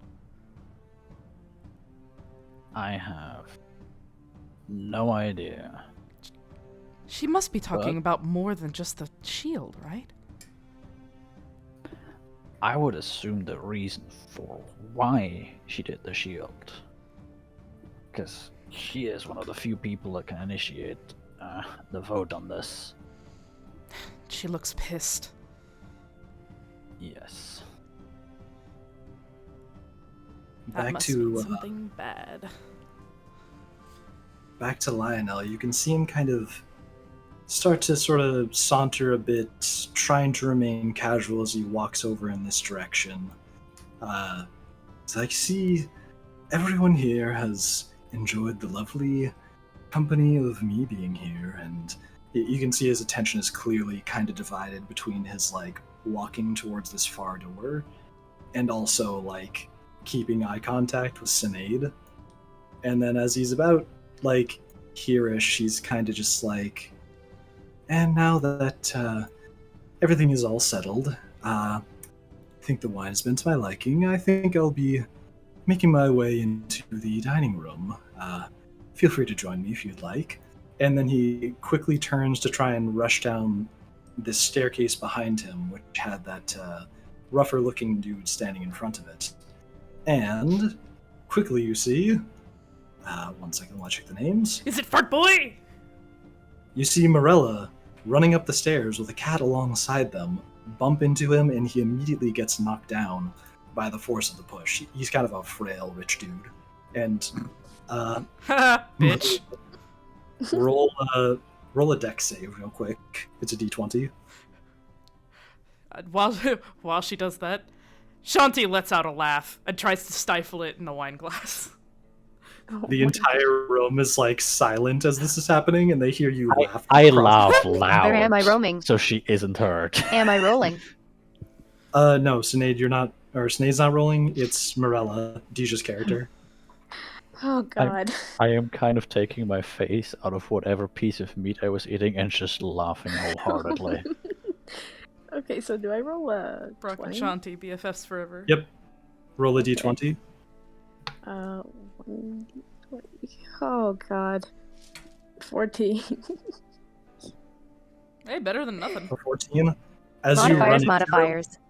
I have no idea. She must be talking about more than just the shield, right? I would assume the reason for why she did the shield. Because she is one of the few people that can initiate the vote on this. She looks pissed. Yes. That must mean something bad. Back to Lyonell, you can see him kind of start to sort of saunter a bit, trying to remain casual as he walks over in this direction. It's like, see, everyone here has enjoyed the lovely company of me being here, and you can see his attention is clearly kind of divided between his, like, walking towards this far door and also, like, keeping eye contact with Cynade. And then as he's about, like, here-ish, he's kind of just like, and now that everything is all settled, I think the wine has been to my liking. I think I'll be making my way into the dining room. Feel free to join me if you'd like. And then he quickly turns to try and rush down this staircase behind him, which had that rougher-looking dude standing in front of it. And quickly you see, 1 second while I check the names. Is it Fart Boy? You see Mirella running up the stairs with a cat alongside them, bump into him, and he immediately gets knocked down by the force of the push. He's kind of a frail, rich dude. And, bitch. roll a dex save real quick. It's a d20. While she does that, Shanti lets out a laugh and tries to stifle it in the wine glass. The entire room is like silent as this is happening, and they hear you laugh. I laugh loud. Where am I roaming? So she isn't hurt. Am I rolling? No, Cynade, you're not, or Cynade's not rolling. It's Mirella, Deja's character. Oh god. I am kind of taking my face out of whatever piece of meat I was eating and just laughing wholeheartedly. Okay, so do I roll a Brock 20? and Shanti, BFFs forever. Yep. Roll a d20. 1d20. Oh god. 14. Hey, better than nothing. 14. As you run Modifiers. into him,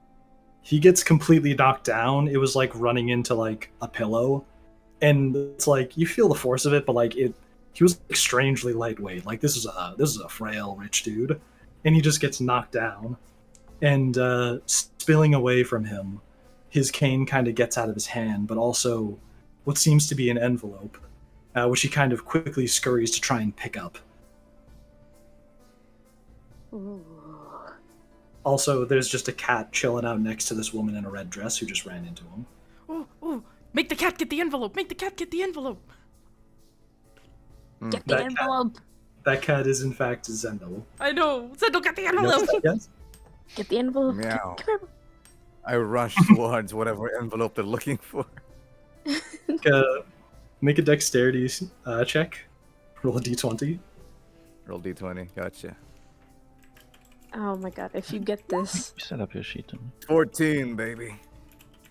he gets completely knocked down. It was like running into like a pillow. And it's like you feel the force of it, but like he was like, strangely lightweight. Like this is a frail rich dude, and he just gets knocked down, and spilling away from him, his cane kind of gets out of his hand, but also what seems to be an envelope, which he kind of quickly scurries to try and pick up. Ooh. Also, there's just a cat chilling out next to this woman in a red dress who just ran into him. Ooh, Make the cat get the envelope! Make the cat get the envelope! Get the envelope! That cat is in fact Zendel. I know! Zendel, get the Yes, envelope! yes. Get the envelope. Meow. Come here. I rush towards whatever envelope they're looking for. Make a dexterity check. Roll a d20. Roll d20. Gotcha. Oh my god, if you get this, Set up your sheet. 14, baby.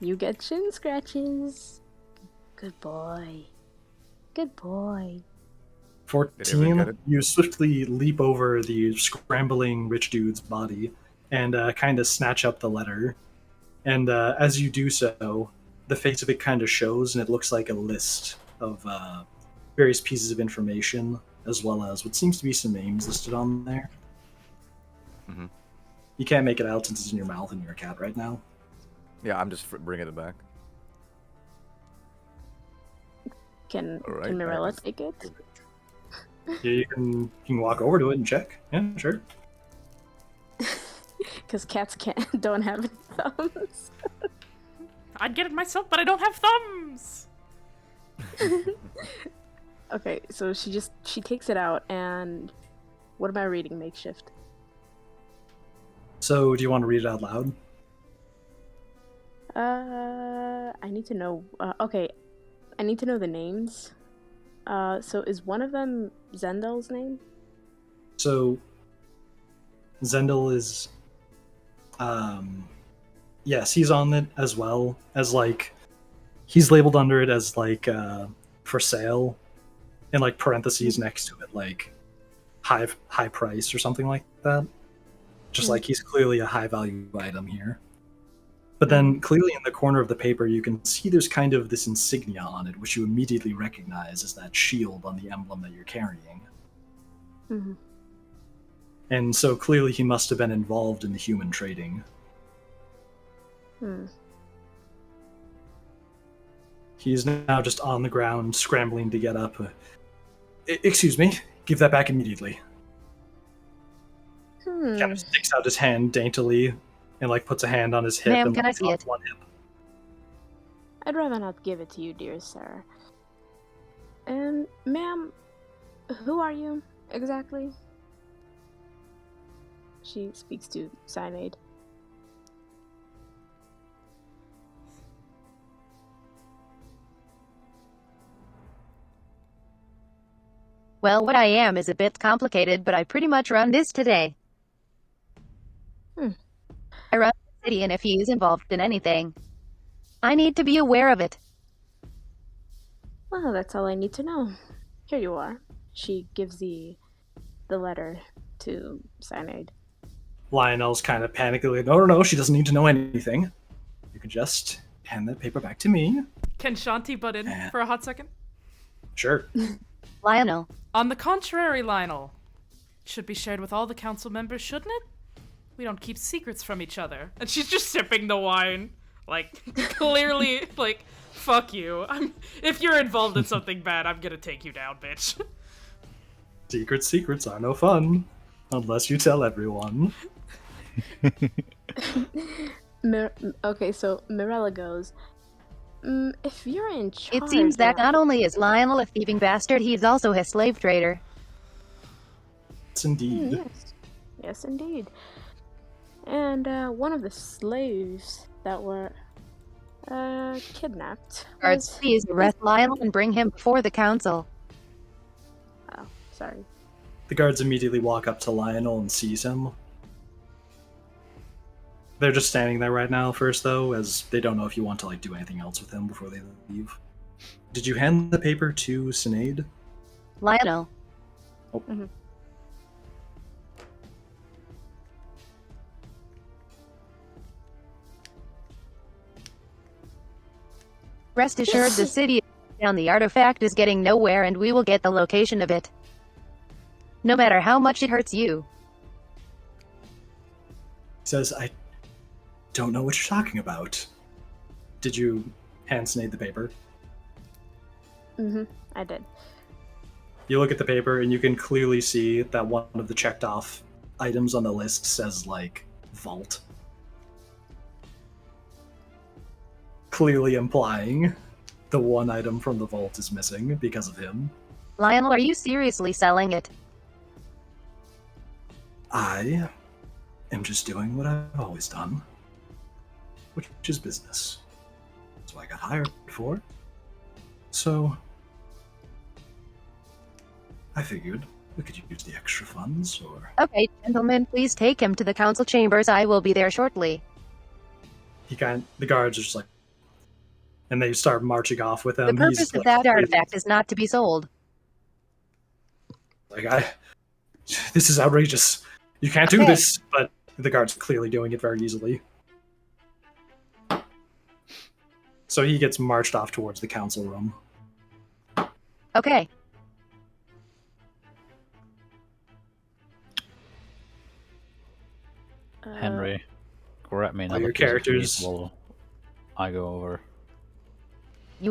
you get shin scratches. Good boy. Good boy. Did everyone get 14. it? You swiftly leap over the scrambling rich dude's body and kind of snatch up the letter. And as you do so, the face of it kind of shows, and it looks like a list of various pieces of information, as well as what seems to be some names listed on there. Mhm. You can't make it out since it's in your mouth and you're a cat right now. Yeah, I'm just bringing it back. Can All right, can Mirella thanks. take it? Yeah, you can walk over to it and check. Yeah, sure. Because cats don't have any thumbs. I'd get it myself, but I don't have thumbs! Okay, so she takes it out, and what am I reading? Makeshift. So, do you want to read it out loud? I need to know. Okay, I need to know the names. So is one of them Zendel's name? So, Zendel is, yes, he's on it as well as like, he's labeled under it as like for sale, in like parentheses next to it, like high price or something like that. Just like he's clearly a high value item here. But then clearly in the corner of the paper, you can see there's kind of this insignia on it, which you immediately recognize as that shield on the emblem that you're carrying. Mm-hmm. And so clearly he must have been involved in the human trading. Hmm. He's now just on the ground, scrambling to get up. Excuse me, give that back immediately. Kind of sticks out his hand daintily and like puts a hand on his hip. Ma'am, and can I like, see it? one hip. I'd rather not give it to you, dear sir. And, ma'am, who are you exactly? She speaks to Cynade. Well, what I am is a bit complicated, but I pretty much run this today. I run the city, and if he is involved in anything, I need to be aware of it. Well, that's all I need to know. Here you are. She gives the letter to Cynade. Lyonell's kind of panicking, like, no, she doesn't need to know anything. You can just hand that paper back to me. Can Shanti butt in for a hot second? Sure. Lyonell. On the contrary, Lyonell, it should be shared with all the council members, shouldn't it? We don't keep secrets from each other. And she's just sipping the wine. Like, clearly, like, fuck you. If you're involved in something bad, I'm gonna take you down, bitch. Secrets are no fun. Unless you tell everyone. Okay, so Mirella goes, if you're in charge... It seems that not only is Lyonell a thieving bastard, he's also a slave trader. Yes, indeed. Yes. Yes, indeed. And one of the slaves that were kidnapped Guards, was... please arrest Lyonell and bring him before the council. Oh, sorry. The guards immediately walk up to Lyonell and seize him. They're just standing there right now first, though, as they don't know if you want to like do anything else with him before they leave. Did you hand the paper to Cynade? Lyonell. Oh. Mm-hmm. Rest assured, the city down the artifact is getting nowhere, and we will get the location of it. No matter how much it hurts you. He says, I don't know what you're talking about. Did you hand Cynade the paper? Mm-hmm, I did. You look at the paper and you can clearly see that one of the checked off items on the list says, like, vault. Clearly implying the one item from the vault is missing because of him. Lyonell, are you seriously selling it? I am just doing what I've always done, which is business. That's what I got hired for. So, I figured we could use the extra funds, or... Okay, gentlemen, please take him to the council chambers. I will be there shortly. The guards are just like... And they start marching off with him. The purpose of that artifact is not to be sold. This is outrageous. You can't do this. But the guard's clearly doing it very easily. So he gets marched off towards the council room. Okay. Henry, grab me another your piece of characters- meat while I go over.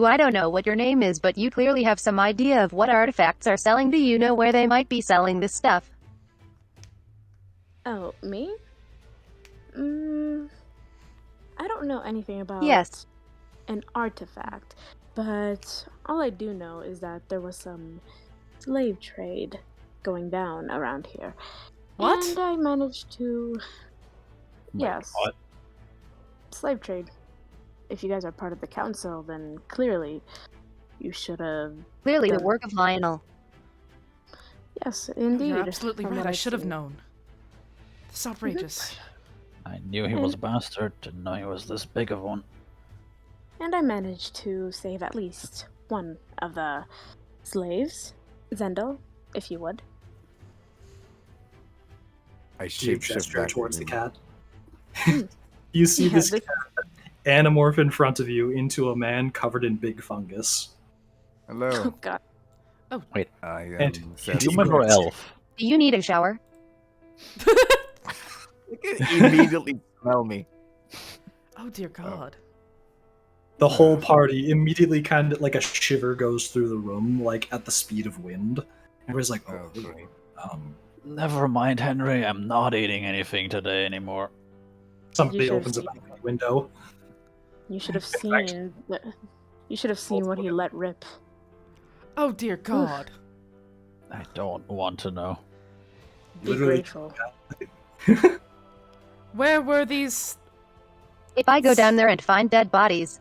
I don't know what your name is, but you clearly have some idea of what artifacts are selling. Do you know where they might be selling this stuff? Oh, me? I don't know anything about an artifact, but all I do know is that there was some slave trade going down around here. What? And I managed to... Yes. What? Slave trade. If you guys are part of the council, then clearly you should have... Clearly the work of Lyonell. Yes, indeed. You're absolutely from right. what I I've should have seen. known. It's outrageous. I knew he was a bastard, didn't know he was this big of one. And I managed to save at least one of the slaves. Zendel, if you would. I You shape gesture back towards the to cat. You see Yeah, this cat anamorph in front of you into a man covered in big fungus. Hello. Oh god. I am And Seth. Human or elf? Do you need a shower? You can immediately smell me. Oh dear God. The whole party immediately kind of like a shiver goes through the room, like at the speed of wind. Everybody's like, Oh, great. Never mind, Henry. I'm not eating anything today anymore. Somebody You should've opens a seen balcony window. You should have seen. You should have seen what he let rip. Oh dear God. I don't want to know. Be Literally. grateful. Where were these? If I go down there and find dead bodies,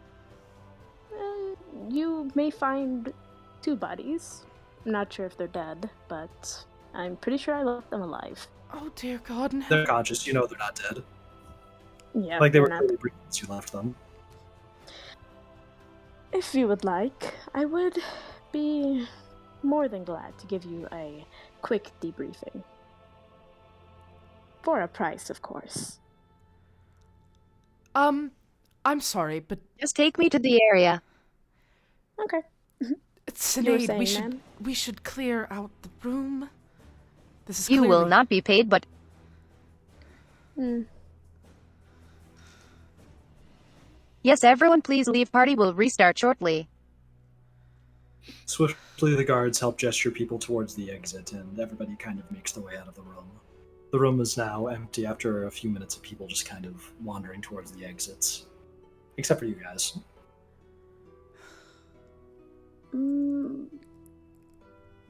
You may find 2 bodies. I'm not sure if they're dead, but I'm pretty sure I left them alive. Oh dear God. No. They're conscious, you know they're not dead. Yeah, Like they were they're not. clearly breathing as you left them. If you would like, I would be more than glad to give you a quick debriefing. For a price, of course. I'm sorry, but just take me to the area. Okay. Cynade, saying, we should ma'am? we should clear out the room. This is You will clearly- not be paid, but yes, everyone please leave. Party will restart shortly. Swiftly, the guards help gesture people towards the exit, and everybody kind of makes their way out of the room. The room is now empty after a few minutes of people just kind of wandering towards the exits. Except for you guys.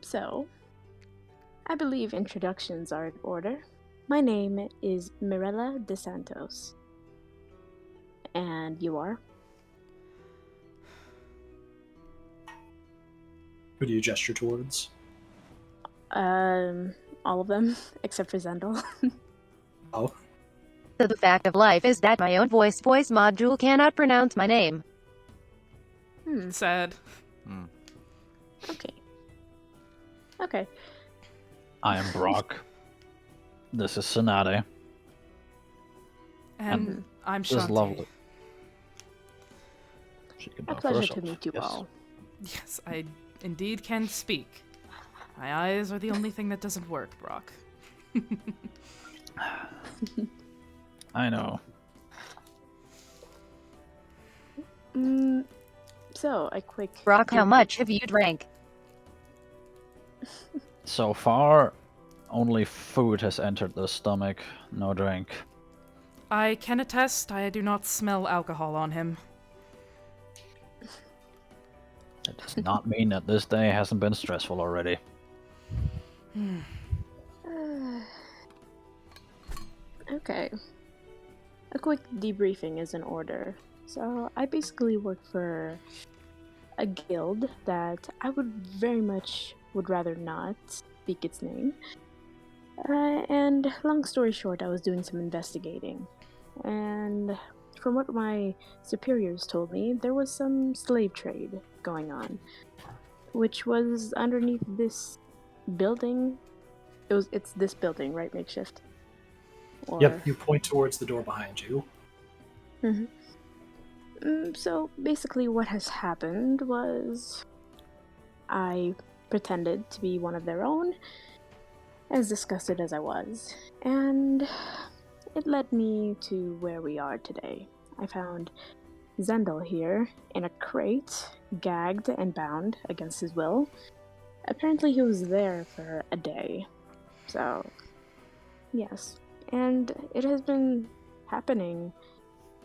So, I believe introductions are in order. My name is Mirella de Santos. And you are? Who do you gesture towards? All of them, except for Zendel. Oh, So the fact of life is that my own voice module cannot pronounce my name. Sad. Okay. Okay. I am Brock. This is Cynade. And I'm This is Shanti. lovely. She can A go pleasure first. to meet you Yes. all. Yes, I indeed can speak. My eyes are the only thing that doesn't work, Brock. I know. So, a quick... Brock, how much have you drank? So far, only food has entered the stomach, no drink. I can attest I do not smell alcohol on him. That does not mean that this day hasn't been stressful already. Okay. A quick debriefing is in order. So, I basically work for a guild that I would rather not speak its name. And long story short, I was doing some investigating. And from what my superiors told me, there was some slave trade going on, which was underneath this building. It's this building, right, Makeshift? Or... Yep, you point towards the door behind you. So basically what has happened was I pretended to be one of their own, as disgusted as I was, and it led me to where we are today. I found Zendel here in a crate, gagged and bound against his will. Apparently he was there for a day. So, yes. And it has been happening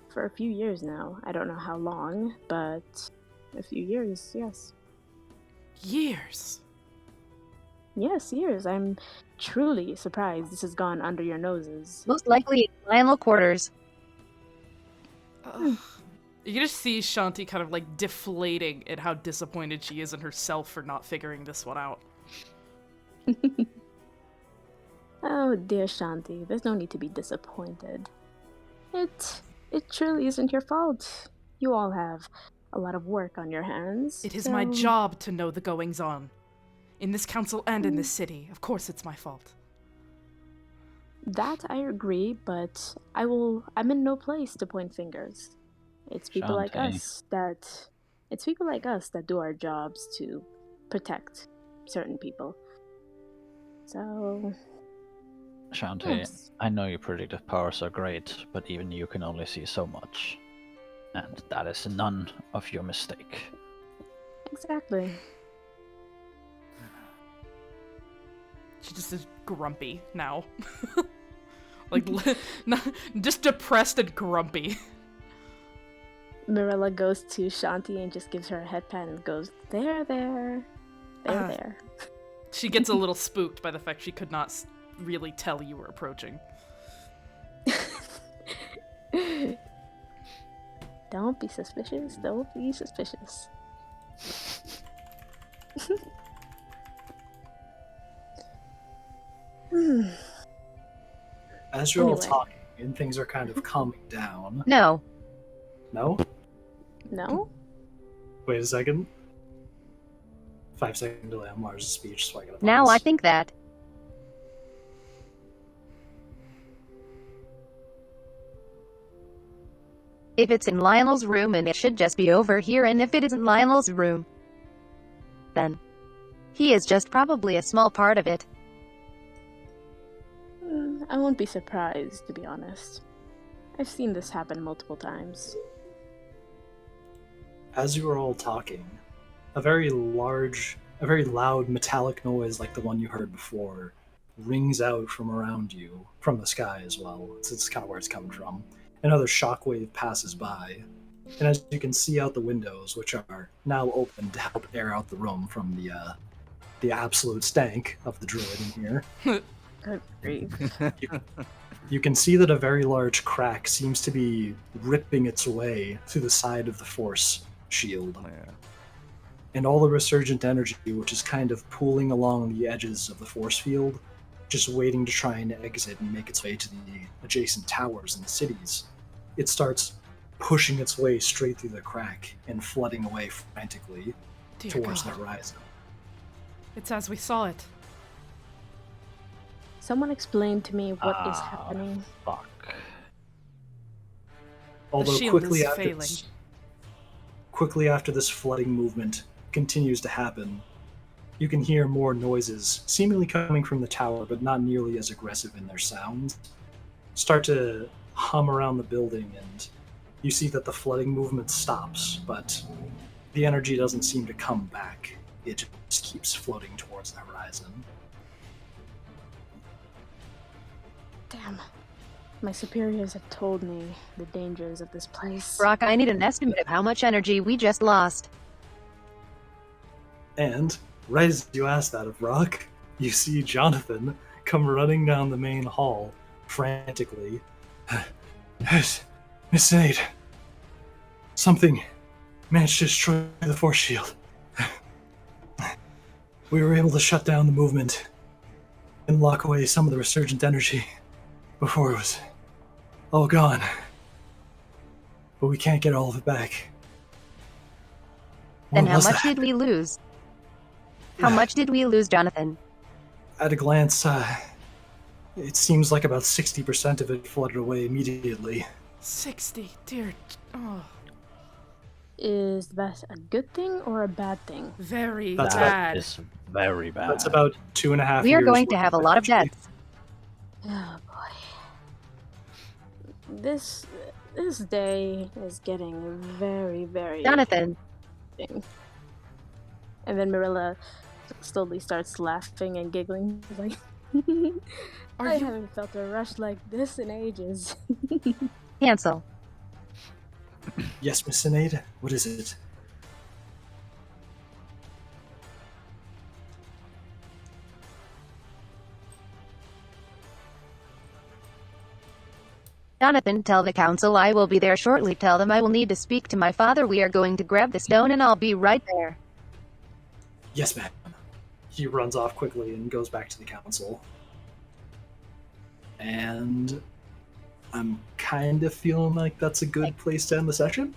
for a few years now. I don't know how long, but a few years, yes. Years? Yes, years. I'm truly surprised this has gone under your noses. Most likely Lionel quarters. You can just see Shanti kind of like deflating at how disappointed she is in herself for not figuring this one out. Oh, dear Shanti, there's no need to be disappointed. It truly isn't your fault. You all have a lot of work on your hands. It is my job to know the goings-on. In this council and in this city. Of course it's my fault. That I agree, but I'm in no place to point fingers. It's people like us that do our jobs to protect certain people. So... Shanti, yes. I know your predictive powers are great, but even you can only see so much. And that is none of your mistake. Exactly. She just is grumpy now. Like, just depressed and grumpy. Mirella goes to Shanti and just gives her a head pat and goes, there. She gets a little spooked by the fact she could not really tell you were approaching. Don't be suspicious. As you're all talking and things are kind of calming down. No. No? No? Wait a second. 5-second delay on Mars' speech, so I gotta pause. Now I think that. If it's in Lyonel's room, and it should just be over here, and if it isn't Lyonel's room, then he is just probably a small part of it. I won't be surprised, to be honest. I've seen this happen multiple times. As you are all talking, a very loud metallic noise like the one you heard before rings out from around you, from the sky as well. It's kind of where it's coming from. Another shockwave passes by, and as you can see out the windows, which are now open to help air out the room from the absolute stank of the druid in here, Good grief. you can see that a very large crack seems to be ripping its way through the side of the force shield. Yeah. And all the resurgent energy, which is kind of pooling along the edges of the force field, just waiting to try and exit and make its way to the adjacent towers and cities, it starts pushing its way straight through the crack and flooding away frantically towards the horizon. It's as we saw it. Someone explain to me what is happening. Fuck. Although shield is failing. Quickly after this flooding movement continues to happen, you can hear more noises, seemingly coming from the tower, but not nearly as aggressive in their sounds, start to hum around the building, and you see that the flooding movement stops, but the energy doesn't seem to come back. It just keeps floating towards the horizon. Damn. My superiors have told me the dangers of this place. Brock, I need an estimate of how much energy we just lost. And right as you ask that of Brock, you see Jonathan come running down the main hall frantically. Miss Cynade, something managed to destroy the force shield. We were able to shut down the movement and lock away some of the resurgent energy before it was all gone. But we can't get all of it back. Then What how was much that? did we lose? How much did we lose, Jonathan? At a glance, it seems like about 60% of it flooded away immediately. 60, dear. Oh, Is that a good thing or a bad thing? very That's bad. That is very bad. That's about 2.5 We are years going to worth have a lot of energy. deaths. Oh boy. This day is getting very, very Jonathan, interesting. And then Mirella slowly starts laughing and giggling. She's like, I haven't felt a rush like this in ages. cancel. Yes, Miss Cynade, what is it? Jonathan, tell the council I will be there shortly. Tell them I will need to speak to my father. We are going to grab the stone and I'll be right there. Yes, ma'am. He runs off quickly and goes back to the council. And I'm kind of feeling like that's a good place to end the session.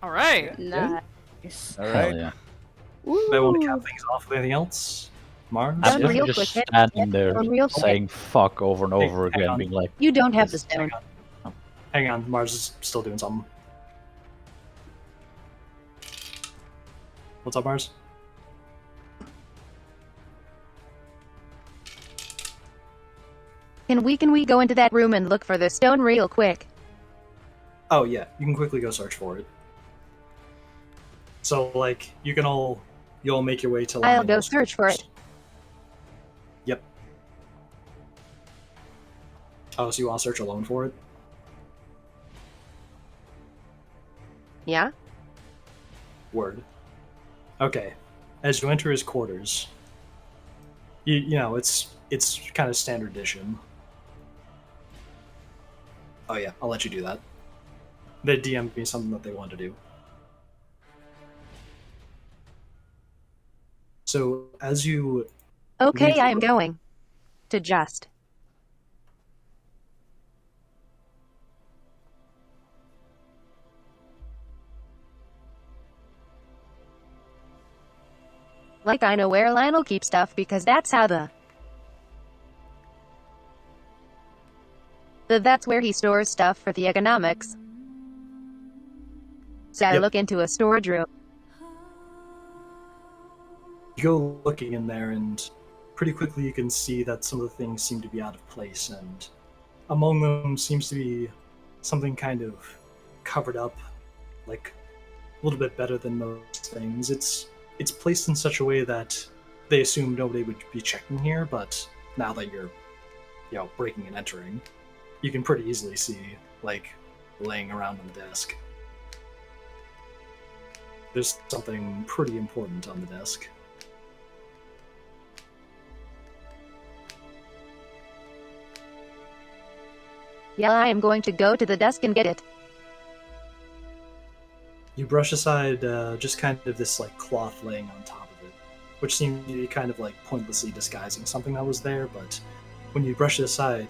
All right. Nice. All Hell right. yeah. I want to cap things off with anything else. Mars? Done I'm definitely real just quick, hit standing there Done real quick. saying fuck over and Hey, over hang again, on. being like, You don't have the stone. Hang on, Mars is still doing something. What's up, Mars? Can we go into that room and look for the stone real quick? Oh yeah, you can quickly go search for it. So like you'll all make your way to I'll go Lyonell's search for it. quarters. Yep. Oh, so you want to search alone for it? Yeah? Word. Okay. As you enter his quarters, you know it's kind of standard edition. Oh yeah, I'll let you do that. They DM'd me something that they wanted to do. So as you Okay, leave the I am room- going. To just. Like I know where Lyonell keeps stuff because that's how that's where he stores stuff for the economics. So I Yep. look into a storage room. you go looking in there, and pretty quickly you can see that some of the things seem to be out of place, and among them seems to be something kind of covered up, like a little bit better than most things. It's placed in such a way that they assume nobody would be checking here, but now that you're, breaking and entering, you can pretty easily see, like, laying around on the desk. There's something pretty important on the desk. Yeah, I am going to go to the desk and get it. You brush aside just kind of this like cloth laying on top of it, which seemed to be kind of like pointlessly disguising something that was there, but when you brush it aside,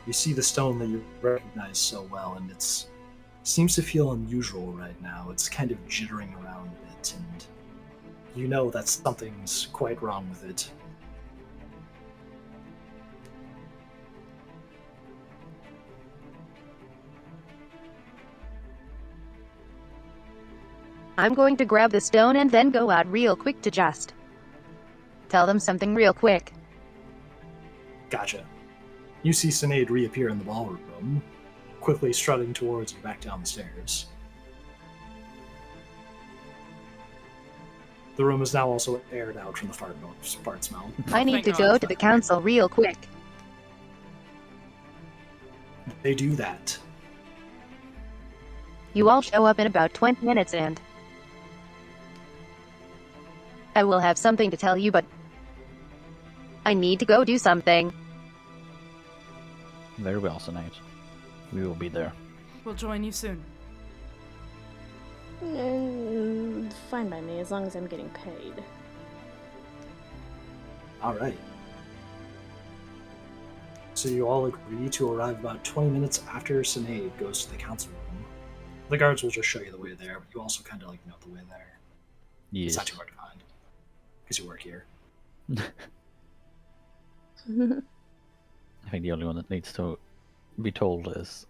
you see the stone that you recognize so well, and it seems to feel unusual right now. It's kind of jittering around a bit, and you know that something's quite wrong with it. I'm going to grab the stone and then go out real quick to just tell them something real quick. Gotcha. You see Cynade reappear in the ballroom, quickly strutting towards you back down the stairs. The room is now also aired out from the fart smell. I need Thank to God. go to the council real quick. They do that. You all show up in about 20 minutes and I will have something to tell you, but I need to go do something. Very well, Cynade. We will be there. We'll join you soon. Fine by me, as long as I'm getting paid. All right. So you all agree to arrive about 20 minutes after Cynade goes to the council room. The guards will just show you the way there, but you also kind of like know the way there. Yes. It's not too hard to find because you work here. I think the only one that needs to be told is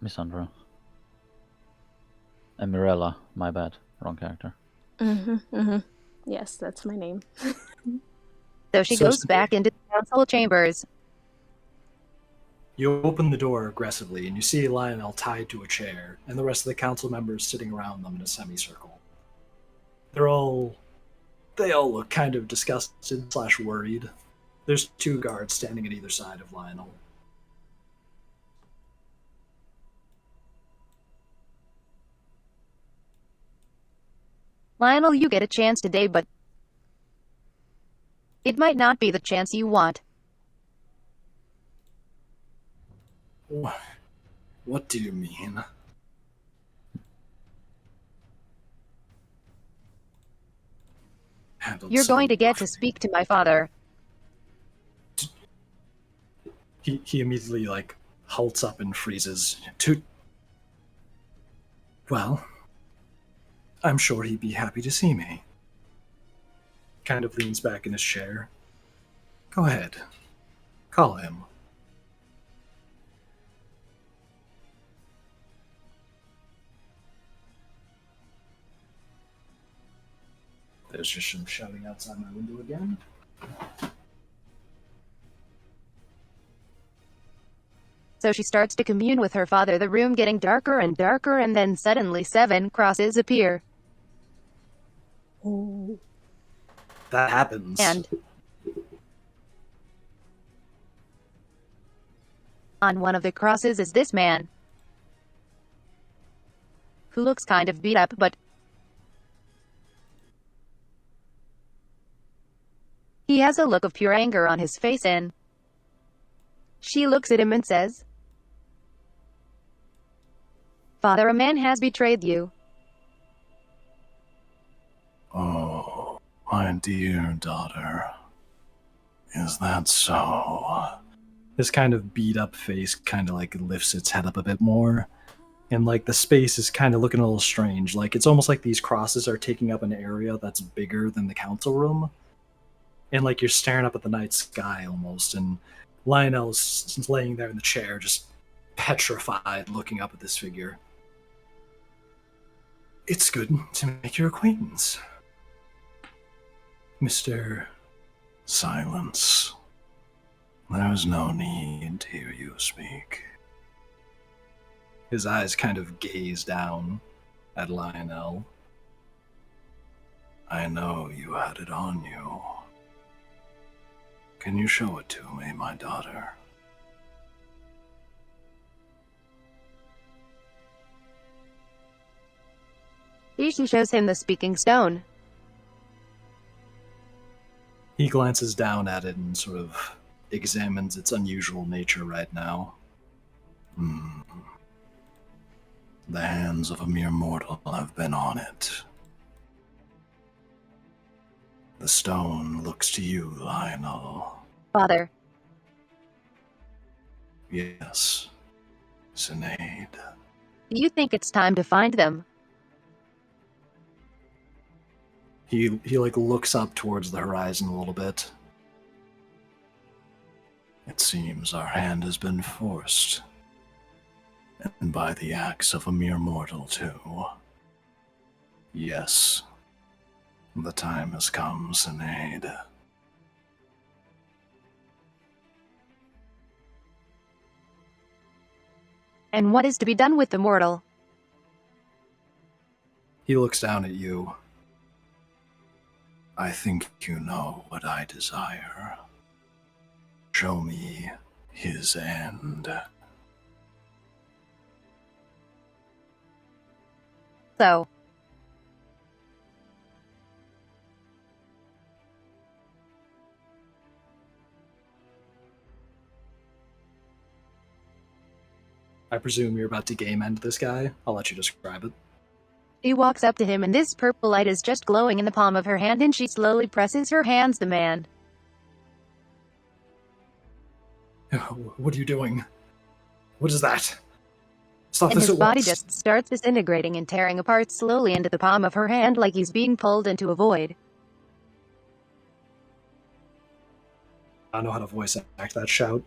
Miss Andra. And Mirella, my bad. Wrong character. Yes, that's my name. So she goes back into the council chambers. You open the door aggressively, and you see Lyonell tied to a chair, and the rest of the council members sitting around them in a semicircle. They all look kind of disgusted / worried. There's 2 guards standing at either side of Lyonell. Lyonell, you get a chance today, but it might not be the chance you want. What do you mean? You're going to get to speak to my father. He immediately halts up and freezes. Well, I'm sure he'd be happy to see me. Kind of leans back in his chair. Go ahead. Call him. There's just some shouting outside my window again. So she starts to commune with her father, the room getting darker and darker, and then suddenly 7 crosses appear. Oh. That happens. And on one of the crosses is this man, who looks kind of beat up, but he has a look of pure anger on his face, and she looks at him and says, "Father, a man has betrayed you." Oh, my dear daughter. Is that so? His kind of beat up face kind of lifts its head up a bit more. And the space is kind of looking a little strange. It's almost like these crosses are taking up an area that's bigger than the council room. And you're staring up at the night sky almost. And Lyonell's laying there in the chair, just petrified, looking up at this figure. It's good to make your acquaintance, Mr. Silence. There's no need to hear you speak. His eyes kind of gaze down at Lyonell. I know you had it on you. Can you show it to me, my daughter? She shows him the speaking stone. He glances down at it and sort of examines its unusual nature right now. The hands of a mere mortal have been on it. The stone looks to you, Lyonell. Father. Yes, Cynade. Do you think it's time to find them? He looks up towards the horizon a little bit. It seems our hand has been forced. And by the axe of a mere mortal, too. Yes, the time has come, Cynade. And what is to be done with the mortal? He looks down at you. I think you know what I desire. Show me his end. So, I presume you're about to game end this guy. I'll let you describe it. She walks up to him and this purple light is just glowing in the palm of her hand and she slowly presses her hands the man. What are you doing? What is that? Stop And this his at body once. just starts disintegrating and tearing apart slowly into the palm of her hand like he's being pulled into a void. I don't know how to voice act that shout.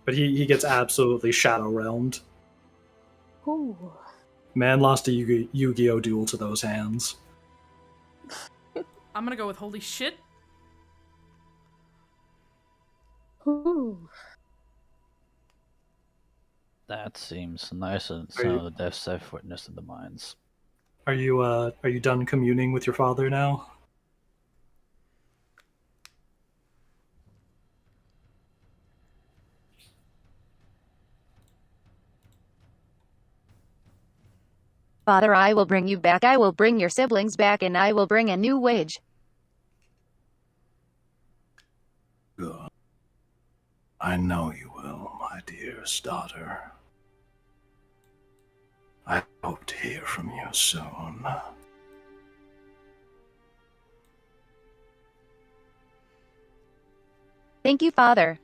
But he gets absolutely shadow realmed. Ooh. Man lost a Yu-Gi-Oh duel to those hands. I'm gonna go with holy shit. Ooh. That seems nicer than some of the deaths I've witnessed in the mines. Are you done communing with your father now? Father, I will bring you back, I will bring your siblings back, and I will bring a new wage. Good. I know you will, my dearest daughter. I hope to hear from you soon. Thank you, Father.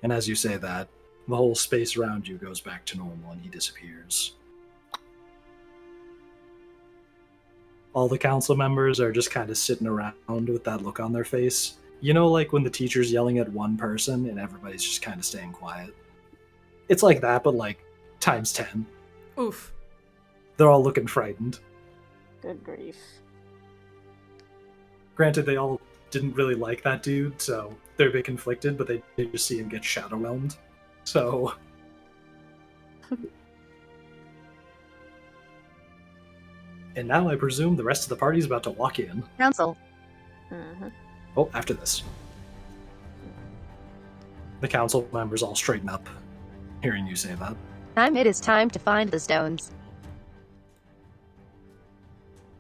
And as you say that, the whole space around you goes back to normal and he disappears. All the council members are just kind of sitting around with that look on their face. You know, like when the teacher's yelling at one person and everybody's just kind of staying quiet? It's like that, but like times 10. Oof. They're all looking frightened. Good grief. Granted, they all didn't really like that dude, so they're a bit conflicted, but they did just see him get shadow realmed. So... And now I presume the rest of the party's about to walk in. Council. Oh, after this. The council members all straighten up, hearing you say that. It is time to find the stones.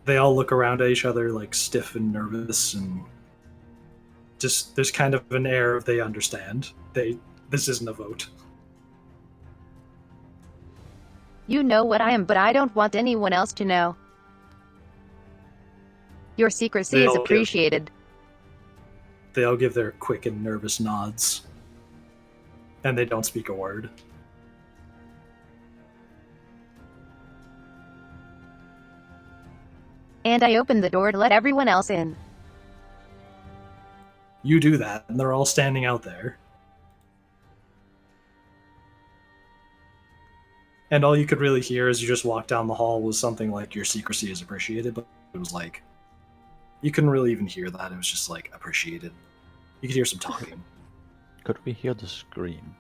They all look around at each other like stiff and nervous, and just there's kind of an air of they understand. This isn't a vote. You know what I am, but I don't want anyone else to know. Your secrecy is appreciated. They all give their quick and nervous nods. And they don't speak a word. And I open the door to let everyone else in. You do that, and they're all standing out there. And all you could really hear as you just walked down the hall was something like, your secrecy is appreciated, but it was like, you couldn't really even hear that, it was just like, appreciated. You could hear some talking. Could we hear the scream?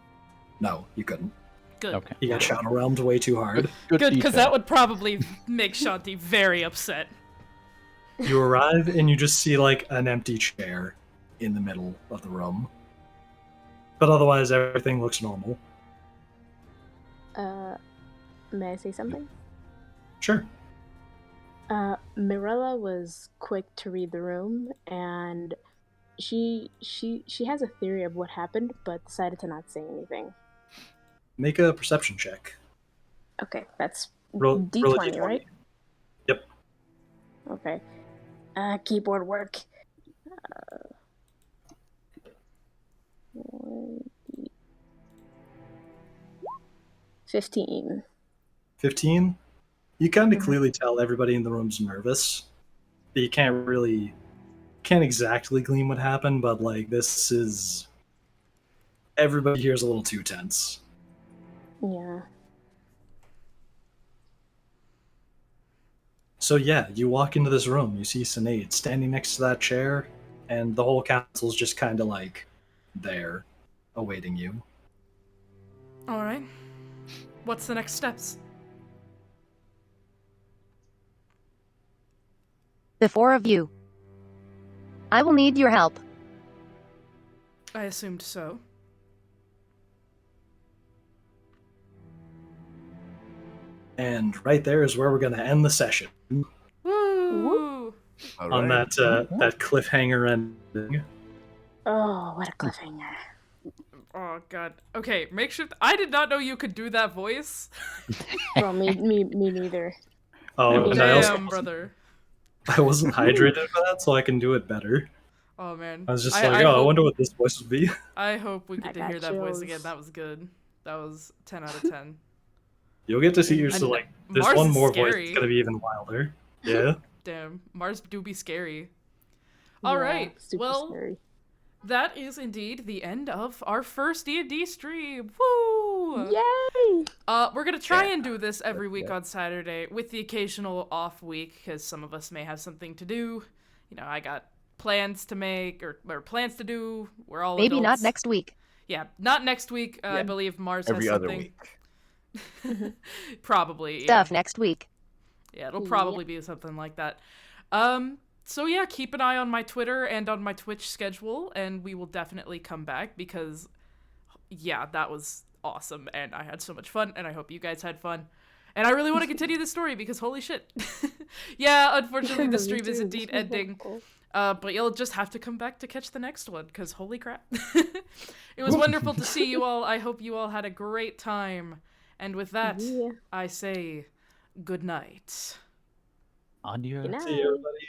No, you couldn't. Good. Okay. You got shadow realmed way too hard. Good, because that would probably make Shanti very upset. You arrive and you just see like an empty chair in the middle of the room. But otherwise everything looks normal. May I say something? Sure. Mirella was quick to read the room, and she has a theory of what happened, but decided to not say anything. Make a perception check. Okay, that's Roll D20, a D20. right? Yep. Okay. Keyboard work. 15. 15? You kind of clearly tell everybody in the room's nervous. But you can't exactly glean what happened, but like this is... Everybody here is a little too tense. Yeah. So yeah, you walk into this room, you see Cynade standing next to that chair, and the whole council's just kind of like there, awaiting you. Alright. What's the next steps? The four of you. I will need your help. I assumed so. And right there is where we're going to end the session. Woo! On that cliffhanger ending. Oh, what a cliffhanger. Oh god. Okay, makeshift. I did not know you could do that voice. Well, me neither. Oh, and I also Damn, brother. I wasn't hydrated for that, so I can do it better. Oh man. I was just I I hope, wonder what this voice would be. I hope we I get to got hear that voice again. chills. That was good. That was 10 out of 10. You'll get to see your And so like there's Mars one is more voice scary. that's gonna be even wilder. Yeah. Damn, Mars do be scary. Yeah, All right. super Well, scary. that is indeed the end of our first D&D stream. Woo! Yay! We're gonna try and do this every week on Saturday, with the occasional off week, because some of us may have something to do. You know, I got plans to make, or plans to do. We're all Maybe not adults. next week. Yeah, not next week. I Yeah. believe Mars Every has other something. week. Probably, yeah. Stuff next week. Yeah, it'll probably be something like that. So yeah, keep an eye on my Twitter and on my Twitch schedule, and we will definitely come back because, yeah, that was awesome, and I had so much fun, and I hope you guys had fun. And I really want to continue the story because holy shit. Yeah, unfortunately the stream is indeed ending. But you'll just have to come back to catch the next one, because holy crap. It was wonderful to see you all. I hope you all had a great time. And with that, Yeah. I say good night. Adieu. Good night. See you, everybody.